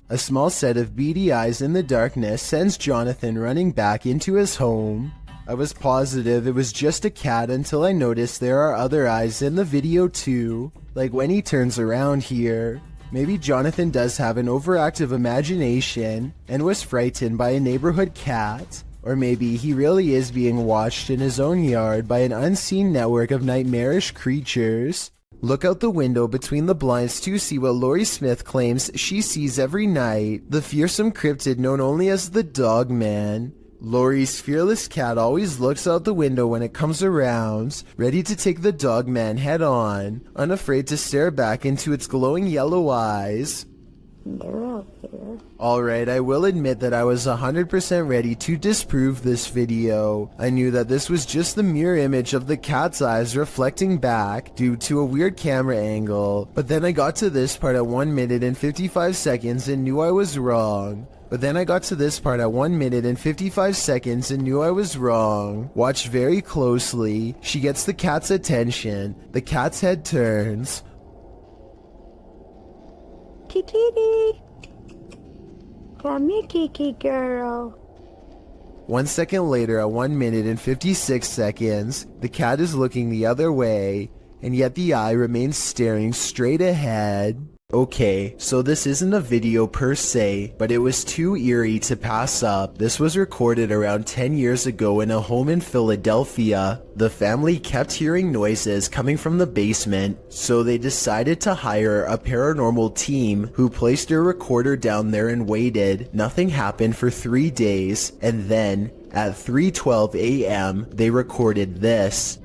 A small set of beady eyes in the darkness sends Jonathan running back into his home. I was positive it was just a cat until I noticed there are other eyes in the video too, like when he turns around here. Maybe Jonathan does have an overactive imagination and was frightened by a neighborhood cat. Or maybe he really is being watched in his own yard by an unseen network of nightmarish creatures. Look out the window between the blinds to see what Laurie Smith claims she sees every night. The fearsome cryptid known only as the Dog Man. Laurie's fearless cat always looks out the window when it comes around, ready to take the Dog Man head on, unafraid to stare back into its glowing yellow eyes. They're out there. Alright, I will admit that I was 100% ready to disprove this video. I knew that this was just the mirror image of the cat's eyes reflecting back due to a weird camera angle, but then I got to this part at 1 minute and 55 seconds and knew I was wrong. Watch very closely. She gets the cat's attention. The cat's head turns. Kitty, come here, Kiki girl. 1 second later, at 1 minute and 56 seconds, the cat is looking the other way, and yet the eye remains staring straight ahead. Okay, so this isn't a video per se, but it was too eerie to pass up. This was recorded around 10 years ago in a home in Philadelphia. The family kept hearing noises coming from the basement, so they decided to hire a paranormal team who placed a recorder down there and waited. Nothing happened for 3 days, and then at 3:12 a.m. they recorded this.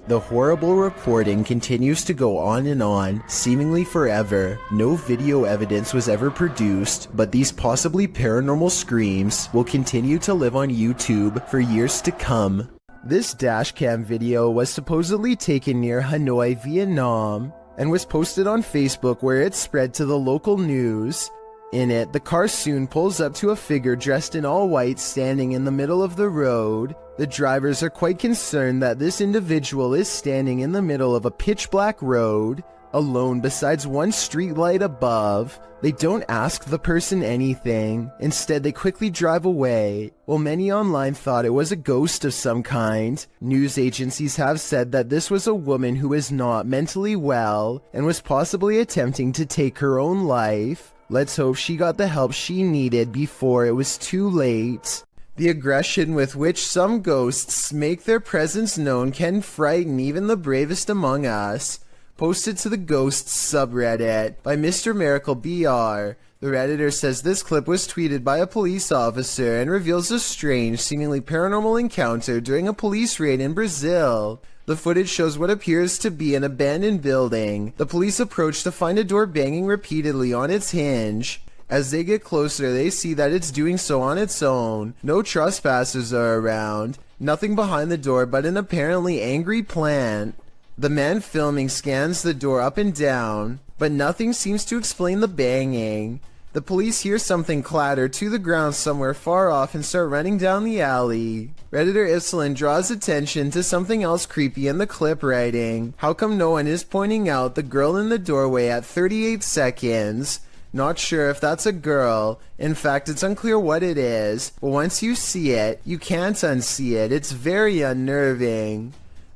The horrible reporting continues to go on and on, seemingly forever. No video evidence was ever produced, but these possibly paranormal screams will continue to live on YouTube for years to come. This dashcam video was supposedly taken near Hanoi, Vietnam, and was posted on Facebook where it spread to the local news. In it, the car soon pulls up to a figure dressed in all white standing in the middle of the road. The drivers are quite concerned that this individual is standing in the middle of a pitch black road, alone besides one street light above. They don't ask the person anything. Instead, they quickly drive away. While many online thought it was a ghost of some kind, news agencies have said that this was a woman who is not mentally well and was possibly attempting to take her own life. Let's hope she got the help she needed before it was too late. The aggression with which some ghosts make their presence known can frighten even the bravest among us. Posted to the Ghosts subreddit by Mr. Miracle BR. The Redditor says this clip was tweeted by a police officer and reveals a strange, seemingly paranormal encounter during a police raid in Brazil. The footage shows what appears to be an abandoned building. The police approach to find a door banging repeatedly on its hinge. As they get closer, they see that it's doing so on its own. No trespassers are around. Nothing behind the door but an apparently angry plant. The man filming scans the door up and down, but nothing seems to explain the banging. The police hear something clatter to the ground somewhere far off and start running down the alley. Redditor Islin draws attention to something else creepy in the clip, writing, "How come no one is pointing out the girl in the doorway at 38 seconds? Not sure if that's a girl. In fact, it's unclear what it is, but once you see it, you can't unsee it. It's very unnerving."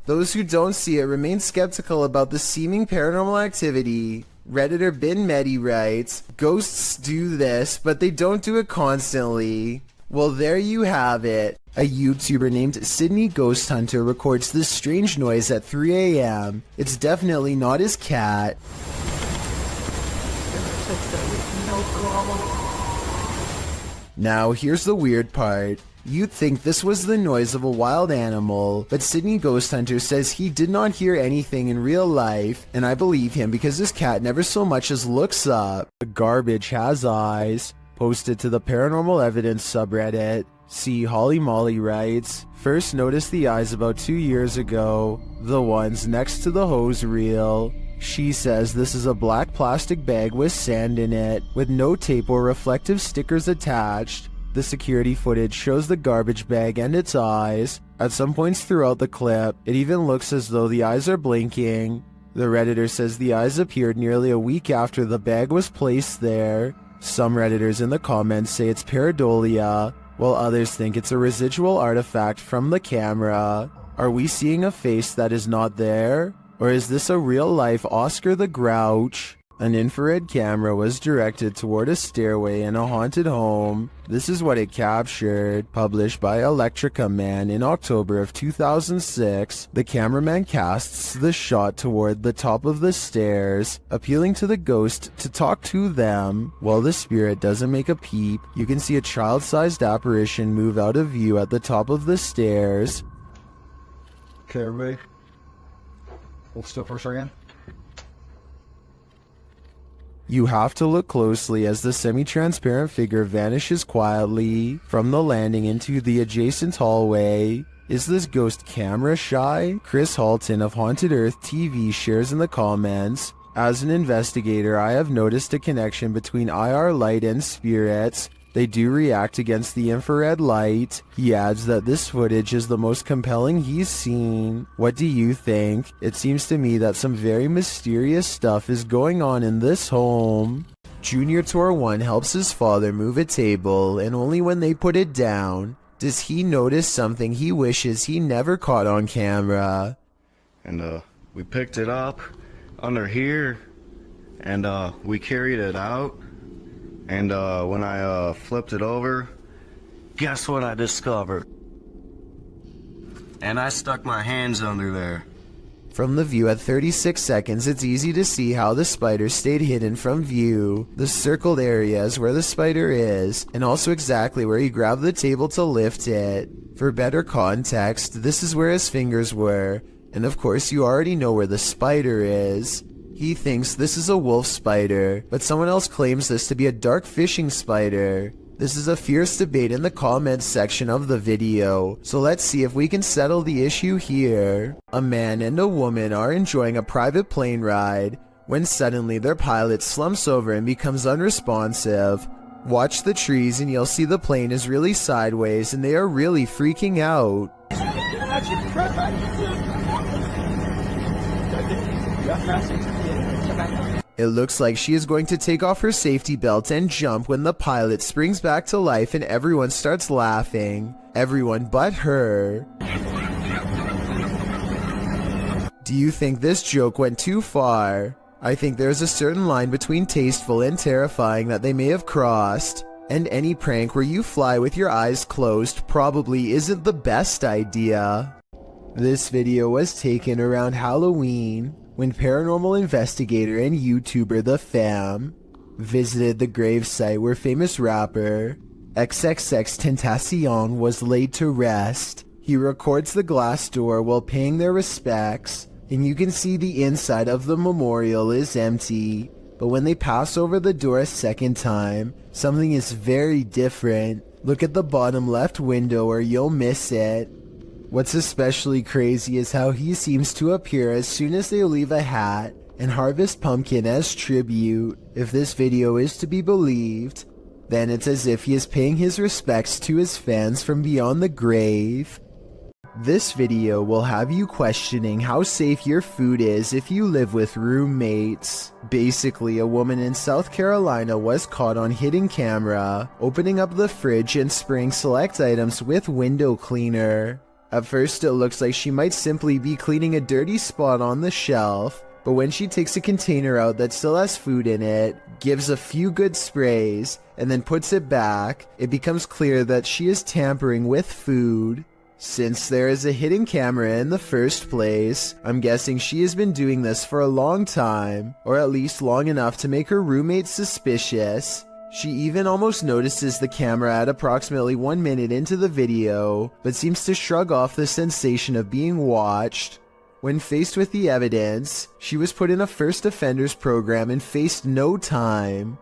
Those who don't see it remain skeptical about the seeming paranormal activity. Redditor Bin Medi writes, "Ghosts do this, but they don't do it constantly." Well, there you have it. A YouTuber named Sydney Ghost Hunter records this strange noise at 3 a.m. It's definitely not his cat. Now, here's the weird part. You'd think this was the noise of a wild animal, but Sydney Ghost Hunter says he did not hear anything in real life, and I believe him because his cat never so much as looks up. The garbage has eyes. Posted to the Paranormal Evidence subreddit. See Holly Molly writes, "First noticed the eyes about 2 years ago, the ones next to the hose reel. She says this is a black plastic bag with sand in it, with no tape or reflective stickers attached. The security footage shows the garbage bag and its eyes. At some points throughout the clip, it even looks as though the eyes are blinking. The Redditor says the eyes appeared nearly a week after the bag was placed there. Some Redditors in the comments say it's pareidolia, while others think it's a residual artifact from the camera. Are we seeing a face that is not there? Or is this a real-life Oscar the Grouch?" An infrared camera was directed toward a stairway in a haunted home. This is what it captured. Published by Electrica Man in October of 2006, the cameraman casts the shot toward the top of the stairs, appealing to the ghost to talk to them. While the spirit doesn't make a peep, you can see a child-sized apparition move out of view at the top of the stairs. Okay, everybody. Hold still for a second. You have to look closely as the semi-transparent figure vanishes quietly from the landing into the adjacent hallway. Is this ghost camera shy? Chris Halton of Haunted Earth TV shares in the comments, "As an investigator, I have noticed a connection between IR light and spirits. They do react against the infrared light." He adds that this footage is the most compelling he's seen. What do you think? It seems to me that some very mysterious stuff is going on in this home. Junior Tor 1 helps his father move a table, and only when they put it down does he notice something he wishes he never caught on camera. And we picked it up under here, and we carried it out. And when I flipped it over, guess what I discovered? And I stuck my hands under there. From the view at 36 seconds, it's easy to see how the spider stayed hidden from view. The circled areas where the spider is, and also exactly where he grabbed the table to lift it. For better context, this is where his fingers were. And of course you already know where the spider is. He thinks this is a wolf spider, but someone else claims this to be a dark fishing spider. This is a fierce debate in the comments section of the video, so let's see if we can settle the issue here. A man and a woman are enjoying a private plane ride, when suddenly their pilot slumps over and becomes unresponsive. Watch the trees and you'll see the plane is really sideways and they are really freaking out. It looks like she is going to take off her safety belt and jump when the pilot springs back to life and everyone starts laughing. Everyone but her. Do you think this joke went too far? I think there's a certain line between tasteful and terrifying that they may have crossed. And any prank where you fly with your eyes closed probably isn't the best idea. This video was taken around Halloween, when paranormal investigator and YouTuber The Fam visited the gravesite where famous rapper XXXTentacion was laid to rest. He records the glass door while paying their respects, and you can see the inside of the memorial is empty. But when they pass over the door a second time, something is very different. Look at the bottom left window or you'll miss it. What's especially crazy is how he seems to appear as soon as they leave a hat and harvest pumpkin as tribute. If this video is to be believed, then it's as if he is paying his respects to his fans from beyond the grave. This video will have you questioning how safe your food is if you live with roommates. Basically, a woman in South Carolina was caught on hidden camera, opening up the fridge and spraying select items with window cleaner. At first it looks like she might simply be cleaning a dirty spot on the shelf, but when she takes a container out that still has food in it, gives a few good sprays, and then puts it back, it becomes clear that she is tampering with food. Since there is a hidden camera in the first place, I'm guessing she has been doing this for a long time, or at least long enough to make her roommates suspicious. She even almost notices the camera at approximately 1 minute into the video, but seems to shrug off the sensation of being watched. When faced with the evidence, she was put in a first offenders program and faced no time.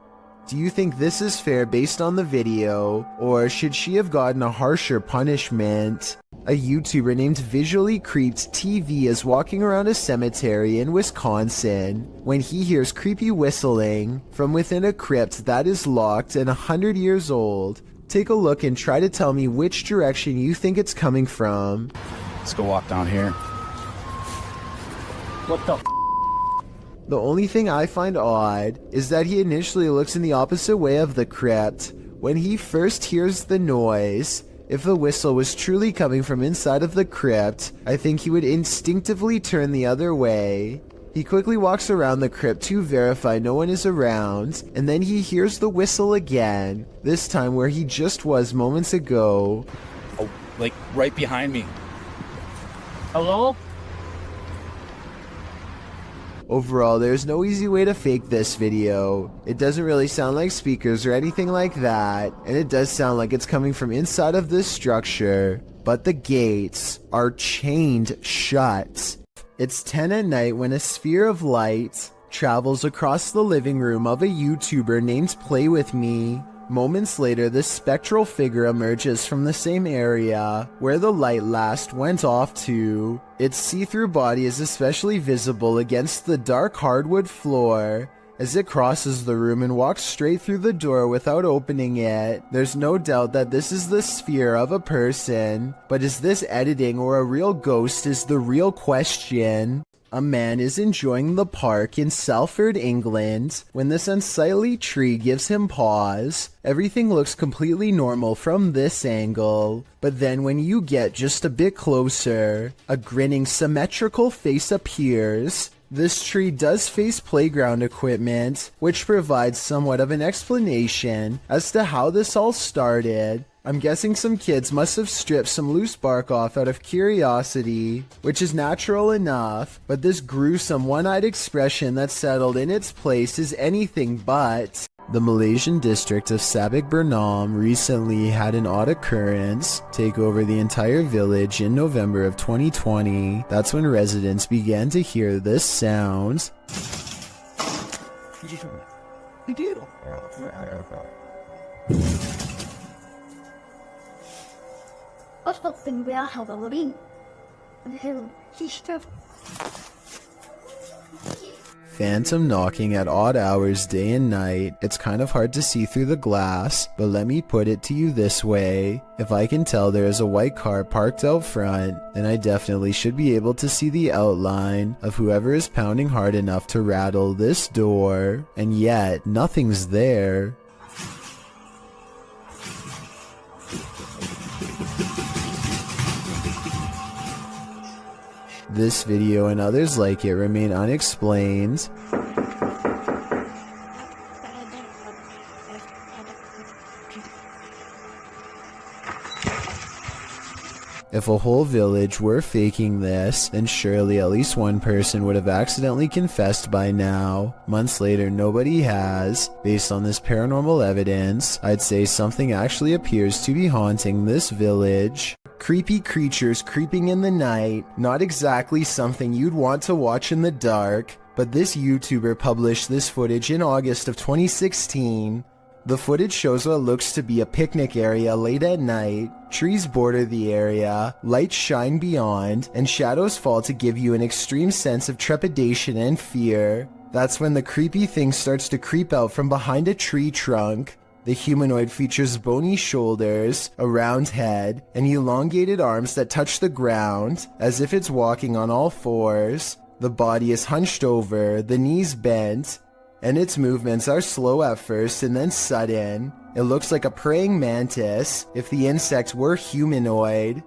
Do you think this is fair based on the video, or should she have gotten a harsher punishment? A YouTuber named Visually Creeped TV is walking around a cemetery in Wisconsin when he hears creepy whistling from within a crypt that is locked and 100 years old. Take a look and try to tell me which direction you think it's coming from. Let's go walk down here. What the f? The only thing I find odd is that he initially looks in the opposite way of the crypt when he first hears the noise. If the whistle was truly coming from inside of the crypt, I think he would instinctively turn the other way. He quickly walks around the crypt to verify no one is around, and then he hears the whistle again, this time where he just was moments ago. Oh, like right behind me. Hello? Overall, there's no easy way to fake this video. It doesn't really sound like speakers or anything like that, and it does sound like it's coming from inside of this structure, but the gates are chained shut. It's 10 at night when a sphere of light travels across the living room of a YouTuber named Play With Me. Moments later, this spectral figure emerges from the same area where the light last went off to. Its see-through body is especially visible against the dark hardwood floor. As it crosses the room and walks straight through the door without opening it, there's no doubt that this is the sphere of a person. But is this editing or a real ghost is the real question. A man is enjoying the park in Salford, England, when this unsightly tree gives him pause. Everything looks completely normal from this angle, but then when you get just a bit closer, a grinning symmetrical face appears. This tree does face playground equipment, which provides somewhat of an explanation as to how this all started. I'm guessing some kids must have stripped some loose bark off out of curiosity, which is natural enough, but this gruesome one-eyed expression that settled in its place is anything but. The Malaysian district of Sabak Bernam recently had an odd occurrence take over the entire village in November of 2020. That's when residents began to hear this sound. Phantom knocking at odd hours day and night. It's kind of hard to see through the glass, but let me put it to you this way. If I can tell there is a white car parked out front, then I definitely should be able to see the outline of whoever is pounding hard enough to rattle this door, and yet nothing's there. This video and others like it remain unexplained. If a whole village were faking this, then surely at least one person would have accidentally confessed by now. Months later, nobody has. Based on this paranormal evidence, I'd say something actually appears to be haunting this village. Creepy creatures creeping in the night, not exactly something you'd want to watch in the dark, but this YouTuber published this footage in August of 2016. The footage shows what looks to be a picnic area late at night. Trees border the area, lights shine beyond, and shadows fall to give you an extreme sense of trepidation and fear. That's when the creepy thing starts to creep out from behind a tree trunk. The humanoid features bony shoulders, a round head, and elongated arms that touch the ground, as if it's walking on all fours. The body is hunched over, the knees bent, and its movements are slow at first and then sudden. It looks like a praying mantis if the insect were humanoid.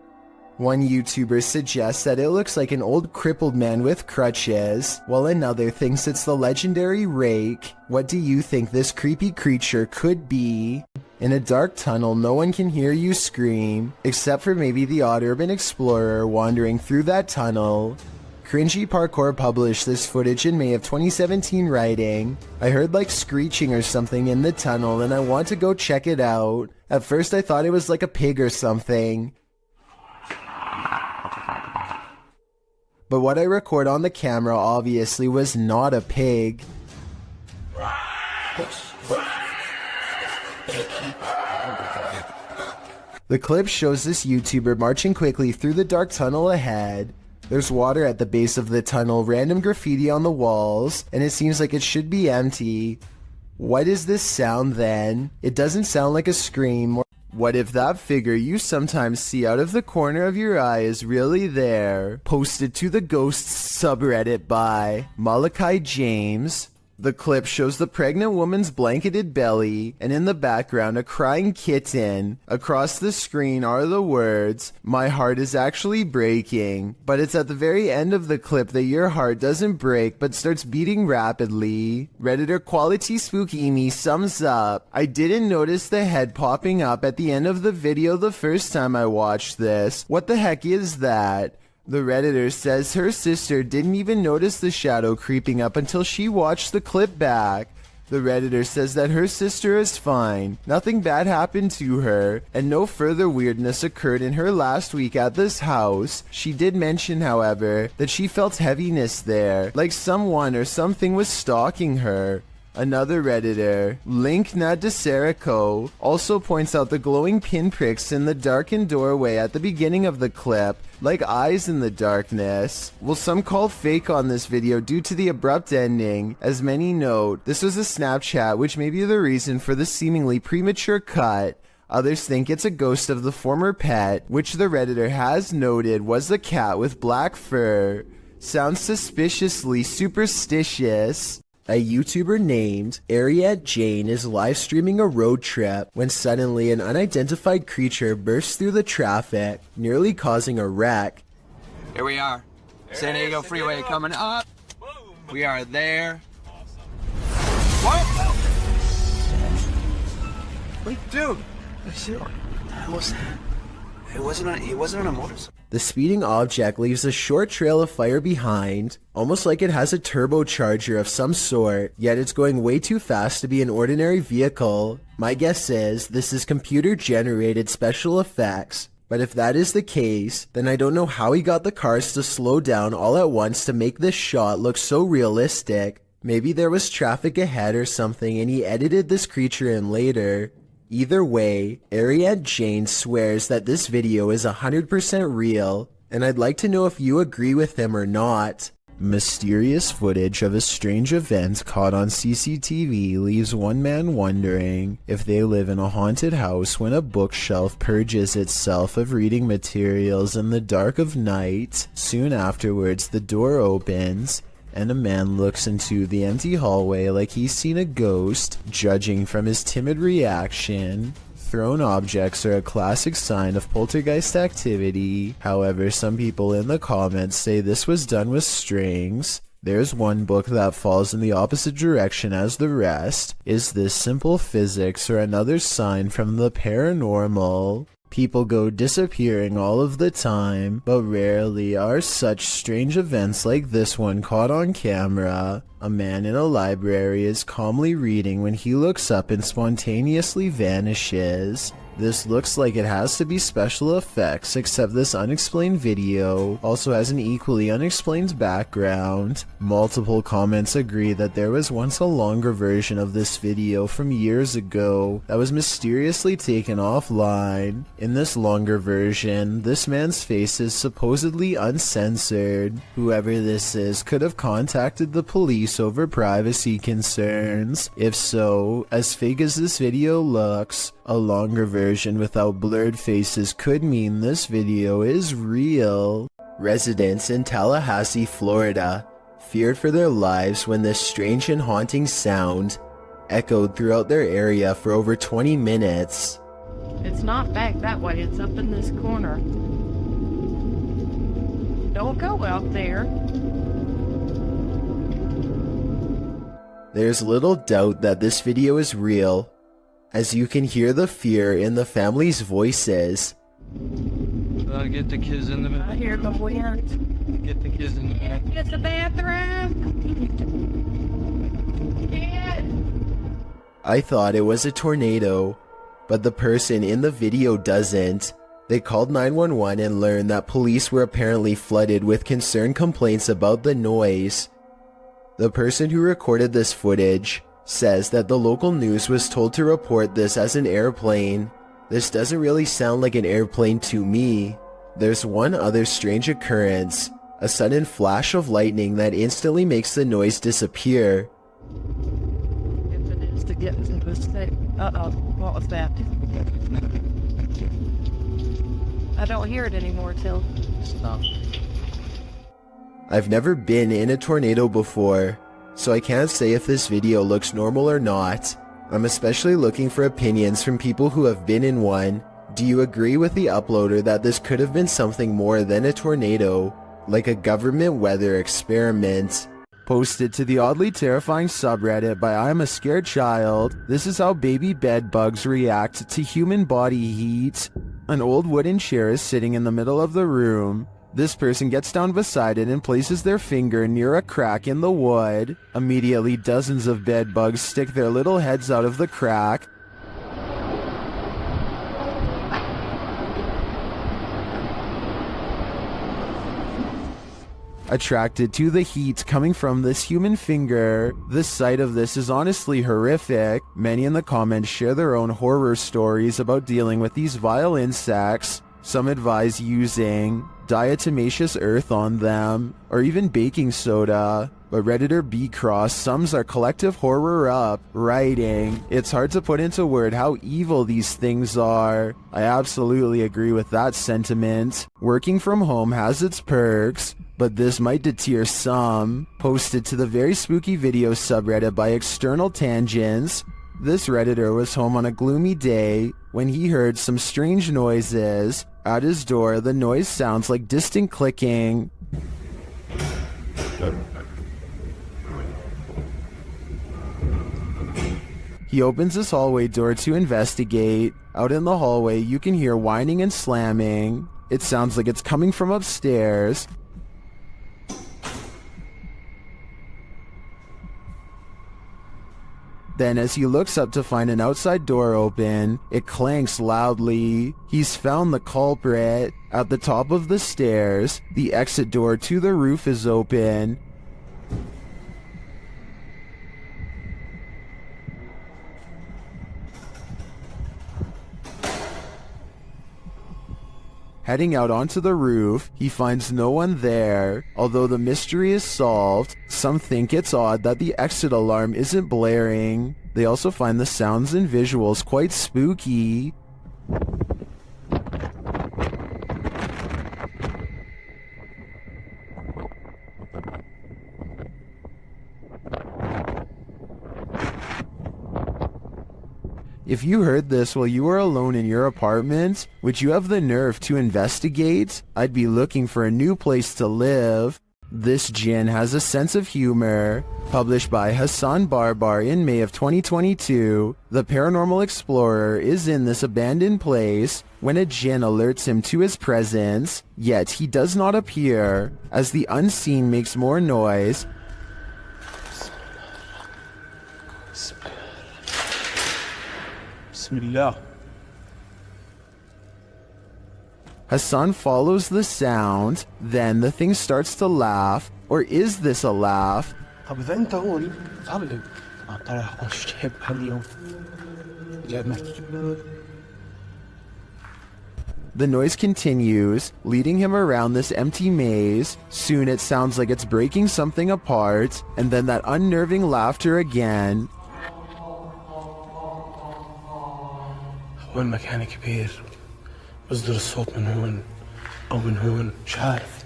One YouTuber suggests that it looks like an old crippled man with crutches, while another thinks it's the legendary rake. What do you think this creepy creature could be? In a dark tunnel, no one can hear you scream, except for maybe the odd urban explorer wandering through that tunnel. Cringy Parkour published this footage in May of 2017 writing, "I heard like screeching or something in the tunnel and I want to go check it out. At first I thought it was like a pig or something. But what I record on the camera obviously was not a pig." The clip shows this YouTuber marching quickly through the dark tunnel ahead. There's water at the base of the tunnel, random graffiti on the walls, and it seems like it should be empty. What is this sound then? It doesn't sound like a scream. What if that figure you sometimes see out of the corner of your eye is really there? Posted to the Ghosts subreddit by Malachi James. The clip shows the pregnant woman's blanketed belly, and in the background a crying kitten. Across the screen are the words, "My heart is actually breaking." But it's at the very end of the clip that your heart doesn't break but starts beating rapidly. Redditor Quality Spookimi sums up, "I didn't notice the head popping up at the end of the video the first time I watched this. What the heck is that?" The Redditor says her sister didn't even notice the shadow creeping up until she watched the clip back. The Redditor says that her sister is fine, nothing bad happened to her, and no further weirdness occurred in her last week at this house. She did mention, however, that she felt heaviness there, like someone or something was stalking her. Another Redditor, Link Nadeserico, also points out the glowing pinpricks in the darkened doorway at the beginning of the clip, like eyes in the darkness. Well, some call fake on this video due to the abrupt ending. As many note, this was a Snapchat, which may be the reason for the seemingly premature cut. Others think it's a ghost of the former pet, which the Redditor has noted was the cat with black fur. Sounds suspiciously superstitious. A YouTuber named Ariette Jane is live streaming a road trip when suddenly an unidentified creature bursts through the traffic, nearly causing a wreck. Here we are. San Diego Freeway coming up. We are there. What? Wait, dude. He wasn't on a motorcycle. The speeding object leaves a short trail of fire behind, almost like it has a turbocharger of some sort, yet it's going way too fast to be an ordinary vehicle. My guess is this is computer-generated special effects, but if that is the case, then I don't know how he got the cars to slow down all at once to make this shot look so realistic. Maybe there was traffic ahead or something and he edited this creature in later. Either way, Ariette Jane swears that this video is 100% real, and I'd like to know if you agree with him or not. Mysterious footage of a strange event caught on CCTV leaves one man wondering if they live in a haunted house when a bookshelf purges itself of reading materials in the dark of night. Soon afterwards, the door opens, and a man looks into the empty hallway like he's seen a ghost. Judging from his timid reaction, thrown objects are a classic sign of poltergeist activity. However, some people in the comments say this was done with strings. There's one book that falls in the opposite direction as the rest. Is this simple physics or another sign from the paranormal? People go disappearing all of the time, but rarely are such strange events like this one caught on camera. A man in a library is calmly reading when he looks up and spontaneously vanishes. This looks like it has to be special effects, except this unexplained video also has an equally unexplained background. Multiple comments agree that there was once a longer version of this video from years ago that was mysteriously taken offline. In this longer version, this man's face is supposedly uncensored. Whoever this is could have contacted the police over privacy concerns. If so, as fake as this video looks, a longer version without blurred faces could mean this video is real. Residents in Tallahassee, Florida, feared for their lives when this strange and haunting sound echoed throughout their area for over 20 minutes. It's not back that way, it's up in this corner. Don't go out there. There's little doubt that this video is real, as you can hear the fear in the family's voices. Get the kids in the bathroom. I hear the wind. Get the kids in the bathroom. Get the bathroom. Kid. I thought it was a tornado, but the person in the video doesn't. They called 911 and learned that police were apparently flooded with concerned complaints about the noise. The person who recorded this footage says that the local news was told to report this as an airplane. This doesn't really sound like an airplane to me. There's one other strange occurrence, a sudden flash of lightning that instantly makes the noise disappear. If it is to get into this thing. Uh-oh, what was that? I don't hear it anymore till stop. I've never been in a tornado before, so I can't say if this video looks normal or not. I'm especially looking for opinions from people who have been in one. Do you agree with the uploader that this could have been something more than a tornado, like a government weather experiment? Posted to the oddly terrifying subreddit by I'm a Scared Child, this is how baby bed bugs react to human body heat. An old wooden chair is sitting in the middle of the room. This person gets down beside it and places their finger near a crack in the wood. Immediately, dozens of bed bugs stick their little heads out of the crack. Attracted to the heat coming from this human finger. The sight of this is honestly horrific. Many in the comments share their own horror stories about dealing with these vile insects. Some advise using diatomaceous earth on them, or even baking soda. But Redditor B Cross sums our collective horror up, writing, "It's hard to put into word how evil these things are." I absolutely agree with that sentiment. Working from home has its perks, but this might deter some. Posted to the very spooky video subreddit by External Tangents, this Redditor was home on a gloomy day when he heard some strange noises. At his door, the noise sounds like distant clicking. He opens his hallway door to investigate. Out in the hallway, you can hear whining and slamming. It sounds like it's coming from upstairs. Then as he looks up to find an outside door open, it clanks loudly. He's found the culprit. At the top of the stairs, the exit door to the roof is open. Heading out onto the roof, he finds no one there. Although the mystery is solved, some think it's odd that the exit alarm isn't blaring. They also find the sounds and visuals quite spooky. If you heard this while you were alone in your apartment, would you have the nerve to investigate? I'd be looking for a new place to live. This jinn has a sense of humor. Published by Hassan Barbar in May of 2022, the paranormal explorer is in this abandoned place when a jinn alerts him to his presence, yet he does not appear. As the unseen makes more noise, Bismillah. Hassan follows the sound, then the thing starts to laugh. Or is this a laugh? طب إذا أنت هون صعب لي طلع أخش شهب هاليوم جابنا. The noise continues, leading him around this empty maze. Soon it sounds like it's breaking something apart, and then that unnerving laughter again. هو المكان كبير بصدر الصوت من هون أو من هون مش عارف.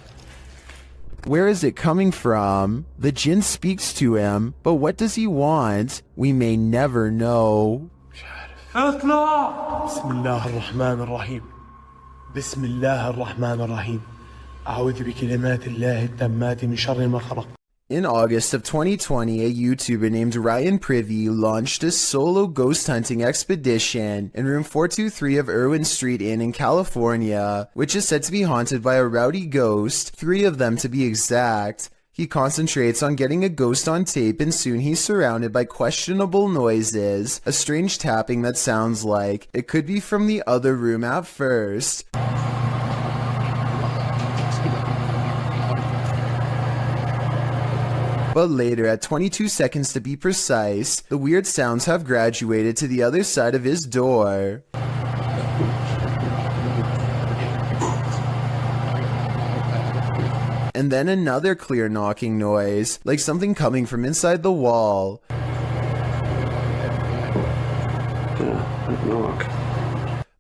Where is it coming from? The jinn speaks to him, but what does he want? We may never know. اطلع. بسم الله الرحمن الرحيم. بسم الله الرحمن الرحيم. أعوذ بكلمات الله التامات من شر ما خلق. In August of 2020, a YouTuber named Ryan Privy launched a solo ghost hunting expedition in room 423 of Irwin Street Inn in California, which is said to be haunted by a rowdy ghost, 3 of them to be exact. He concentrates on getting a ghost on tape, and soon he's surrounded by questionable noises, a strange tapping that sounds like it could be from the other room at first. But later, at 22 seconds to be precise, the weird sounds have graduated to the other side of his door. And then another clear knocking noise, like something coming from inside the wall.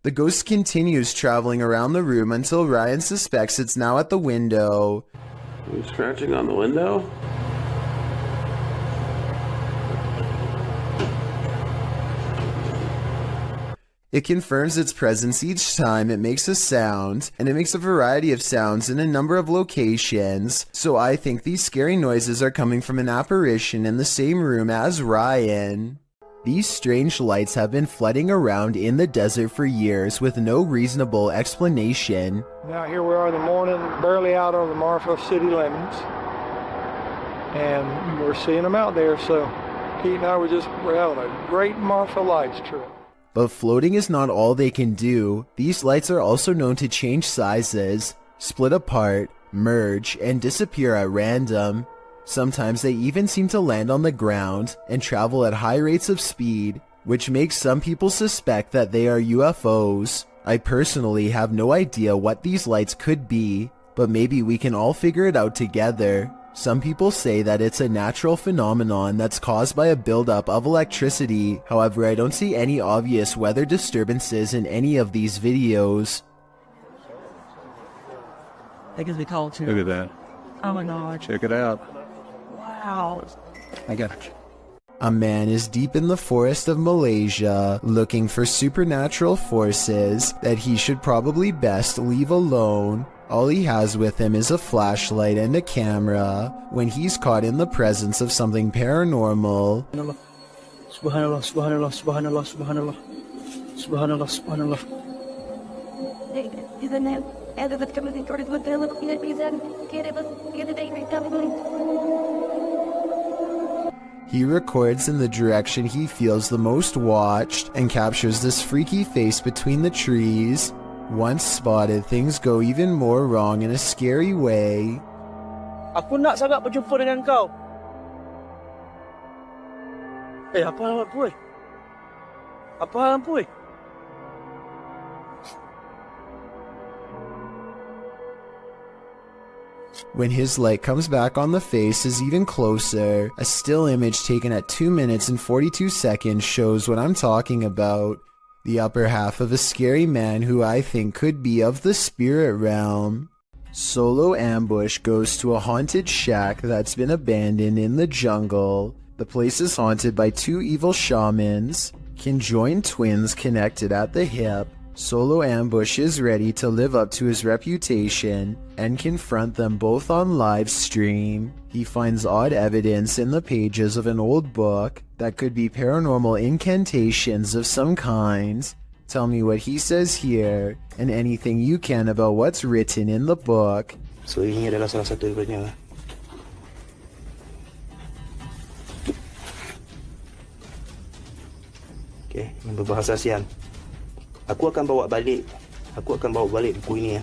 The ghost continues traveling around the room until Ryan suspects it's now at the window. Are you scratching on the window? It confirms its presence each time it makes a sound, and it makes a variety of sounds in a number of locations, so I think these scary noises are coming from an apparition in the same room as Ryan. These strange lights have been flooding around in the desert for years with no reasonable explanation. Now here we are in the morning, barely out on the Marfa city limits, and we're seeing them out there, so Pete and I we're having a great Marfa lights trip. But floating is not all they can do. These lights are also known to change sizes, split apart, merge, and disappear at random. Sometimes they even seem to land on the ground and travel at high rates of speed, which makes some people suspect that they are UFOs. I personally have no idea what these lights could be, but maybe we can all figure it out together. Some people say that it's a natural phenomenon that's caused by a buildup of electricity. However, I don't see any obvious weather disturbances in any of these videos. That gives me cold too. Look at that. Oh my god. Check it out. Wow. I got it. A man is deep in the forest of Malaysia looking for supernatural forces that he should probably best leave alone. All he has with him is a flashlight and a camera when he's caught in the presence of something paranormal. Subhanallah, subhanallah, subhanallah, subhanallah. Subhanallah, subhanallah. He records in the direction he feels the most watched and captures this freaky face between the trees. Once spotted, things go even more wrong in a scary way. Aku nak sangat berjumpa dengan kau. Apa hal puy? Apa hal puy? When his light comes back on, the face is even closer. A still image taken at 2 minutes and 42 seconds shows what I'm talking about. The upper half of a scary man who I think could be of the spirit realm. Solo Ambush goes to a haunted shack that's been abandoned in the jungle. The place is haunted by 2 evil shamans, conjoined twins connected at the hip. Solo Ambush is ready to live up to his reputation and confront them both on live stream. He finds odd evidence in the pages of an old book that could be paranormal incantations of some kind. Tell me what he says here and anything you can about what's written in the book. So ini adalah salah satu daripadanya. Okay, yang berbahasa ASEAN. Aku akan bawa balik buku ini ya.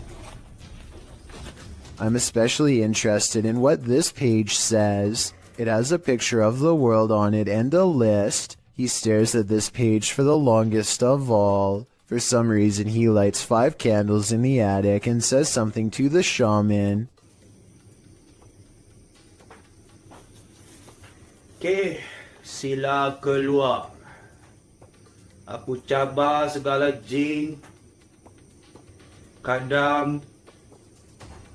I'm especially interested in what this page says. It has a picture of the world on it and a list. He stares at this page for the longest of all. For some reason, he lights 5 candles in the attic and says something to the shaman. Okay, sila keluar. Aku cabar segala jin, kadam,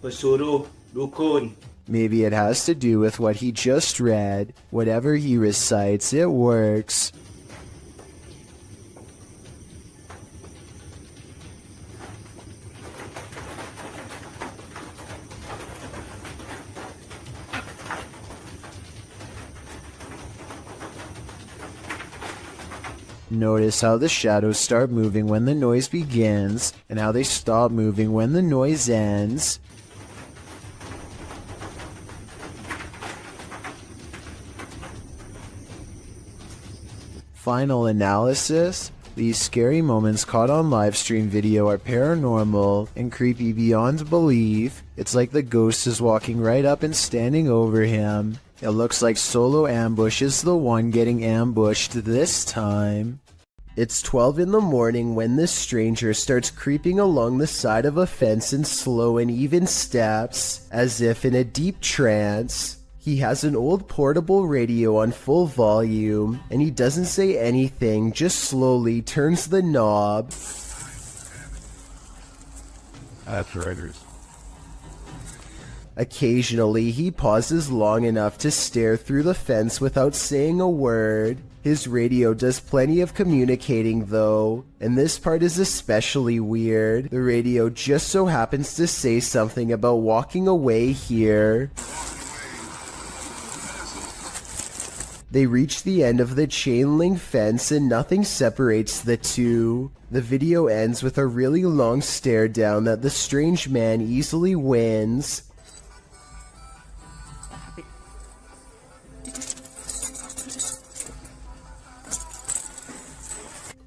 pesuruh, dukun. Maybe it has to do with what he just read. Whatever he recites, it works. Notice how the shadows start moving when the noise begins, and how they stop moving when the noise ends. Final analysis: these scary moments caught on livestream video are paranormal and creepy beyond belief. It's like the ghost is walking right up and standing over him. It looks like Solo Ambush is the one getting ambushed this time. It's 12 in the morning when this stranger starts creeping along the side of a fence in slow and even steps, as if in a deep trance. He has an old portable radio on full volume, and he doesn't say anything, just slowly turns the knob. That's writers. Occasionally, he pauses long enough to stare through the fence without saying a word. His radio does plenty of communicating though, and this part is especially weird. The radio just so happens to say something about walking away here. They reach the end of the chain link fence and nothing separates the two. The video ends with a really long stare down that the strange man easily wins.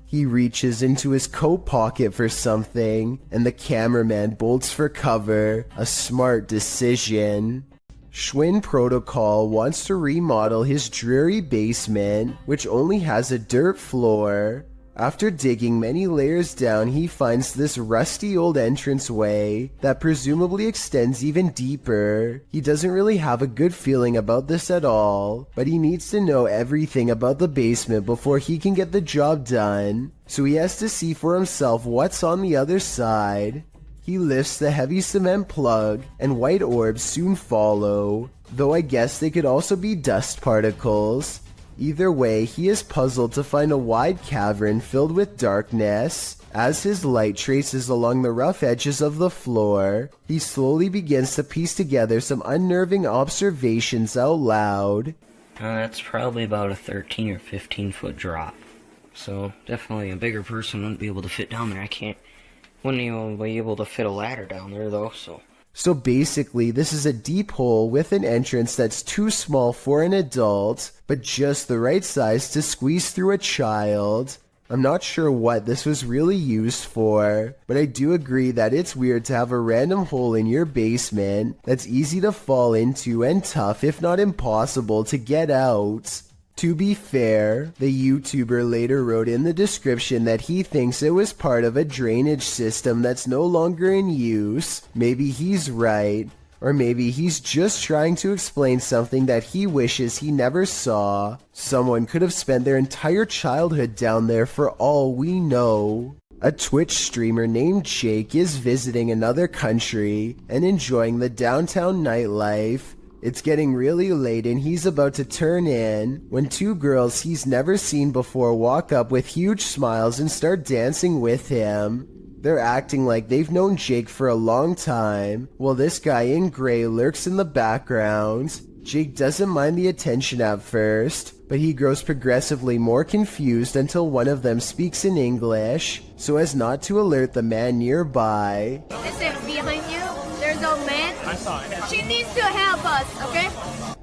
He reaches into his coat pocket for something, and the cameraman bolts for cover. A smart decision. Schwinn Protocol wants to remodel his dreary basement, which only has a dirt floor. After digging many layers down, he finds this rusty old entranceway that presumably extends even deeper. He doesn't really have a good feeling about this at all, but he needs to know everything about the basement before he can get the job done, so he has to see for himself what's on the other side. He lifts the heavy cement plug, and white orbs soon follow, though I guess they could also be dust particles. Either way, he is puzzled to find a wide cavern filled with darkness. As his light traces along the rough edges of the floor, he slowly begins to piece together some unnerving observations out loud. That's probably about a 13 or 15 foot drop. So definitely a bigger person wouldn't be able to fit down there. I can't Wouldn't even be able to fit a ladder down there though, so. So basically, this is a deep hole with an entrance that's too small for an adult, but just the right size to squeeze through a child. I'm not sure what this was really used for, but I do agree that it's weird to have a random hole in your basement that's easy to fall into and tough, if not impossible, to get out. To be fair, the YouTuber later wrote in the description that he thinks it was part of a drainage system that's no longer in use. Maybe he's right, or maybe he's just trying to explain something that he wishes he never saw. Someone could have spent their entire childhood down there for all we know. A Twitch streamer named Jake is visiting another country and enjoying the downtown nightlife. It's getting really late and he's about to turn in when two girls he's never seen before walk up with huge smiles and start dancing with him. They're acting like they've known Jake for a long time, while this guy in gray lurks in the background. Jake doesn't mind the attention at first, but he grows progressively more confused until one of them speaks in English, so as not to alert the man nearby. Listen, behind you, there's a man. I saw it. She needs to help us, okay?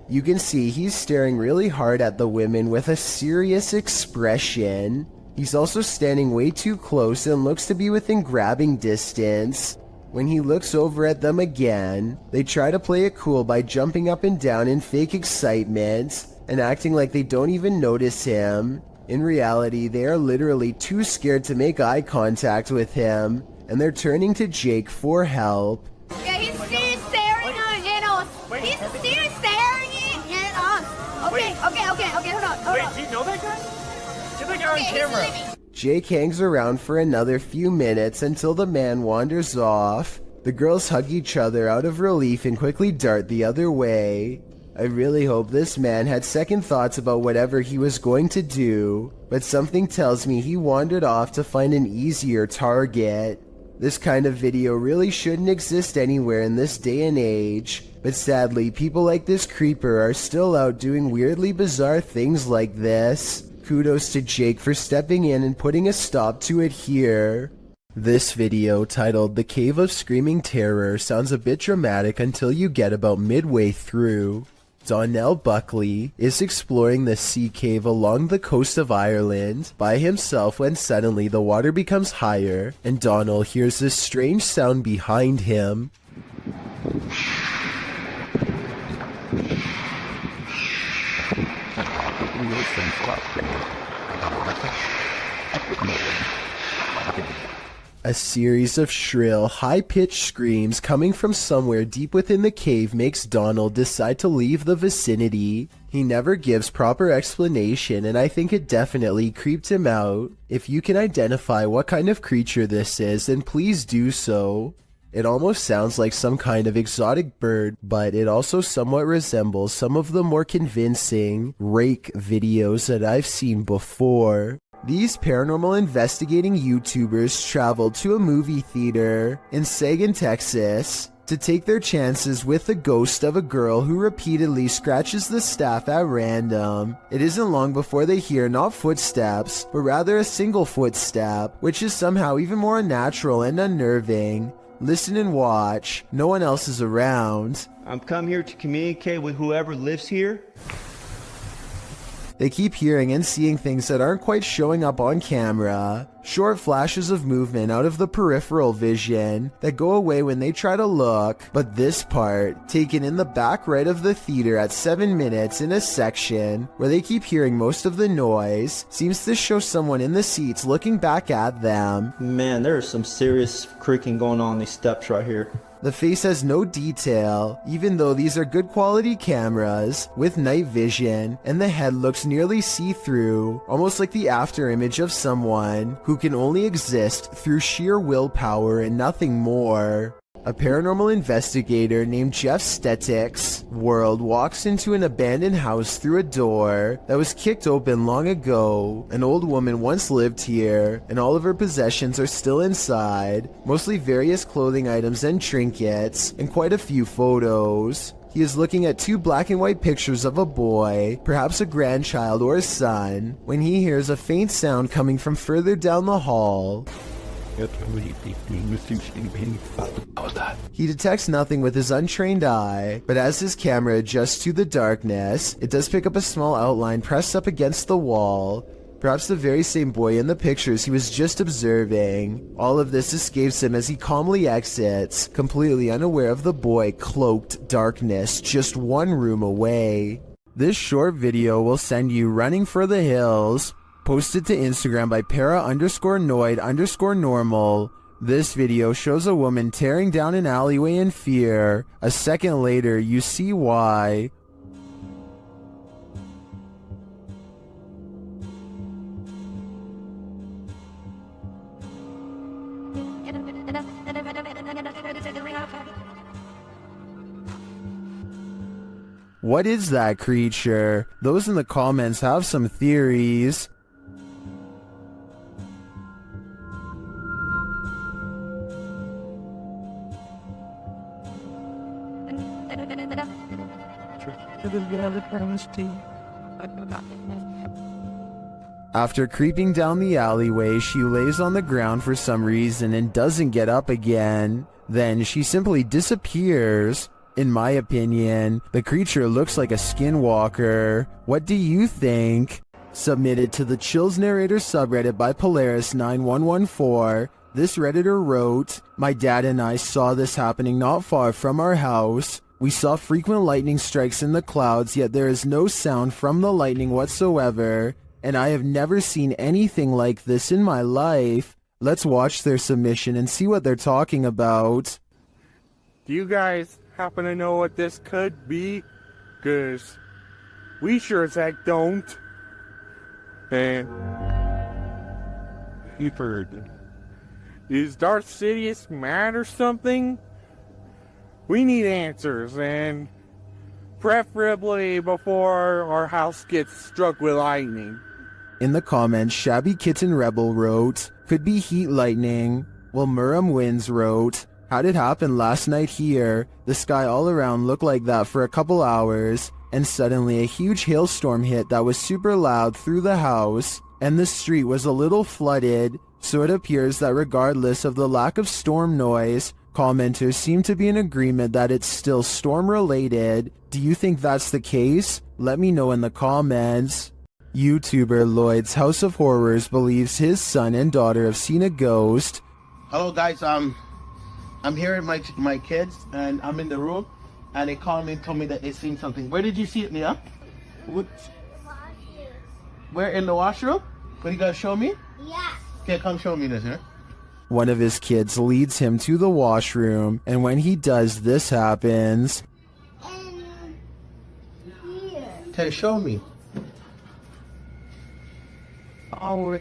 You can see he's staring really hard at the women with a serious expression. He's also standing way too close and looks to be within grabbing distance. When he looks over at them again, they try to play it cool by jumping up and down in fake excitement and acting like they don't even notice him. In reality, they are literally too scared to make eye contact with him, and they're turning to Jake for help. Yeah, he's still staring at us. He's still staring at us. Okay, hold on. Wait, do you know that guy? Get that guy on camera. Jake hangs around for another few minutes until the man wanders off. The girls hug each other out of relief and quickly dart the other way. I really hope this man had second thoughts about whatever he was going to do, but something tells me he wandered off to find an easier target. This kind of video really shouldn't exist anywhere in this day and age, but sadly people like this creeper are still out doing weirdly bizarre things like this. Kudos to Jake for stepping in and putting a stop to it here. This video, titled The Cave of Screaming Terror, sounds a bit dramatic until you get about midway through. Donnell Buckley is exploring the sea cave along the coast of Ireland by himself when suddenly the water becomes higher and Donnell hears this strange sound behind him. A series of shrill, high-pitched screams coming from somewhere deep within the cave makes Donald decide to leave the vicinity. He never gives proper explanation, and I think it definitely creeped him out. If you can identify what kind of creature this is, then please do so. It almost sounds like some kind of exotic bird, but it also somewhat resembles some of the more convincing rake videos that I've seen before. These paranormal investigating YouTubers traveled to a movie theater in Sagan, Texas, to take their chances with the ghost of a girl who repeatedly scratches the staff at random. It isn't long before they hear not footsteps, but rather a single footstep, which is somehow even more unnatural and unnerving. Listen and watch. No one else is around. I'm come here to communicate with whoever lives here. They keep hearing and seeing things that aren't quite showing up on camera. Short flashes of movement out of the peripheral vision that go away when they try to look. But this part, taken in the back right of the theater at 7 minutes in a section where they keep hearing most of the noise, seems to show someone in the seats looking back at them. Man, there's some serious creaking going on these steps right here. The face has no detail, even though these are good quality cameras with night vision, and the head looks nearly see-through, almost like the after image of someone who can only exist through sheer willpower and nothing more. A paranormal investigator named Jeff Stetik's world walks into an abandoned house through a door that was kicked open long ago. An old woman once lived here, and all of her possessions are still inside, mostly various clothing items and trinkets, and quite a few photos. He is looking at 2 black and white pictures of a boy, perhaps a grandchild or a son, when he hears a faint sound coming from further down the hall. He detects nothing with his untrained eye, but as his camera adjusts to the darkness, it does pick up a small outline pressed up against the wall. Perhaps the very same boy in the pictures he was just observing. All of this escapes him as he calmly exits, completely unaware of the boy cloaked darkness just one room away. This short video will send you running for the hills. Posted to Instagram by para_noid_normal. This video shows a woman tearing down an alleyway in fear. A second later, you see why. What is that creature? Those in the comments have some theories. After creeping down the alleyway, she lays on the ground for some reason and doesn't get up again. Then she simply disappears. In my opinion, the creature looks like a skinwalker. What do you think? Submitted to the Chills Narrator subreddit by Polaris9114. This redditor wrote, "My dad and I saw this happening not far from our house. We saw frequent lightning strikes in the clouds, yet there is no sound from the lightning whatsoever, and I have never seen anything like this in my life." Let's watch their submission and see what they're talking about. Do you guys happen to know what this could be? 'Cause we sure as heck don't. And you've heard. Is Darth Sidious mad or something? We need answers, and preferably before our house gets struck with lightning. In the comments, Shabby Kitten Rebel wrote, "Could be heat lightning." While Muram Wins wrote, "How'd it happen last night here? The sky all around looked like that for a couple hours, and suddenly a huge hailstorm hit that was super loud through the house, and the street was a little flooded, so it appears that regardless of the lack of storm noise, commenters seem to be in agreement that it's still storm-related. Do you think that's the case? Let me know in the comments." YouTuber Lloyd's House of Horrors believes his son and daughter have seen a ghost. Hello guys, I'm here with my kids, and I'm in the room, and they called me and told me that they seen something. Where did you see it, Mia? Where, in the washroom? What, you gotta show me? Yeah. Okay, come show me this, huh? One of his kids leads him to the washroom, and when he does, this happens. Okay, show me. Oh,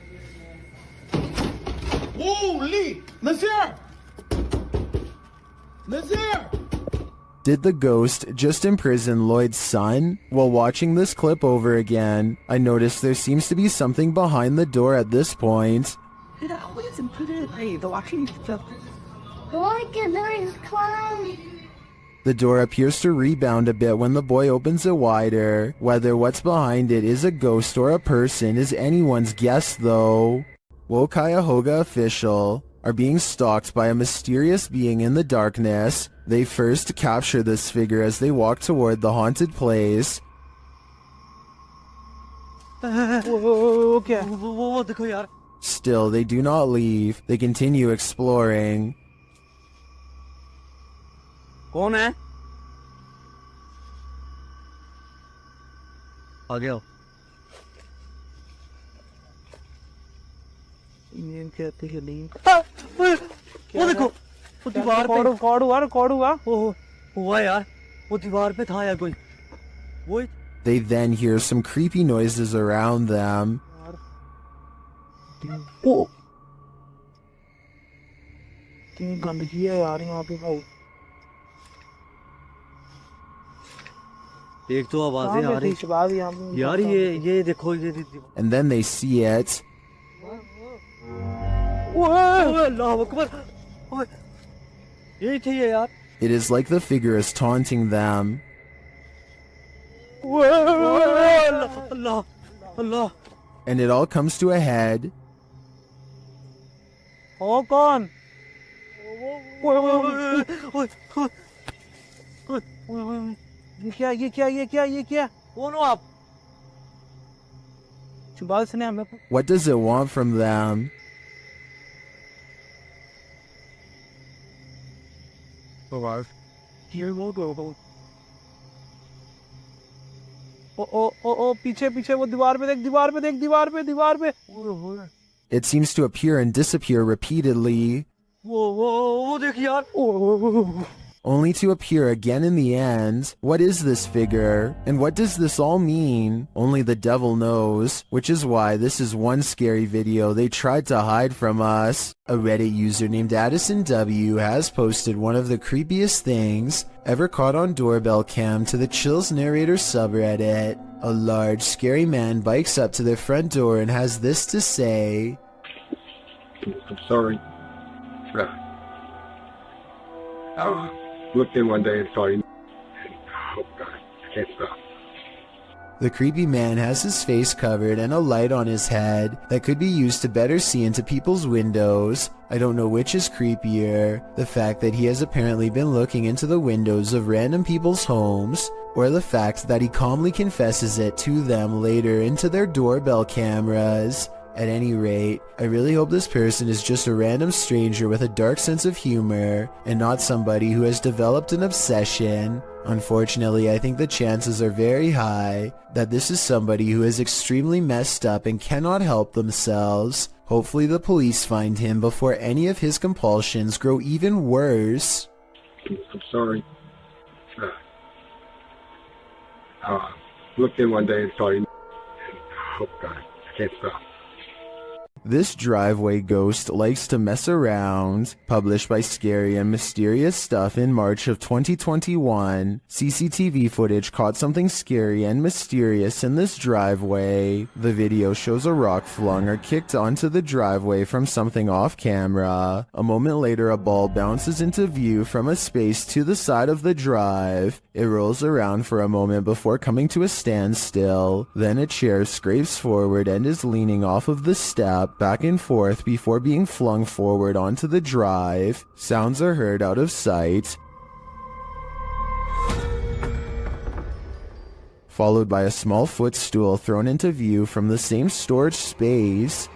holy! Nazir! Nazir! Did the ghost just imprison Lloyd's son? While watching this clip over again, I noticed there seems to be something behind the door at this point. The door appears to rebound a bit when the boy opens it wider. Whether what's behind it is a ghost or a person is anyone's guess though. Cuyahoga official are being stalked by a mysterious being in the darkness. They first capture this figure as they walk toward the haunted place. Still, they do not leave. They continue exploring. कौन है? आ गया। Indian कहते हैं नहीं। वो देखो, वो दीवार पे रिकॉर्ड हुआ। ओह, हुआ यार। वो दीवार पे था यार कोई। वो They then hear some creepy noises around them. ओ, कितनी गंदगी है यार यहाँ पे भाई। एक तो आवाजें आ रही यार ये देखो ये And then they see it. अल्लाह अकबर यही थी ये यार It is like the figure is taunting them. Allah And it all comes to a head. ओ कौन ओए ओए ओए ओए ओए ये क्या कौन हो आप बाल से हमें What does it want from them? Here we go. ओ पीछे पीछे वो दीवार पे It seems to appear and disappear repeatedly, वो देख यार only to appear again in the end. What is this figure? And what does this all mean? Only the devil knows, which is why this is one scary video they tried to hide from us. A Reddit user named Addison W has posted one of the creepiest things ever caught on doorbell cam to the Chills Narrator subreddit. A large, scary man bikes up to their front door and has this to say. I'm sorry. I looked in one day and saw you. Oh God, I can't stop. The creepy man has his face covered and a light on his head that could be used to better see into people's windows. I don't know which is creepier, the fact that he has apparently been looking into the windows of random people's homes, or the fact that he calmly confesses it to them later into their doorbell cameras. At any rate, I really hope this person is just a random stranger with a dark sense of humor and not somebody who has developed an obsession. Unfortunately, I think the chances are very high that this is somebody who is extremely messed up and cannot help themselves. Hopefully the police find him before any of his compulsions grow even worse. I'm sorry. Looked in one day and saw you. Oh God, I can't stop. This driveway ghost likes to mess around. Published by Scary and Mysterious Stuff in March of 2021, CCTV footage caught something scary and mysterious in this driveway. The video shows a rock flung or kicked onto the driveway from something off camera. A moment later, a ball bounces into view from a space to the side of the drive. It rolls around for a moment before coming to a standstill. Then a chair scrapes forward and is leaning off of the step back and forth before being flung forward onto the drive. Sounds are heard out of sight, followed by a small footstool thrown into view from the same storage space.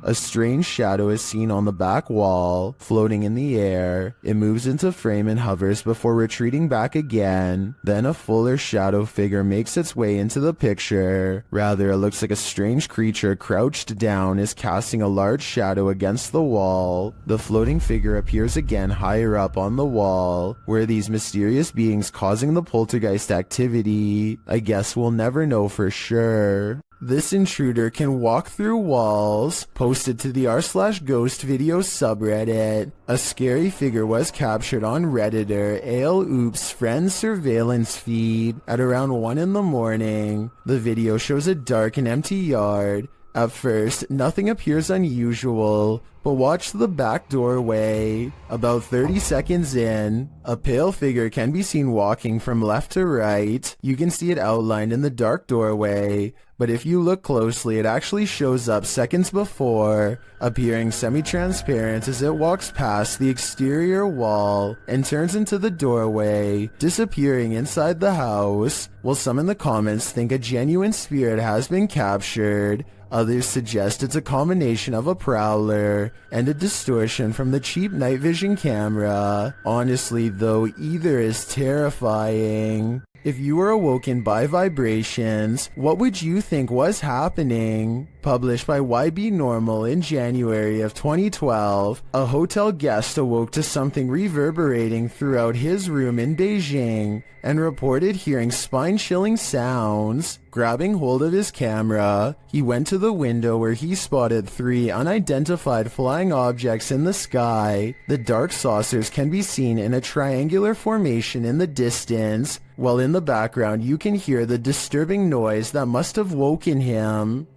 A strange shadow is seen on the back wall, floating in the air. It moves into frame and hovers before retreating back again. Then a fuller shadow figure makes its way into the picture. Rather, it looks like a strange creature crouched down is casting a large shadow against the wall. The floating figure appears again higher up on the wall. Where these mysterious beings causing the poltergeist activity? I guess we'll never know for sure. This intruder can walk through walls. Posted to the r/ghost video subreddit. A scary figure was captured on Redditor ALOOP's friend surveillance feed at around 1 in the morning. The video shows a dark and empty yard. At first, nothing appears unusual, but watch the back doorway. About 30 seconds in, a pale figure can be seen walking from left to right. You can see it outlined in the dark doorway, but if you look closely, it actually shows up seconds before, appearing semi-transparent as it walks past the exterior wall and turns into the doorway, disappearing inside the house. While some in the comments think a genuine spirit has been captured, others suggest it's a combination of a prowler and a distortion from the cheap night vision camera. Honestly though, either is terrifying. If you were awoken by vibrations, what would you think was happening? Published by YB Normal in January of 2012, a hotel guest awoke to something reverberating throughout his room in Beijing and reported hearing spine-chilling sounds. Grabbing hold of his camera, he went to the window where he spotted 3 unidentified flying objects in the sky. The dark saucers can be seen in a triangular formation in the distance, while in the background you can hear the disturbing noise that must have woken him.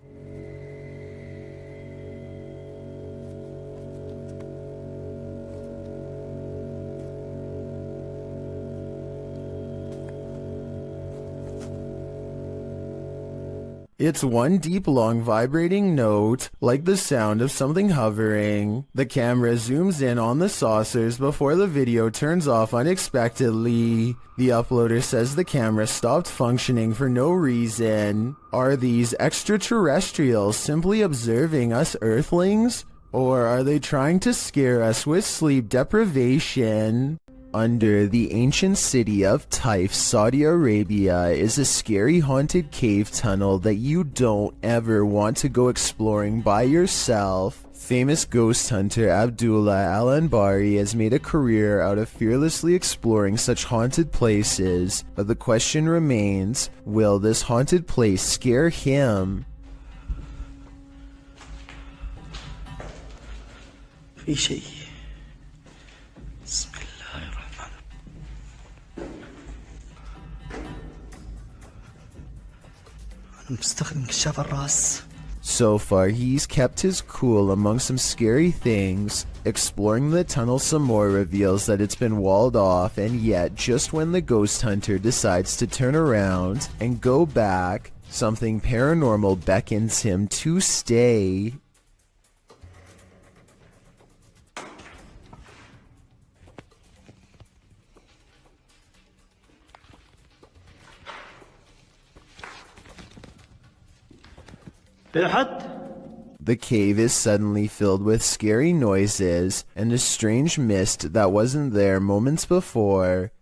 It's one deep, long, vibrating note, like the sound of something hovering. The camera zooms in on the saucers before the video turns off unexpectedly. The uploader says the camera stopped functioning for no reason. Are these extraterrestrials simply observing us Earthlings? Or are they trying to scare us with sleep deprivation? Under the ancient city of Taif, Saudi Arabia, is a scary haunted cave tunnel that you don't ever want to go exploring by yourself. Famous ghost hunter Abdullah Al-Anbari has made a career out of fearlessly exploring such haunted places, but the question remains, will this haunted place scare him? في شيء بسم الله الرحمن أنا مستخدم كشاف الرأس. So far, he's kept his cool among some scary things. Exploring the tunnel some more reveals that it's been walled off, and yet, just when the ghost hunter decides to turn around and go back, something paranormal beckons him to stay. The cave is suddenly filled with scary noises and a strange mist that wasn't there moments before.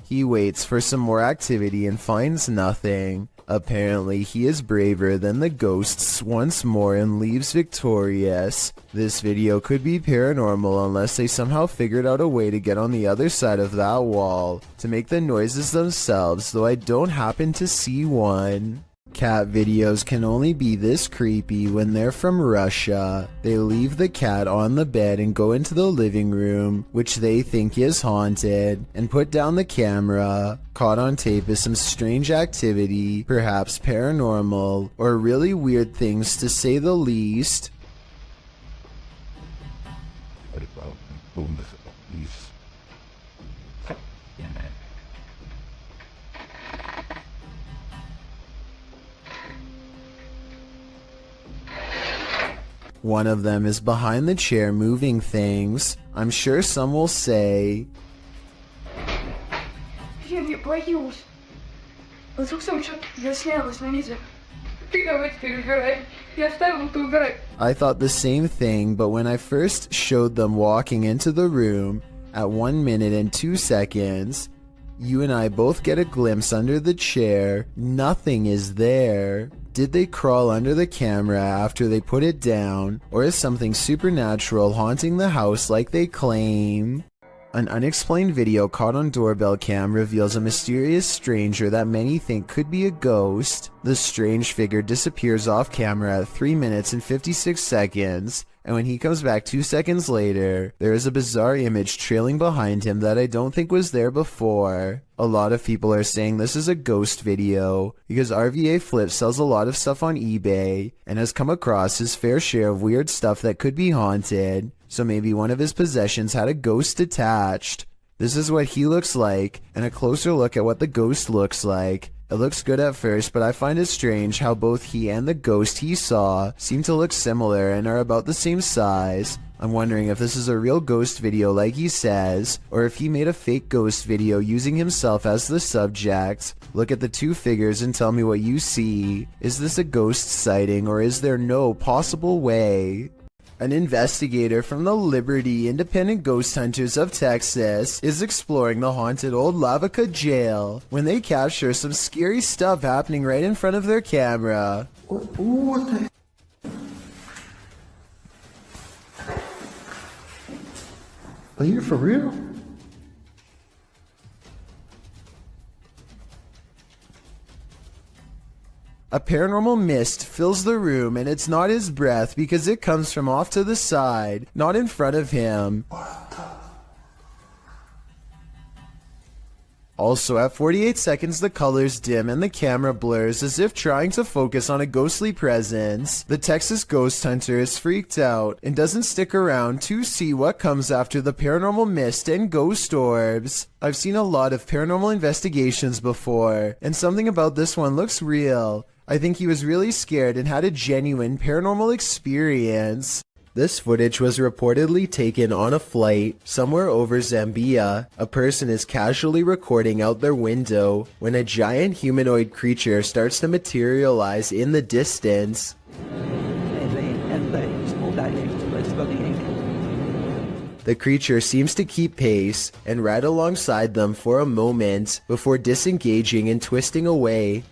He waits for some more activity and finds nothing. Apparently, he is braver than the ghosts once more and leaves victorious. This video could be paranormal unless they somehow figured out a way to get on the other side of that wall to make the noises themselves, though I don't happen to see one. Cat videos can only be this creepy when they're from Russia. They leave the cat on the bed and go into the living room, which they think is haunted, and put down the camera. Caught on tape is some strange activity, perhaps paranormal, or really weird things to say the least. One of them is behind the chair moving things. I'm sure some will say, I thought the same thing, but when I first showed them walking into the room at 1 minute and 2 seconds, you and I both get a glimpse under the chair. Nothing is there. Did they crawl under the camera after they put it down, or is something supernatural haunting the house like they claim? An unexplained video caught on doorbell cam reveals a mysterious stranger that many think could be a ghost. The strange figure disappears off camera at 3 minutes and 56 seconds, and when he comes back 2 seconds later, there is a bizarre image trailing behind him that I don't think was there before. A lot of people are saying this is a ghost video because RVA Flip sells a lot of stuff on eBay and has come across his fair share of weird stuff that could be haunted, so maybe one of his possessions had a ghost attached. This is what he looks like, and a closer look at what the ghost looks like. It looks good at first, but I find it strange how both he and the ghost he saw seem to look similar and are about the same size. I'm wondering if this is a real ghost video like he says, or if he made a fake ghost video using himself as the subject. Look at the two figures and tell me what you see. Is this a ghost sighting, or is there no possible way? An investigator from the Liberty Independent Ghost Hunters of Texas is exploring the haunted old Lavaca jail when they capture some scary stuff happening right in front of their camera. What the? Are you for real? A paranormal mist fills the room, and it's not his breath because it comes from off to the side, not in front of him. Also, at 48 seconds, the colors dim and the camera blurs as if trying to focus on a ghostly presence. The Texas ghost hunter is freaked out and doesn't stick around to see what comes after the paranormal mist and ghost orbs. I've seen a lot of paranormal investigations before, and something about this one looks real. I think he was really scared and had a genuine paranormal experience. This footage was reportedly taken on a flight somewhere over Zambia. A person is casually recording out their window when a giant humanoid creature starts to materialize in the distance. The creature seems to keep pace and ride alongside them for a moment before disengaging and twisting away.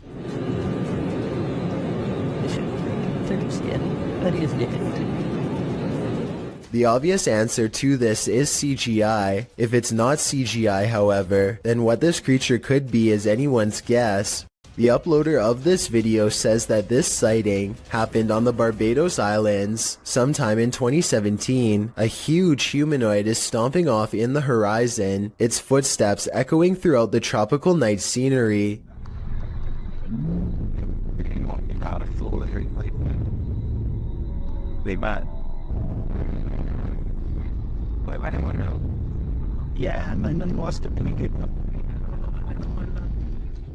The obvious answer to this is CGI. If it's not CGI, however, then what this creature could be is anyone's guess. The uploader of this video says that this sighting happened on the Barbados Islands sometime in 2017. A huge humanoid is stomping off in the horizon, its footsteps echoing throughout the tropical night scenery.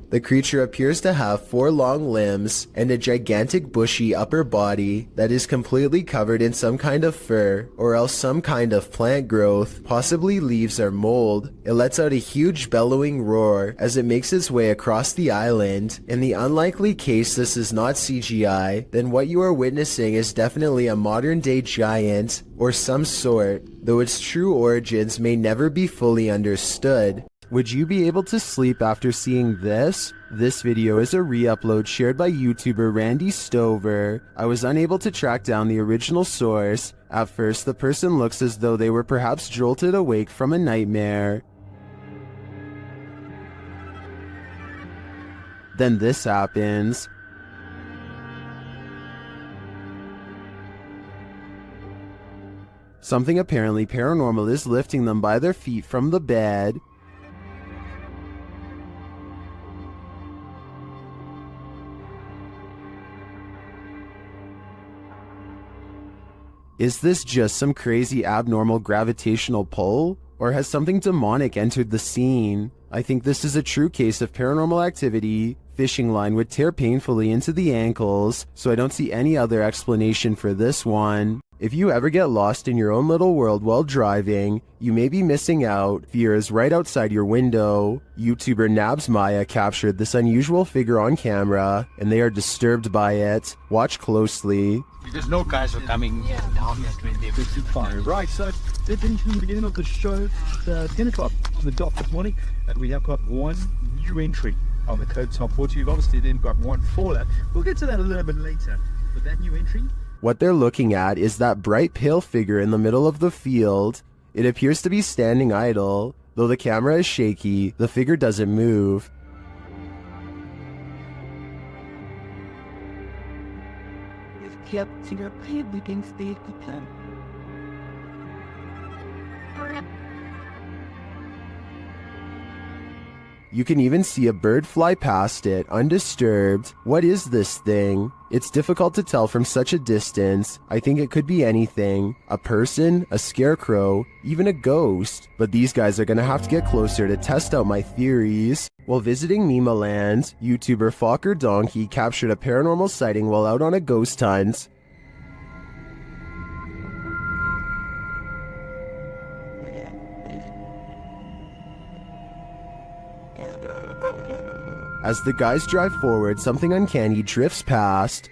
The creature appears to have 4 long limbs and a gigantic bushy upper body that is completely covered in some kind of fur or else some kind of plant growth, possibly leaves or mold. It lets out a huge bellowing roar as it makes its way across the island. In the unlikely case this is not CGI, then what you are witnessing is definitely a modern day giant or some sort, though its true origins may never be fully understood. Would you be able to sleep after seeing this? This video is a re-upload shared by YouTuber Randy Stover. I was unable to track down the original source. At first, the person looks as though they were perhaps jolted awake from a nightmare. Then this happens. Something apparently paranormal is lifting them by their feet from the bed. Is this just some crazy abnormal gravitational pull? Or has something demonic entered the scene? I think this is a true case of paranormal activity. Fishing line would tear painfully into the ankles, so I don't see any other explanation for this one. If you ever get lost in your own little world while driving, you may be missing out. Fear is right outside your window. YouTuber Nabs Maya captured this unusual figure on camera, and they are disturbed by it. Watch closely. There's no guys are coming down here to the big fire. Right, so this is the beginning of the show. It's 10 o'clock on the dot this morning, and we have got one new entry on the code top 40. We've obviously then got one fallout. We'll get to that a little bit later. But that new entry. What they're looking at is that bright pale figure in the middle of the field. It appears to be standing idle. Though the camera is shaky, the figure doesn't move. You can even see a bird fly past it, undisturbed. What is this thing? It's difficult to tell from such a distance. I think it could be anything. A person, a scarecrow, even a ghost. But these guys are gonna have to get closer to test out my theories. While visiting Mima Land, YouTuber Fokker Donkey captured a paranormal sighting while out on a ghost hunt. As the guys drive forward, something uncanny drifts past.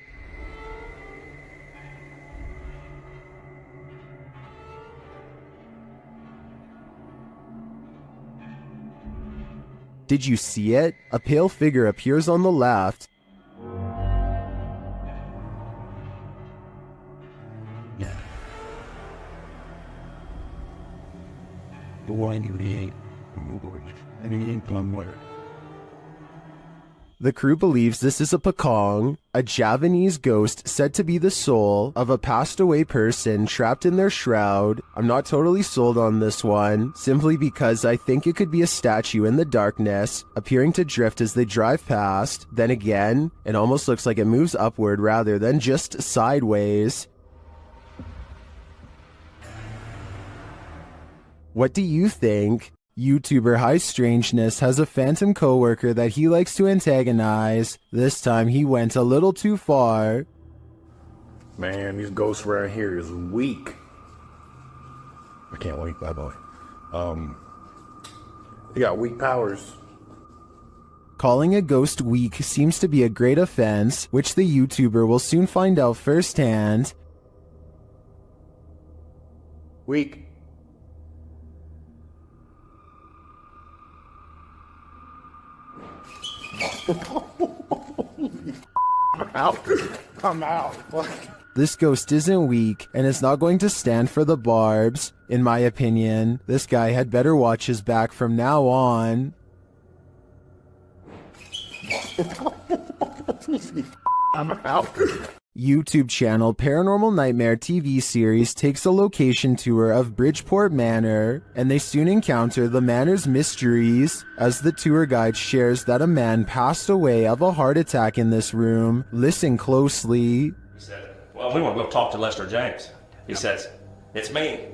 Did you see it? A pale figure appears on the left. The crew believes this is a pakong, a Javanese ghost said to be the soul of a passed away person trapped in their shroud. I'm not totally sold on this one, simply because I think it could be a statue in the darkness, appearing to drift as they drive past. Then again, it almost looks like it moves upward rather than just sideways. What do you think? YouTuber High Strangeness has a phantom coworker that he likes to antagonize. This time he went a little too far. Man, these ghosts around here is weak. I can't wait, bye boy. They got weak powers. Calling a ghost weak seems to be a great offense, which the YouTuber will soon find out firsthand. Weak. I'm out. This ghost isn't weak, and is not going to stand for the barbs. In my opinion, this guy had better watch his back from now on. I'm out. YouTube channel Paranormal Nightmare TV series takes a location tour of Bridgeport Manor, and they soon encounter the manor's mysteries as the tour guide shares that a man passed away of a heart attack in this room. Listen closely. He said, well, we want to go talk to Lester James. He says, it's me.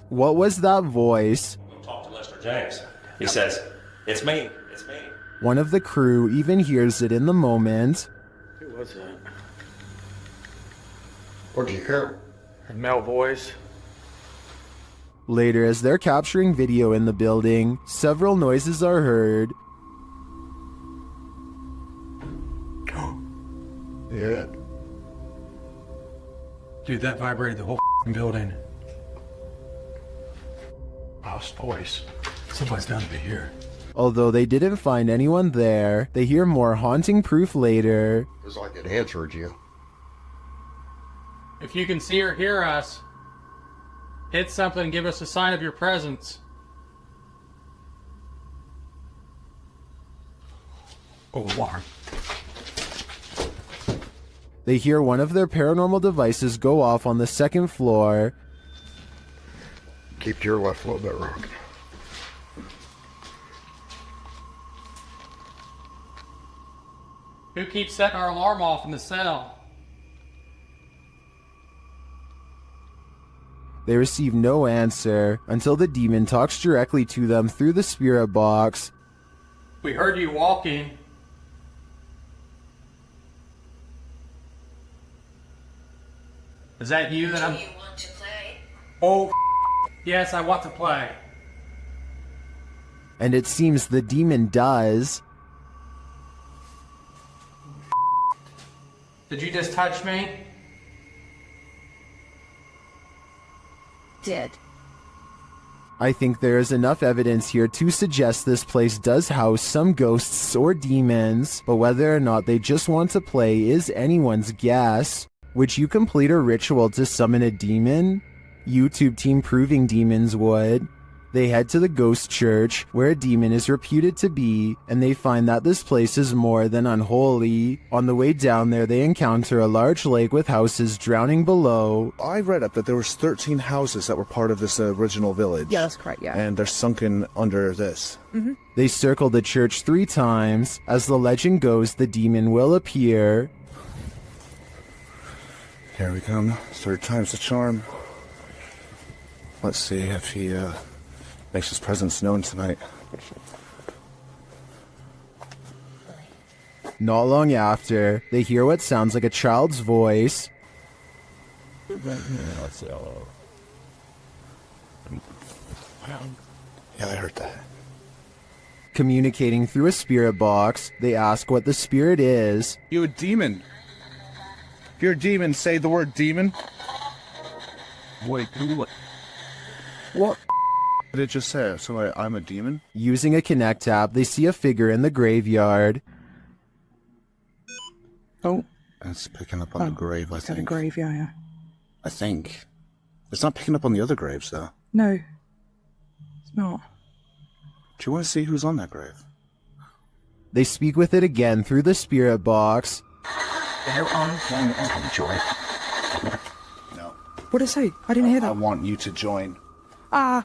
What was that voice? We'll talk to Lester James. He says, it's me. One of the crew even hears it in the moment. Who was that? What'd you hear? A male voice. Later, as they're capturing video in the building, several noises are heard. Yeah. Dude, that vibrated the whole building. House voice. Somebody's down to be here. Although they didn't find anyone there, they hear more haunting proof later. It was like it answered you. If you can see or hear us, hit something and give us a sign of your presence. Oh, alarm. They hear one of their paranormal devices go off on the second floor. Keep to your left a little bit, Rock. Who keeps setting our alarm off in the cell? They receive no answer until the demon talks directly to them through the spirit box. We heard you walking. Is that you that I'm... Do you want to play? Oh, yes, I want to play. And it seems the demon does. Did you just touch me? Did. I think there is enough evidence here to suggest this place does house some ghosts or demons, but whether or not they just want to play is anyone's guess. Would you complete a ritual to summon a demon? YouTube team Proving Demons would. They head to the ghost church, where a demon is reputed to be, and they find that this place is more than unholy. On the way down there, they encounter a large lake with houses drowning below. I read up that there was 13 houses that were part of this original village. Yeah, that's correct, yeah. And they're sunken under this. Mm-hmm. They circle the church 3 times. As the legend goes, the demon will appear. Here we come. 3rd time's the charm. Let's see if he makes his presence known tonight. Not long after, they hear what sounds like a child's voice. Yeah, I heard that. Communicating through a spirit box, they ask what the spirit is. You a demon? If you're a demon, say the word demon. Wait, what did it just say? So I'm a demon? Using a Connect app, they see a figure in the graveyard. Oh. It's picking up on the grave, I think. The grave, yeah. I think. It's not picking up on the other graves, though. No. It's not. Do you want to see who's on that grave? They speak with it again through the spirit box. Join. No. What did it say? I didn't hear that. I want you to join. No.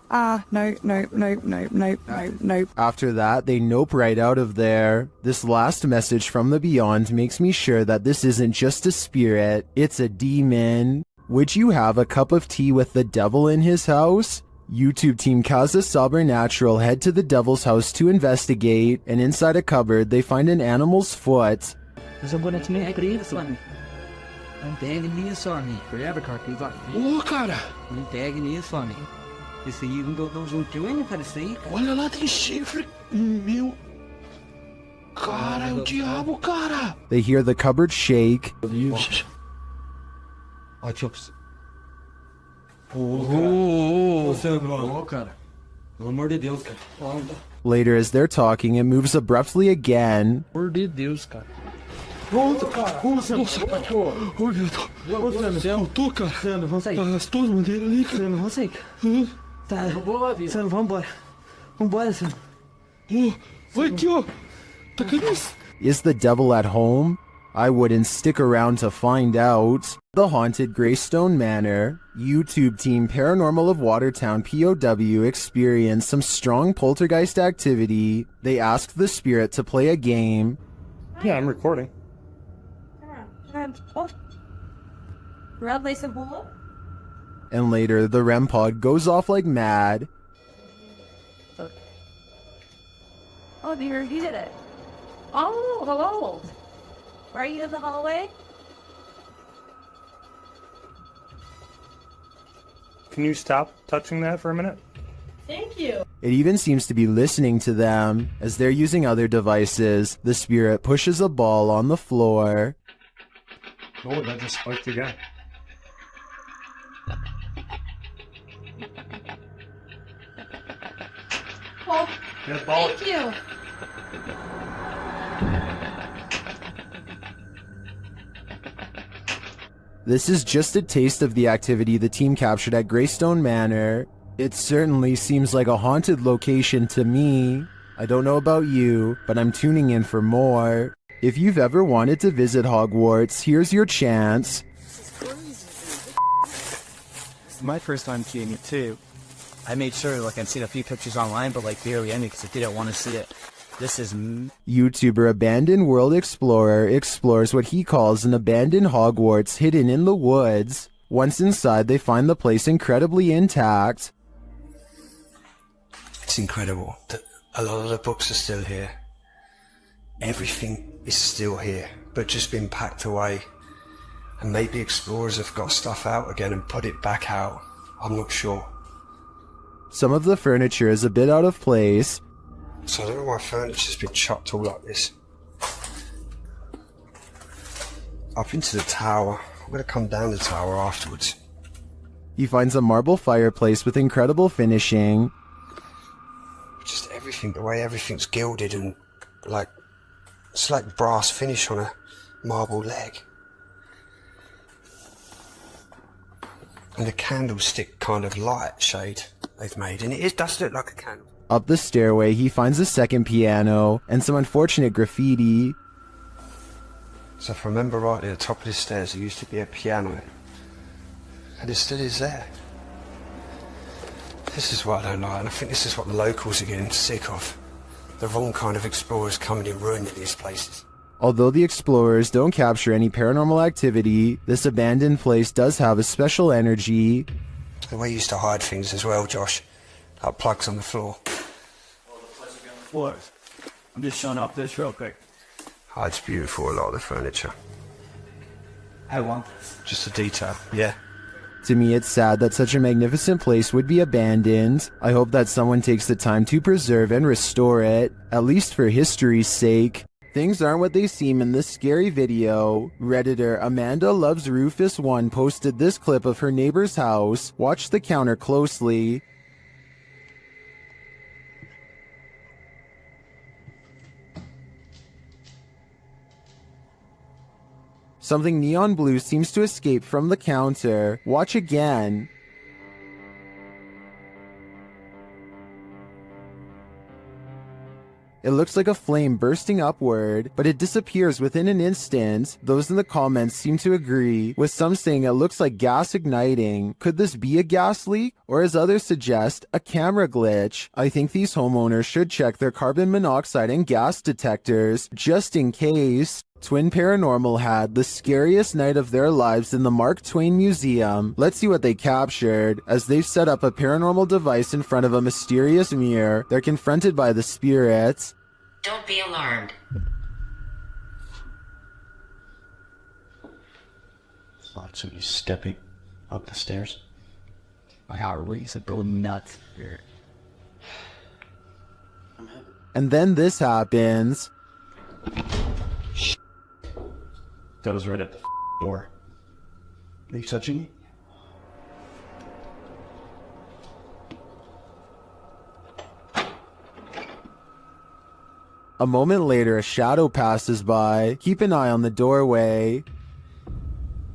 After that, they nope right out of there. This last message from the beyond makes me sure that this isn't just a spirit, it's a demon. Would you have a cup of tea with the devil in his house? YouTube team Kaza Sobernatural head to the devil's house to investigate, and inside a cupboard they find an animal's foot. Oh, cara. Olha lá, tem chifre. Meu. Cara, é o diabo, cara. They hear the cupboard shake. Later, as they're talking, it moves abruptly again. Nossa, cachorro. Oi, meu Deus. Eu tô, cara. As tuas bandeiras ali, cara. Sano, vambora. Vambora, Sano. Vai aqui, ó. Tá caindo. Is the devil at home? I wouldn't stick around to find out. The haunted Greystone Manor. YouTube team Paranormal of Watertown POW experienced some strong poltergeist activity. They asked the spirit to play a game. Yeah, I'm recording. And later, the REM pod goes off like mad. Oh, dear, he did it. Oh, hello. Are you in the hallway? Can you stop touching that for a minute? Thank you. It even seems to be listening to them. As they're using other devices, the spirit pushes a ball on the floor. Oh, that just spiked again. Oh, thank you. This is just a taste of the activity the team captured at Greystone Manor. It certainly seems like a haunted location to me. I don't know about you, but I'm tuning in for more. If you've ever wanted to visit Hogwarts, here's your chance. My first time seeing it too. I made sure I'd seen a few pictures online, but barely any because I didn't want to see it. This is... YouTuber Abandoned World Explorer explores what he calls an abandoned Hogwarts hidden in the woods. Once inside, they find the place incredibly intact. It's incredible that a lot of the books are still here. Everything is still here, but just been packed away. And maybe explorers have got stuff out again and put it back out. I'm not sure. Some of the furniture is a bit out of place. So I don't know why furniture's been chucked all like this. Up into the tower. I'm going to come down the tower afterwards. He finds a marble fireplace with incredible finishing. Just everything, the way everything's gilded and it's like brass finish on a marble leg. And the candlestick kind of light shade they've made, and it does look like a candle. Up the stairway, he finds a second piano and some unfortunate graffiti. So if I remember rightly, at the top of the stairs there used to be a piano. And it still is there. This is what I don't like, and I think this is what the locals are getting sick of. The wrong kind of explorers coming and ruining these places. Although the explorers don't capture any paranormal activity, this abandoned place does have a special energy. The way you used to hide things as well, Josh. Like plugs on the floor. What? I'm just showing up this real quick. Oh, it's beautiful, a lot of the furniture. I want just a detail, yeah. To me, it's sad that such a magnificent place would be abandoned. I hope that someone takes the time to preserve and restore it, at least for history's sake. Things aren't what they seem in this scary video. Redditor Amanda Loves Rufus 1 posted this clip of her neighbor's house. Watch the counter closely. Something neon blue seems to escape from the counter. Watch again. It looks like a flame bursting upward, but it disappears within an instant. Those in the comments seem to agree, with some saying it looks like gas igniting. Could this be a gas leak? Or as others suggest, a camera glitch? I think these homeowners should check their carbon monoxide and gas detectors, just in case. Twin Paranormal had the scariest night of their lives in the Mark Twain Museum. Let's see what they captured. As they've set up a paranormal device in front of a mysterious mirror, they're confronted by the spirits. Don't be alarmed. Thought somebody stepping up the stairs. My heart raced, it go nuts. And then this happens. That was right at the door. Are you touching me? A moment later, a shadow passes by. Keep an eye on the doorway.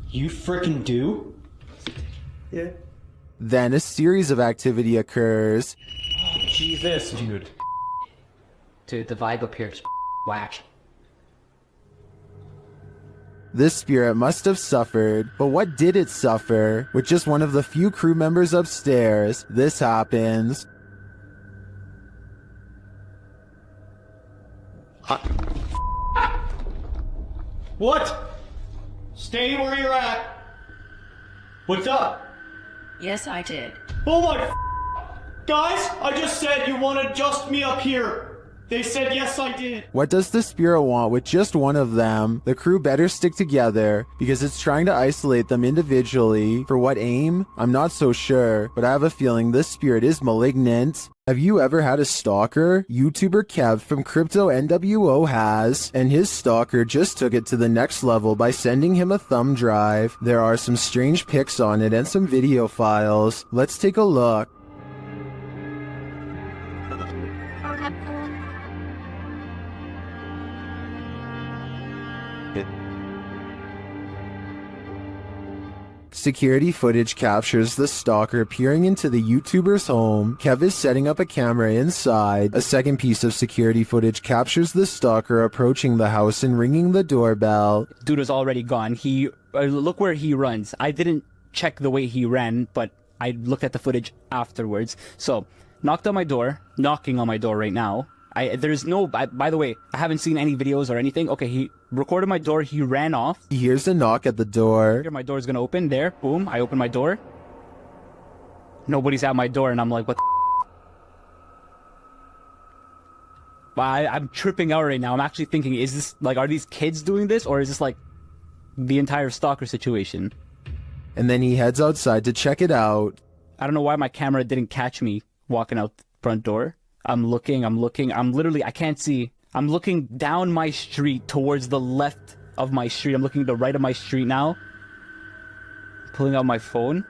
You frickin' do? Yeah. Then a series of activity occurs. Jesus, dude. Dude, the vibe up here is whack. This spirit must have suffered, but what did it suffer? With just one of the few crew members upstairs, this happens. What? Stay where you're at. What's up? Yes, I did. Oh my guys, I just said you want to adjust me up here. They said yes, I did. What does the spirit want with just one of them? The crew better stick together, because it's trying to isolate them individually. For what aim? I'm not so sure, but I have a feeling this spirit is malignant. Have you ever had a stalker? YouTuber Kev from Crypto NWO has, and his stalker just took it to the next level by sending him a thumb drive. There are some strange pics on it and some video files. Let's take a look. Security footage captures the stalker peering into the YouTuber's home. Kev is setting up a camera inside. A second piece of security footage captures the stalker approaching the house and ringing the doorbell. Dude was already gone. He look where he runs. I didn't check the way he ran, but I looked at the footage afterwards. So, knocked on my door, knocking on my door right now. There's no, by the way, I haven't seen any videos or anything. Okay, he recorded my door, he ran off. He hears a knock at the door. My door's gonna open, there, boom, I open my door. Nobody's at my door, and I'm like, what the I'm tripping out right now. I'm actually thinking, is this, like, are these kids doing this, or is this, like, the entire stalker situation? And then he heads outside to check it out. I don't know why my camera didn't catch me walking out the front door. I'm looking, I'm literally, I can't see. I'm looking down my street towards the left of my street. I'm looking to the right of my street now. Pulling out my phone.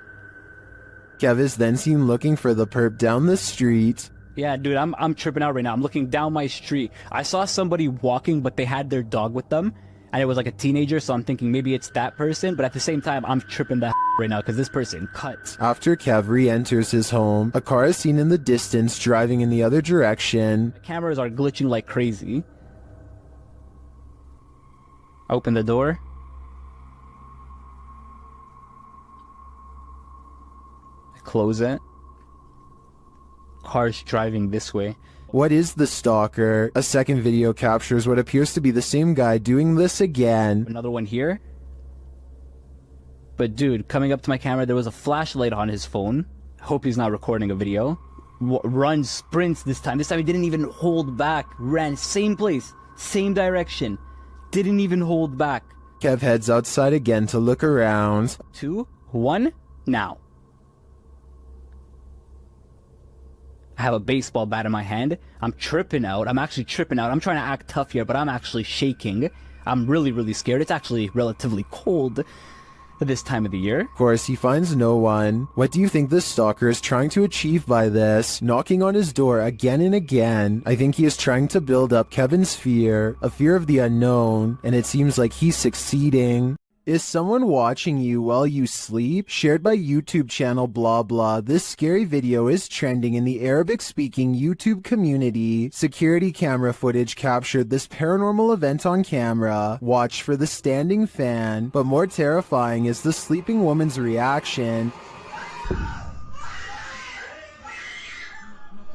Kev is then seen looking for the perp down the street. Yeah, dude, I'm tripping out right now. I'm looking down my street. I saw somebody walking, but they had their dog with them. And it was like a teenager, so I'm thinking maybe it's that person. But at the same time, I'm tripping the right now because this person cut. After Kev re-enters his home, a car is seen in the distance driving in the other direction. The cameras are glitching like crazy. Open the door. Close it. Car's driving this way. What is the stalker? A second video captures what appears to be the same guy doing this again. Another one here. But dude, coming up to my camera, there was a flashlight on his phone. Hope he's not recording a video. Runs, sprints this time. This time he didn't even hold back. Ran, same place, same direction. Didn't even hold back. Kev heads outside again to look around. 2, 1, now. I have a baseball bat in my hand. I'm tripping out. I'm actually tripping out. I'm trying to act tough here, but I'm actually shaking. I'm really, really scared. It's actually relatively cold at this time of the year. Of course, he finds no one. What do you think the stalker is trying to achieve by this? Knocking on his door again and again. I think he is trying to build up Kevin's fear, a fear of the unknown, and it seems like he's succeeding. Is someone watching you while you sleep? Shared by YouTube channel blah blah. This scary video is trending in the Arabic-speaking YouTube community. Security camera footage captured this paranormal event on camera. Watch for the standing fan. But more terrifying is the sleeping woman's reaction.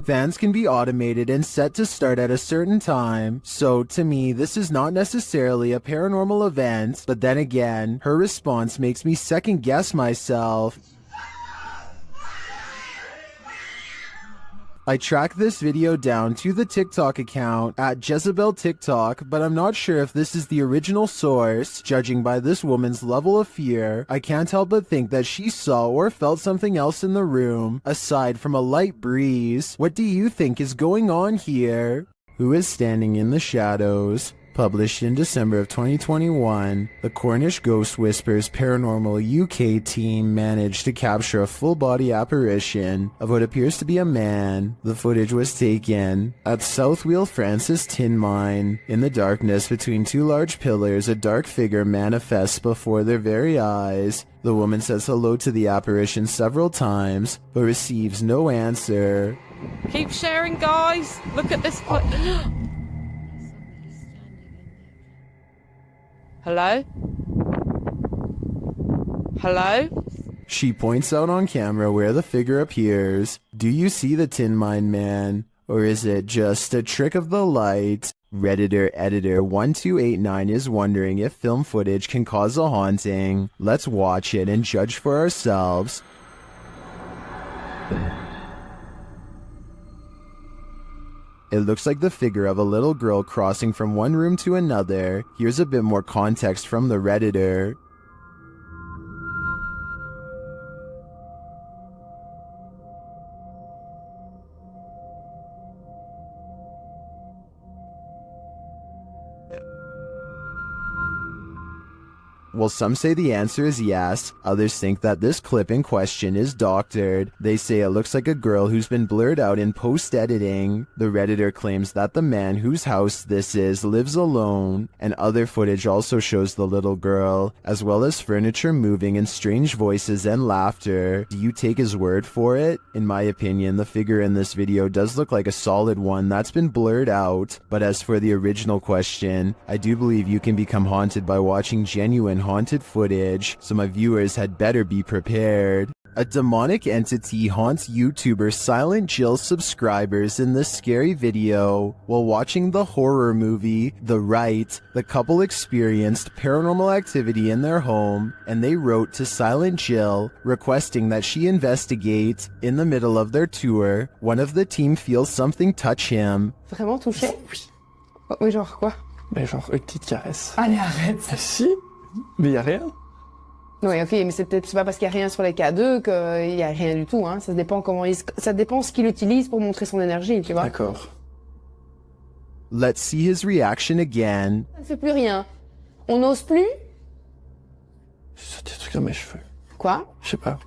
Fans can be automated and set to start at a certain time, so to me this is not necessarily a paranormal event, but then again, her response makes me second guess myself. I tracked this video down to the TikTok account at Jezebel TikTok, but I'm not sure if this is the original source. Judging by this woman's level of fear, I can't help but think that she saw or felt something else in the room, aside from a light breeze. What do you think is going on here? Who is standing in the shadows? Published in December of 2021, the Cornish Ghost Whispers Paranormal UK team managed to capture a full-body apparition of what appears to be a man. The footage was taken at South Wheel Francis Tin Mine. In the darkness between two large pillars, a dark figure manifests before their very eyes. The woman says hello to the apparition several times, but receives no answer. Keep sharing, guys. Look at this. Hello? Hello? She points out on camera where the figure appears. Do you see the Tin Mine Man? Or is it just a trick of the light? Redditor Editor 1289 is wondering if film footage can cause a haunting. Let's watch it and judge for ourselves. It looks like the figure of a little girl crossing from one room to another. Here's a bit more context from the Redditor. Well, some say the answer is yes, others think that this clip in question is doctored. They say it looks like a girl who's been blurred out in post-editing. The Redditor claims that the man whose house this is lives alone, and other footage also shows the little girl, as well as furniture moving and strange voices and laughter. Do you take his word for it? In my opinion, the figure in this video does look like a solid one that's been blurred out, but as for the original question, I do believe you can become haunted by watching genuine haunted footage, so my viewers had better be prepared. A demonic entity haunts YouTuber Silent Jill subscribers in this scary video. While watching the horror movie The Rite, the couple experienced paranormal activity in their home, and they wrote to Silent Jill requesting that she investigate. In the middle of their tour, one of the team feels something touch him. Vraiment touché? Oui. Oui, genre quoi? Mais genre une petite caresse. Allez, arrête. Ah, si? Mais y a rien. Oui, ok, mais c'est pas parce qu'il y a rien sur les K2 qu'il y a rien du tout, hein. Ça dépend ça dépend ce qu'il utilise pour montrer son énergie, tu vois. D'accord. Let's see his reaction again. Ça ne fait plus rien. On n'ose plus? C'est des trucs dans mes cheveux. Quoi? Je sais pas.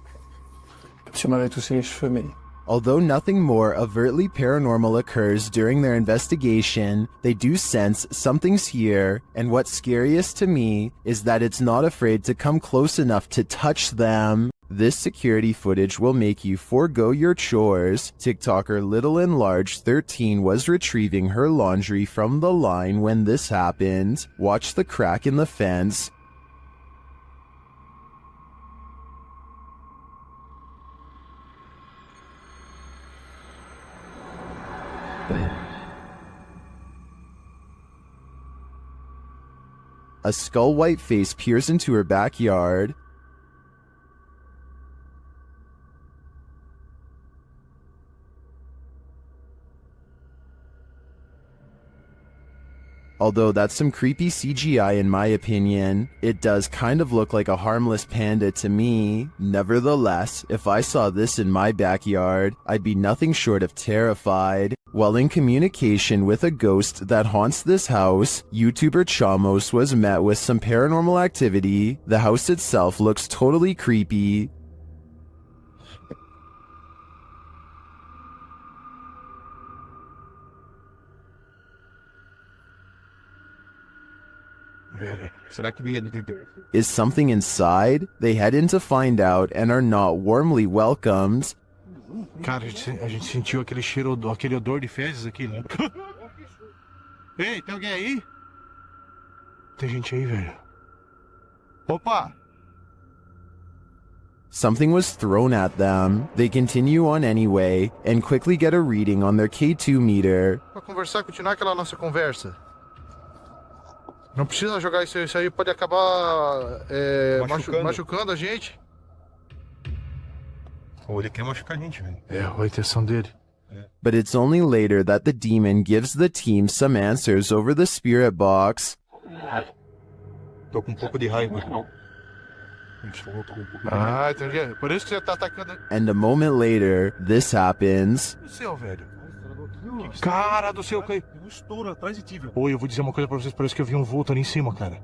Comme si on m'avait touché les cheveux, mais... Although nothing more overtly paranormal occurs during their investigation, they do sense something's here, and what's scariest to me is that it's not afraid to come close enough to touch them. This security footage will make you forego your chores. TikToker Little and Large 13 was retrieving her laundry from the line when this happened. Watch the crack in the fence. A skull-white face peers into her backyard. Although that's some creepy CGI in my opinion, it does kind of look like a harmless panda to me. Nevertheless, if I saw this in my backyard, I'd be nothing short of terrified. While in communication with a ghost that haunts this house, YouTuber Chamos was met with some paranormal activity. The house itself looks totally creepy. Será que ele... Is something inside? They head in to find out and are not warmly welcomed. Cara, a gente sentiu aquele cheiro, aquele odor de fezes aqui, né? Ei, tem alguém aí? Tem gente aí, velho. Opa! Something was thrown at them. They continue on anyway and quickly get a reading on their K2 meter. Pra conversar, continuar aquela nossa conversa. Não precisa jogar isso aí pode acabar machucando a gente. Ou ele quer machucar a gente, velho. É, a intenção dele. But it's only later that the demon gives the team some answers over the spirit box. Tô com um pouco de raiva. Ah, entendi. Por isso que você tá atacando. And a moment later, this happens. O céu, velho. Cara do céu, caiu. Um estouro atrás de ti, velho. Oi, eu vou dizer uma coisa pra vocês, parece que eu vi um vulto ali em cima, cara.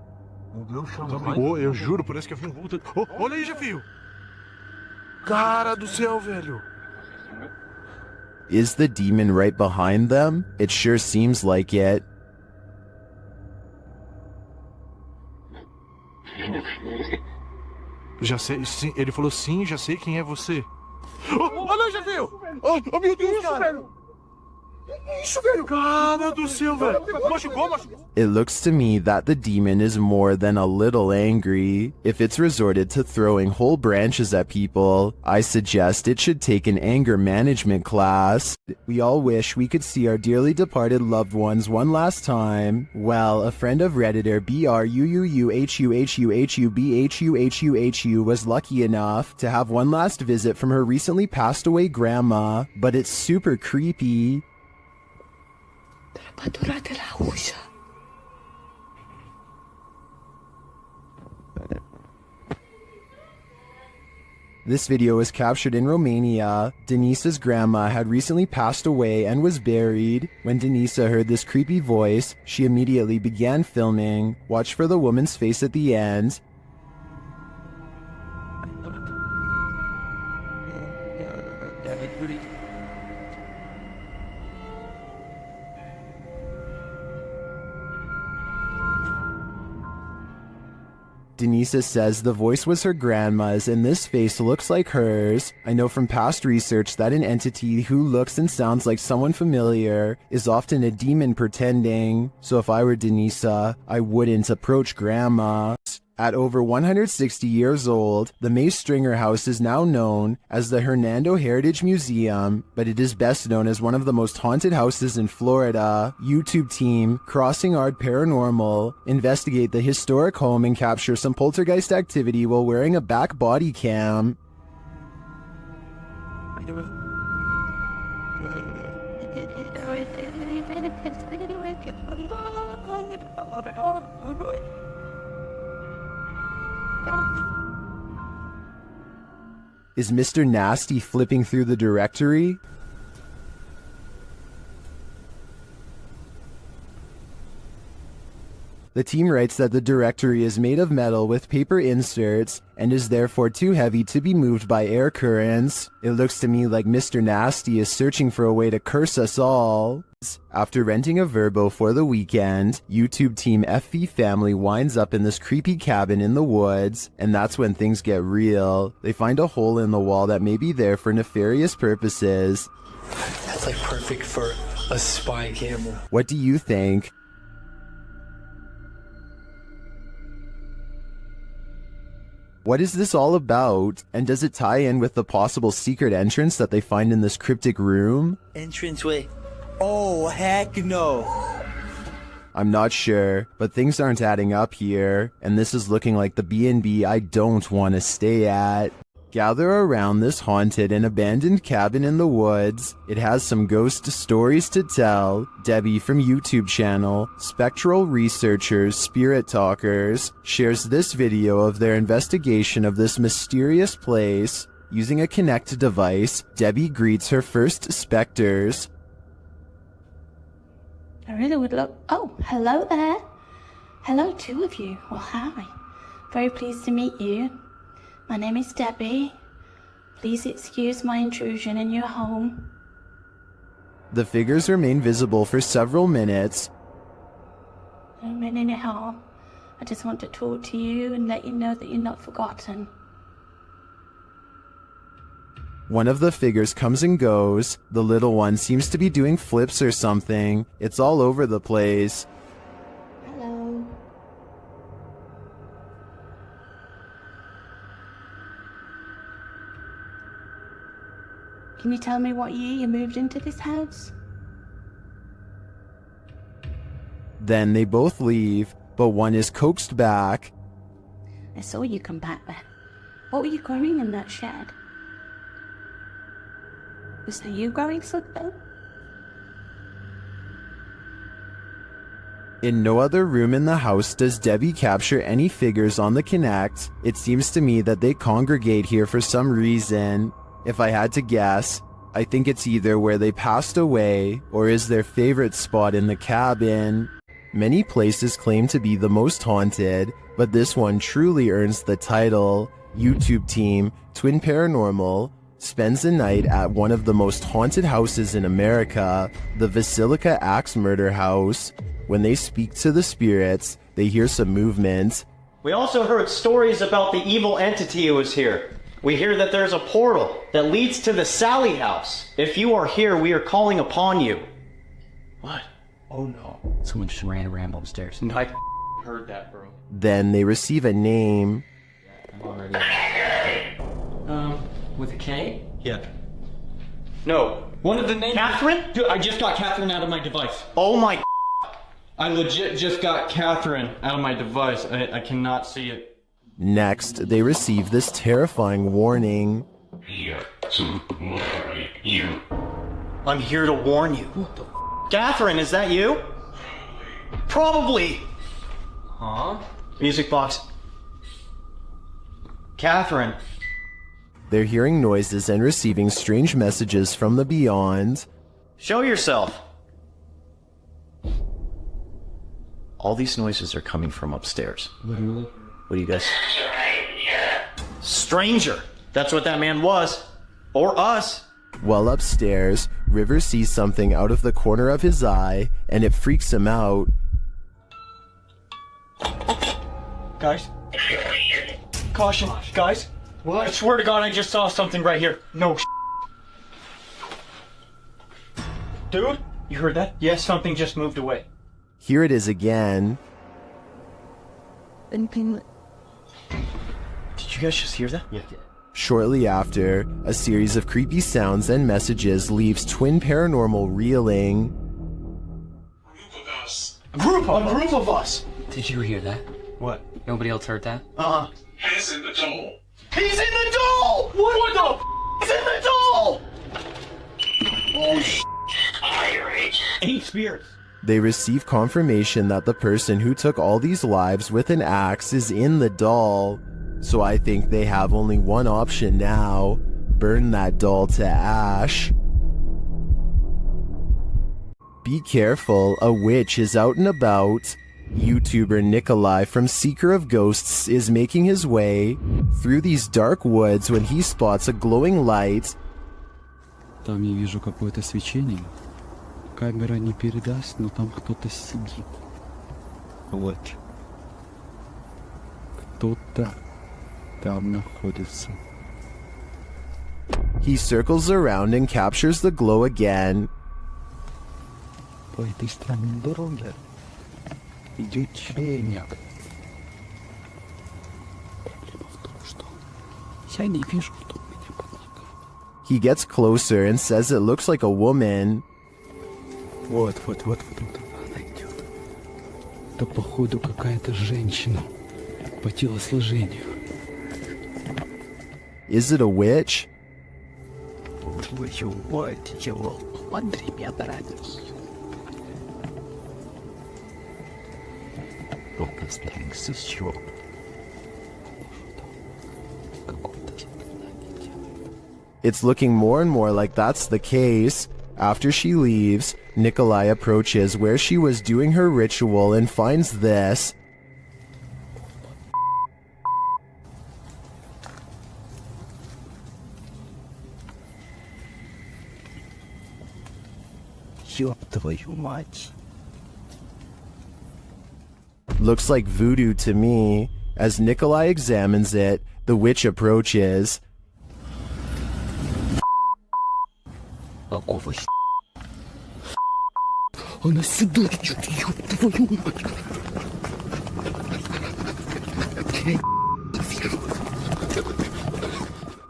Meu Deus, Oi, eu juro, parece que eu vi um vulto. Oh, olha aí, Jefio. Cara do céu, velho. Is the demon right behind them? It sure seems like it. Já sei, sim, ele falou sim, já sei quem é você. Olha, Jefio. Oh, meu Deus, cara. Isso, velho! Cara do céu, velho! Machucou. It looks to me that the demon is more than a little angry. If it's resorted to throwing whole branches at people, I suggest it should take an anger management class. We all wish we could see our dearly departed loved ones one last time. Well, a friend of Redditor BRUUHUHUHUBHUHUHU was lucky enough to have one last visit from her recently passed away grandma, but it's super creepy. This video was captured in Romania. Denise's grandma had recently passed away and was buried. When Denisa heard this creepy voice, she immediately began filming. Watch for the woman's face at the end. Denisa says the voice was her grandma's and this face looks like hers. I know from past research that an entity who looks and sounds like someone familiar is often a demon pretending. So if I were Denisa, I wouldn't approach grandma. At over 160 years old, the May Stringer House is now known as the Hernando Heritage Museum, but it is best known as one of the most haunted houses in Florida. YouTube team Crossing Art Paranormal investigate the historic home and capture some poltergeist activity while wearing a back body cam. Is Mr. Nasty flipping through the directory? The team writes that the directory is made of metal with paper inserts and is therefore too heavy to be moved by air currents. It looks to me like Mr. Nasty is searching for a way to curse us all. After renting a Verbo for the weekend, YouTube team FV Family winds up in this creepy cabin in the woods, and that's when things get real. They find a hole in the wall that may be there for nefarious purposes. That's like perfect for a spy camera. What do you think? What is this all about? And does it tie in with the possible secret entrance that they find in this cryptic room? Entranceway. Oh, heck no. I'm not sure, but things aren't adding up here, and this is looking like the B&B I don't want to stay at. Gather around this haunted and abandoned cabin in the woods. It has some ghost stories to tell. Debbie from YouTube channel, Spectral Researchers, Spirit Talkers, shares this video of their investigation of this mysterious place. Using a Kinect device, Debbie greets her first specters. I really would love... Oh, hello there. Hello, two of you. Well, hi. Very pleased to meet you. My name is Debbie. Please excuse my intrusion in your home. The figures remain visible for several minutes. A minute and a half. I just want to talk to you and let you know that you're not forgotten. One of the figures comes and goes. The little one seems to be doing flips or something. It's all over the place. Hello. Can you tell me what year you moved into this house? Then they both leave, but one is coaxed back. I saw you come back there. What were you growing in that shed? Was that you growing something? In no other room in the house does Debbie capture any figures on the Kinect. It seems to me that they congregate here for some reason. If I had to guess, I think it's either where they passed away or is their favorite spot in the cabin. Many places claim to be the most haunted, but this one truly earns the title. YouTube team, Twin Paranormal, spends the night at one of the most haunted houses in America, the Basilica Axe Murder House. When they speak to the spirits, they hear some movement. We also heard stories about the evil entity who was here. We hear that there's a portal that leads to the Sally house. If you are here, we are calling upon you. What? Oh no. Someone just ran around upstairs. No, I heard that, bro. Then they receive a name. With a K? Yeah. No. One of the names. Catherine? Dude, I just got Catherine out of my device. Oh my. I legit just got Catherine out of my device. I cannot see it. Next, they receive this terrifying warning. Here to warn you. I'm here to warn you. What the Catherine, is that you? Probably. Huh? Music box. Catherine. They're hearing noises and receiving strange messages from the beyond. Show yourself. All these noises are coming from upstairs. Literally? What do you guys? Stranger. That's what that man was. Or us. While upstairs, River sees something out of the corner of his eye, and it freaks him out. Guys. Caution, guys. What? I swear to God, I just saw something right here. No. Dude, you heard that? Yes, something just moved away. Here it is again. Did you guys just hear that? Yeah. Shortly after, a series of creepy sounds and messages leaves Twin Paranormal reeling. A group of us. Did you hear that? What? Nobody else heard that? He's in the doll. He's in the doll! What the He's in the doll! Oh, Pirate. 8 spirits. They receive confirmation that the person who took all these lives with an axe is in the doll. So I think they have only one option now. Burn that doll to ash. Be careful, a witch is out and about. YouTuber Nikolai from Seeker of Ghosts is making his way through these dark woods when he spots a glowing light. Там я вижу какое-то свечение. Камера не передаст, но там кто-то сидит. Вот. Кто-то там находится. He circles around and captures the glow again. По этой странной дороге идет человек. Проблема в том, что я не вижу, что у меня под ногами. He gets closer and says it looks like a woman. Вот, она идет. Это, походу, какая-то женщина по телосложению. Is it a witch? Твою мать, его, смотри, меня нравится. Только старался еще. It's looking more and more like that's the case. After she leaves, Nikolai approaches where she was doing her ritual and finds this. Ёб твою мать. Looks like voodoo to me. As Nikolai examines it, the witch approaches.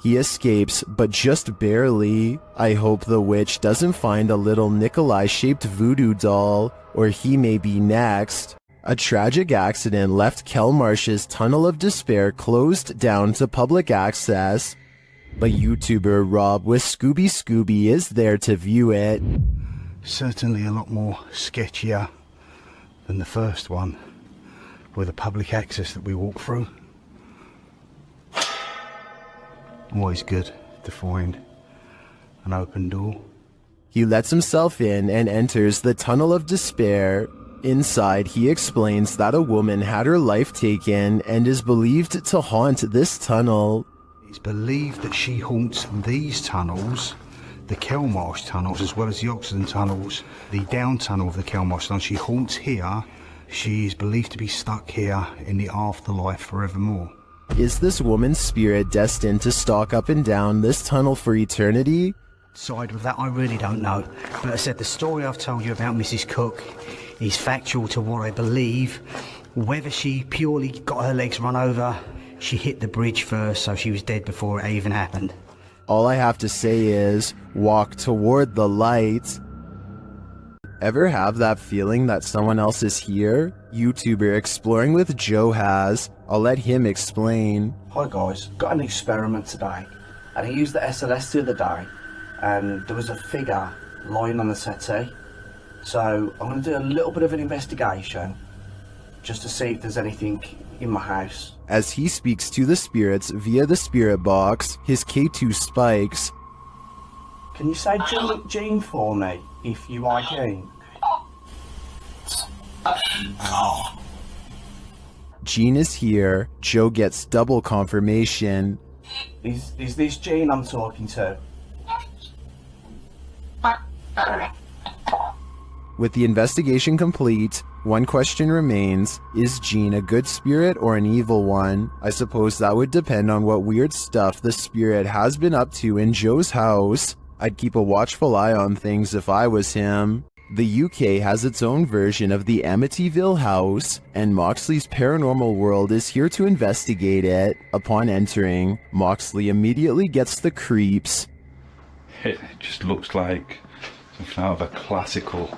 He escapes, but just barely. I hope the witch doesn't find a little Nikolai-shaped voodoo doll, or he may be next. A tragic accident left Kelmarsh's Tunnel of Despair closed down to public access, but YouTuber Rob with Scooby is there to view it. Certainly a lot more sketchier than the first one, with the public access that we walk through. Always good to find an open door. He lets himself in and enters the Tunnel of Despair. Inside, he explains that a woman had her life taken and is believed to haunt this tunnel. It's believed that she haunts these tunnels, the Kelmarsh tunnels, as well as the Oxenden tunnels, the down tunnel of the Kelmarsh tunnel. She haunts here. She is believed to be stuck here in the afterlife forevermore. Is this woman's spirit destined to stalk up and down this tunnel for eternity? Side with that, I really don't know. But I said the story I've told you about Mrs. Cook is factual to what I believe. Whether she purely got her legs run over, she hit the bridge first, so she was dead before it even happened. All I have to say is, walk toward the light. Ever have that feeling that someone else is here? YouTuber Exploring with Joe has. I'll let him explain. Hi guys, got an experiment today, and I used the SLS the other day, and there was a figure lying on the settee. So I'm going to do a little bit of an investigation, just to see if there's anything in my house. As he speaks to the spirits via the spirit box, his K2 spikes. Can you say Jean for me, if you are Jean? Jean is here. Joe gets double confirmation. Is this Jean I'm talking to? With the investigation complete, one question remains. Is Jean a good spirit or an evil one? I suppose that would depend on what weird stuff the spirit has been up to in Joe's house. I'd keep a watchful eye on things if I was him. The UK has its own version of the Amityville house, and Moxley's paranormal world is here to investigate it. Upon entering, Moxley immediately gets the creeps. It just looks like something out of a classical.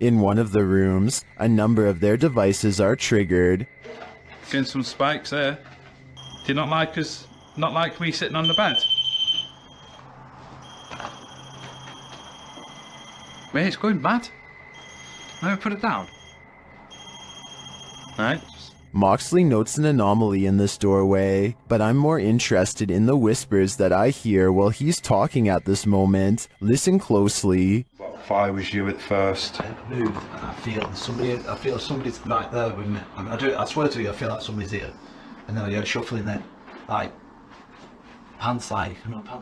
In one of the rooms, a number of their devices are triggered. Getting some spikes there. Do you not like us? Not like me sitting on the bed? Wait, it's going mad. Let me put it down. Alright. Moxley notes an anomaly in this doorway, but I'm more interested in the whispers that I hear while he's talking at this moment. Listen closely. What if I was you at first? Move, and I feel somebody's right there with me. I swear to you, I feel like somebody's here. And then I hear shuffling then. Like, pants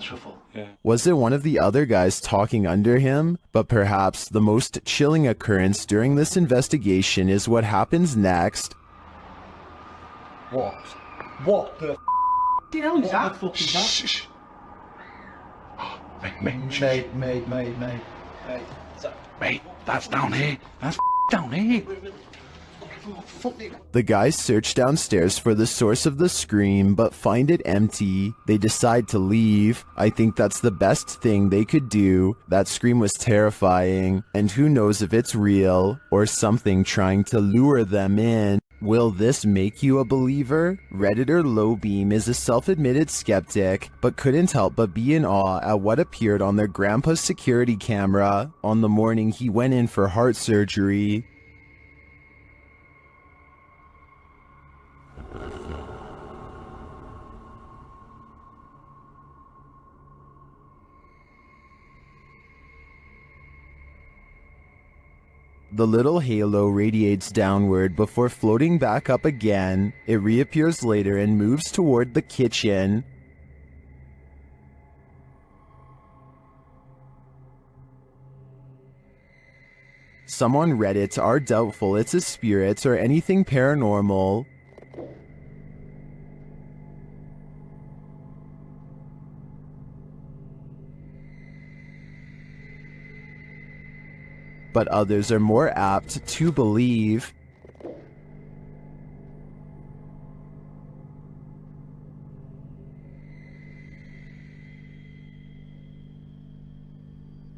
shuffle. Yeah. Was it one of the other guys talking under him? But perhaps the most chilling occurrence during this investigation is what happens next. What? What the hell is that? What the fuck is that? Shh. Mate, that's down here. That's down here. The guys search downstairs for the source of the scream, but find it empty. They decide to leave. I think that's the best thing they could do. That scream was terrifying, and who knows if it's real, or something trying to lure them in. Will this make you a believer? Redditor Lowbeam is a self-admitted skeptic, but couldn't help but be in awe at what appeared on their grandpa's security camera on the morning he went in for heart surgery. The little halo radiates downward before floating back up again. It reappears later and moves toward the kitchen. Some on Reddit are doubtful it's a spirit or anything paranormal. But others are more apt to believe.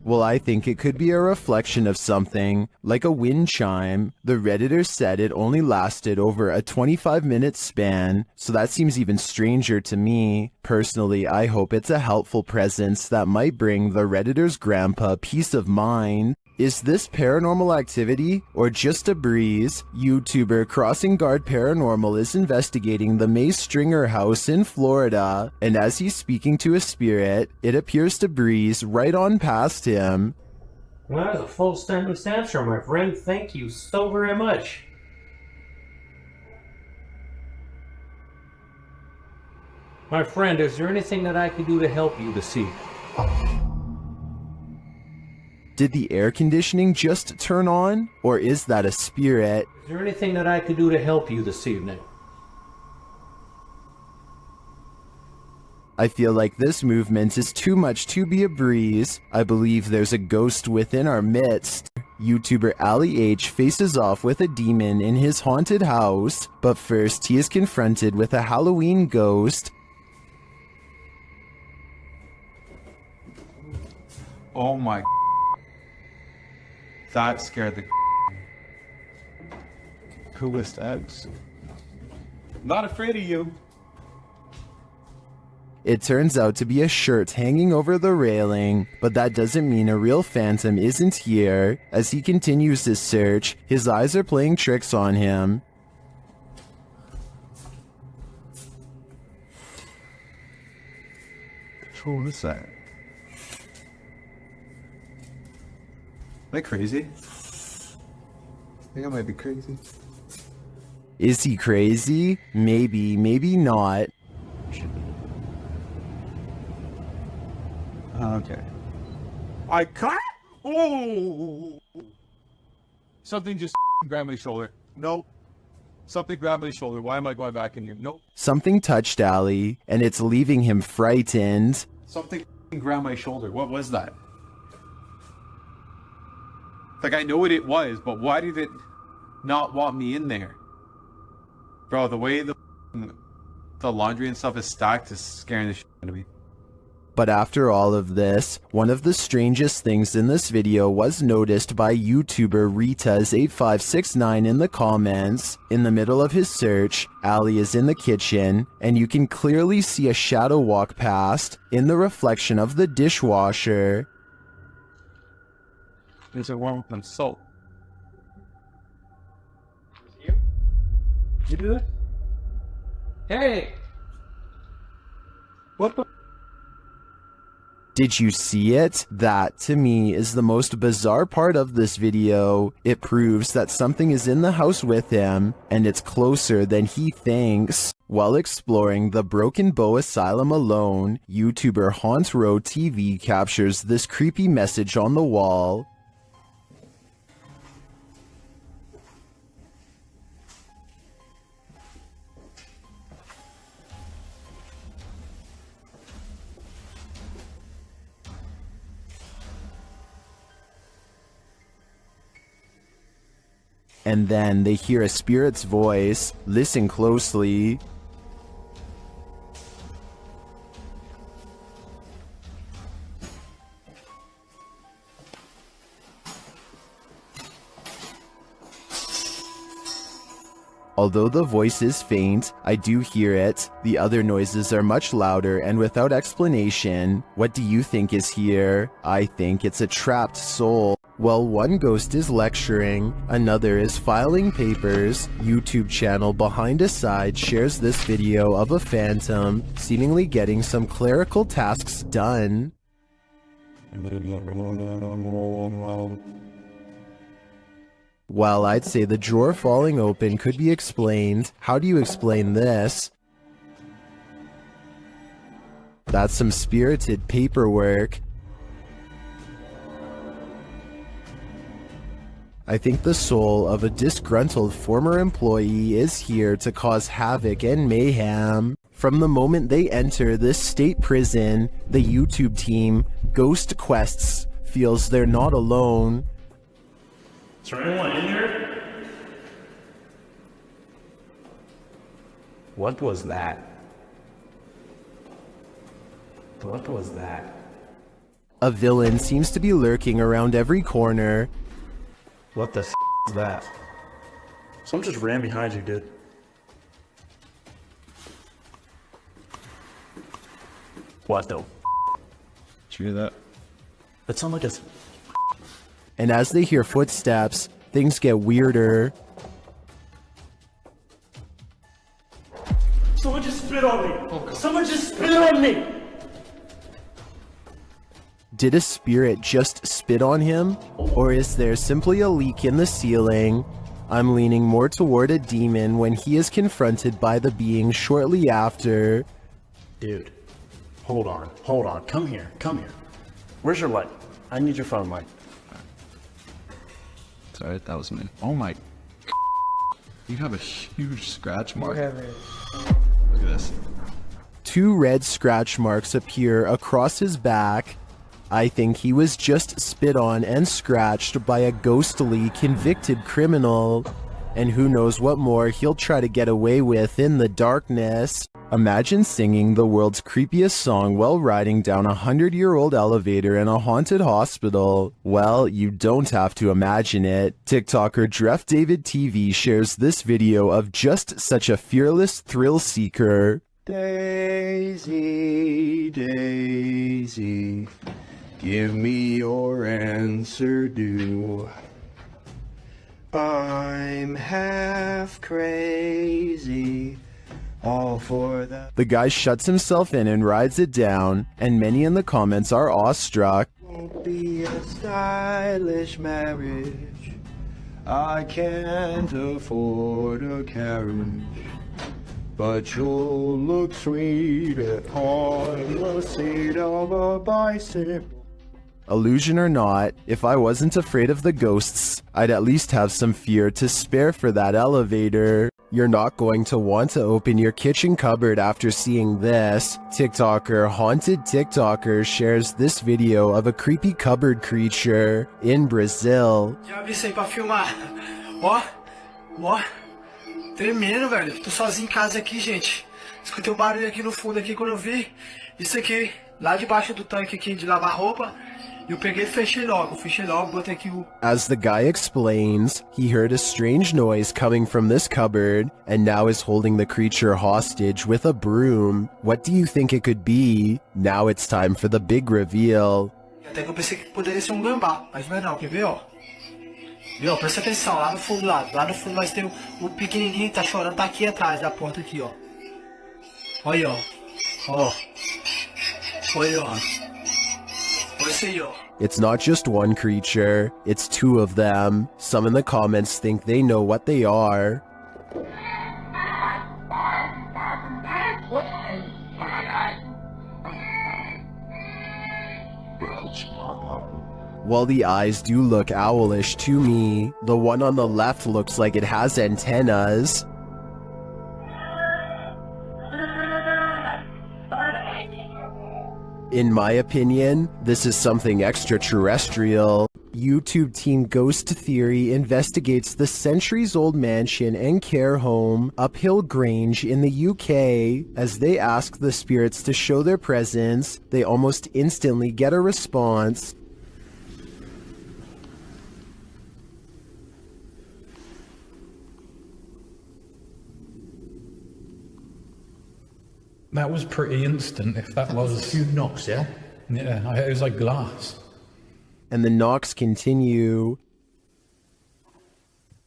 Well, I think it could be a reflection of something, like a wind chime. The Redditor said it only lasted over a 25-minute span, so that seems even stranger to me. Personally, I hope it's a helpful presence that might bring the Redditor's grandpa peace of mind. Is this paranormal activity or just a breeze? YouTuber Crossing Guard Paranormal is investigating the May Stringer house in Florida, and as he's speaking to a spirit, it appears to breeze right on past him. Well, that was a full sentence answer, my friend. Thank you so very much. My friend, is there anything that I can do to help you this evening? Did the air conditioning just turn on? Or is that a spirit? Is there anything that I could do to help you this evening? I feel like this movement is too much to be a breeze. I believe there's a ghost within our midst. YouTuber Ali H faces off with a demon in his haunted house, but first he is confronted with a Halloween ghost. Oh my. That scared the coolest eggs. Not afraid of you. It turns out to be a shirt hanging over the railing, but that doesn't mean a real phantom isn't here. As he continues his search, his eyes are playing tricks on him. What is that? Am I crazy? I think I might be crazy. Is he crazy? Maybe, maybe not. Okay. I can't. Oh! Something just grabbed my shoulder. Nope. Something grabbed my shoulder. Why am I going back in here? Nope. Something touched Ali, and it's leaving him frightened. Something grabbed my shoulder. What was that? Like, I know what it was, but why did it not want me in there? Bro, the way the laundry and stuff is stacked is scaring the shit out of me. But after all of this, one of the strangest things in this video was noticed by YouTuber Ritas8569 in the comments. In the middle of his search, Ali is in the kitchen, and you can clearly see a shadow walk past in the reflection of the dishwasher. There's a warm up salt. You do it? Hey! What the? Did you see it? That, to me, is the most bizarre part of this video. It proves that something is in the house with him, and it's closer than he thinks. While exploring the Broken Bow Asylum alone, YouTuber Haunt Row TV captures this creepy message on the wall. And then they hear a spirit's voice. Listen closely. Although the voice is faint, I do hear it. The other noises are much louder and without explanation. What do you think is here? I think it's a trapped soul. While one ghost is lecturing, another is filing papers. YouTube channel Behind a Side shares this video of a phantom seemingly getting some clerical tasks done. While I'd say the drawer falling open could be explained, how do you explain this? That's some spirited paperwork. I think the soul of a disgruntled former employee is here to cause havoc and mayhem. From the moment they enter this state prison, the YouTube team, Ghost Quests, feels they're not alone. Is there anyone in here? What was that? What was that? A villain seems to be lurking around every corner. What the is that? Someone just ran behind you, dude. What the? Did you hear that? That sounded like a... And as they hear footsteps, things get weirder. Someone just spit on me! Someone just spit on me! Did a spirit just spit on him? Or is there simply a leak in the ceiling? I'm leaning more toward a demon when he is confronted by the being shortly after. Dude, hold on, come here. Where's your light? I need your phone light. Sorry, that was me. Oh my... You have a huge scratch mark. Look at this. 2 red scratch marks appear across his back. I think he was just spit on and scratched by a ghostly convicted criminal. And who knows what more he'll try to get away with in the darkness. Imagine singing the world's creepiest song while riding down a 100-year-old elevator in a haunted hospital. Well, you don't have to imagine it. TikToker Dref David TV shares this video of just such a fearless thrill seeker. Daisy, Daisy, give me your answer due. I'm half crazy, all for that. The guy shuts himself in and rides it down, and many in the comments are awestruck. Won't be a stylish marriage. I can't afford a carriage, but you'll look sweet on the seat of a bicycle. Illusion or not, if I wasn't afraid of the ghosts, I'd at least have some fear to spare for that elevator. You're not going to want to open your kitchen cupboard after seeing this. TikToker Haunted TikToker shares this video of a creepy cupboard creature in Brazil. Já abri isso aí pra filmar. Ó, tremendo, velho. Tô sozinho em casa aqui, gente. Escutei um barulho aqui no fundo aqui quando eu vi. Isso aqui, lá debaixo do tanque aqui de lavar roupa. Eu peguei e fechei logo, botei aqui o... As the guy explains, he heard a strange noise coming from this cupboard and now is holding the creature hostage with a broom. What do you think it could be? Now it's time for the big reveal. Até que eu pensei que poderia ser um gambá, mas não é não, quer ver, ó? Viu, presta atenção, lá no fundo mas tem o pequenininho que tá chorando, tá aqui atrás da porta aqui, ó. Olha, ó. Olha, ó. It's not just one creature, it's 2 of them. Some in the comments think they know what they are. While the eyes do look owlish to me, the one on the left looks like it has antennas. In my opinion, this is something extraterrestrial. YouTube team Ghost Theory investigates the centuries-old mansion and care home Uphill Grange in the UK. As they ask the spirits to show their presence, they almost instantly get a response. That was pretty instant, if that was... a few knocks, yeah? Yeah, it was like glass. And the knocks continue.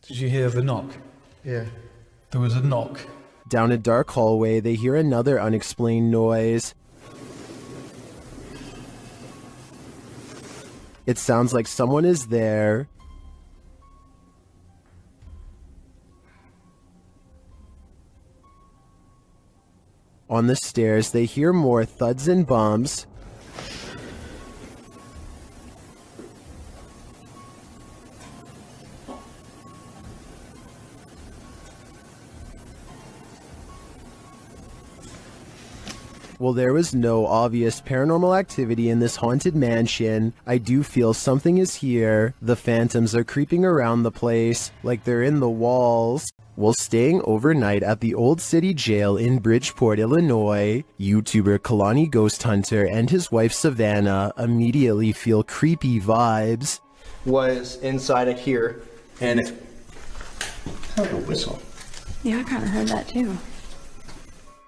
Did you hear the knock? Yeah. There was a knock. Down a dark hallway, they hear another unexplained noise. It sounds like someone is there. On the stairs, they hear more thuds and bumps. While there was no obvious paranormal activity in this haunted mansion, I do feel something is here. The phantoms are creeping around the place, like they're in the walls. While staying overnight at the Old City Jail in Bridgeport, Illinois, YouTuber Kalani Ghost Hunter and his wife Savannah immediately feel creepy vibes. Was inside of here, and it heard a whistle. Yeah, I kind of heard that too.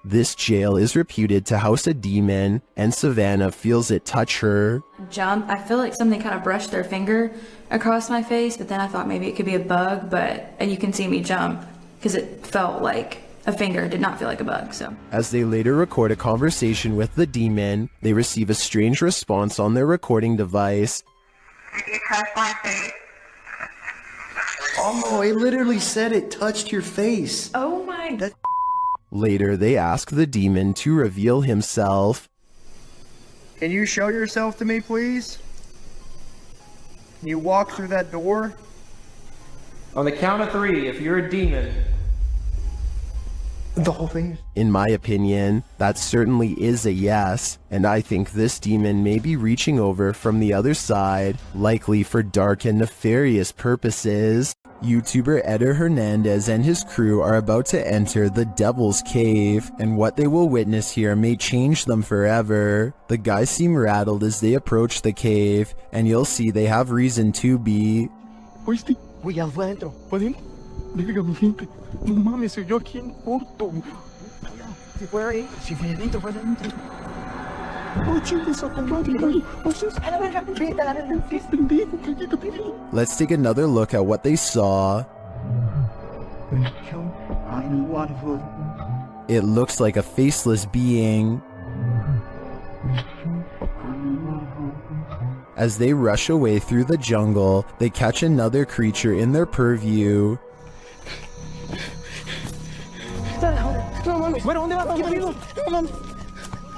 This jail is reputed to house a demon, and Savannah feels it touch her. Jump. I feel like something kind of brushed their finger across my face, but then I thought maybe it could be a bug, and you can see me jump because it felt like a finger. It did not feel like a bug, so. As they later record a conversation with the demon, they receive a strange response on their recording device. It touched my face. Oh, it literally said it touched your face. Oh my god. Later, they ask the demon to reveal himself. Can you show yourself to me, please? Can you walk through that door? On the count of 3, if you're a demon. The whole thing? In my opinion, that certainly is a yes, and I think this demon may be reaching over from the other side, likely for dark and nefarious purposes. YouTuber Eder Hernandez and his crew are about to enter the Devil's Cave, and what they will witness here may change them forever. The guys seem rattled as they approach the cave, and you'll see they have reason to be. ¿Oíste? Güey, algo adentro. ¿Podemos? Verga, mi gente. No mames, soy yo aquí en corto. Si fue ahí, si fue adentro, fue adentro. Oh, chingas a tu madre, güey. O sea, a la verga, vete a la verga. ¿Qué pendejo? Cállate, pendejo. Let's take another look at what they saw. It looks like a faceless being. As they rush away through the jungle, they catch another creature in their purview. No mames, bueno, ¿dónde vas? ¿Qué pedo? No mames.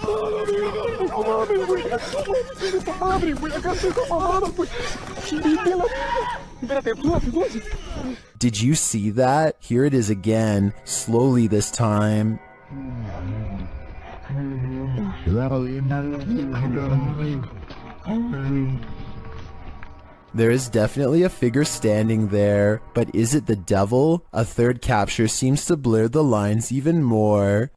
No mames, güey. Esta madre, güey. Acá estoy mamada, güey. Espérate, Did you see that? Here it is again, slowly this time. There is definitely a figure standing there, but is it the devil? A third capture seems to blur the lines even more.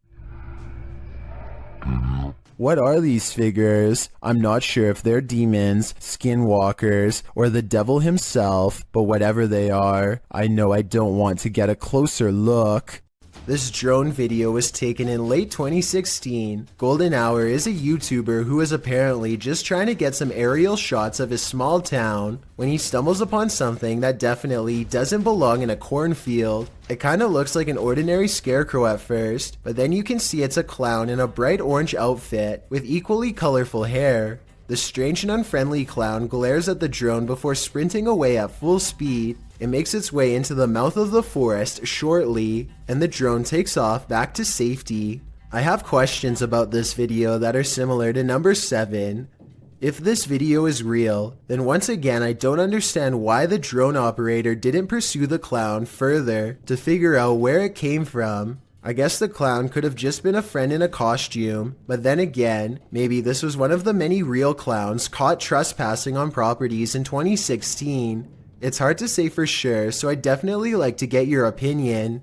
What are these figures? I'm not sure if they're demons, skinwalkers, or the devil himself, but whatever they are, I know I don't want to get a closer look. This drone video was taken in late 2016. Golden Hour is a YouTuber who is apparently just trying to get some aerial shots of his small town when he stumbles upon something that definitely doesn't belong in a cornfield. It kinda looks like an ordinary scarecrow at first, but then you can see it's a clown in a bright orange outfit with equally colorful hair. The strange and unfriendly clown glares at the drone before sprinting away at full speed. It makes its way into the mouth of the forest shortly, and the drone takes off back to safety. I have questions about this video that are similar to number 7. If this video is real, then once again I don't understand why the drone operator didn't pursue the clown further to figure out where it came from. I guess the clown could have just been a friend in a costume, but then again, maybe this was one of the many real clowns caught trespassing on properties in 2016. It's hard to say for sure, so I'd definitely like to get your opinion.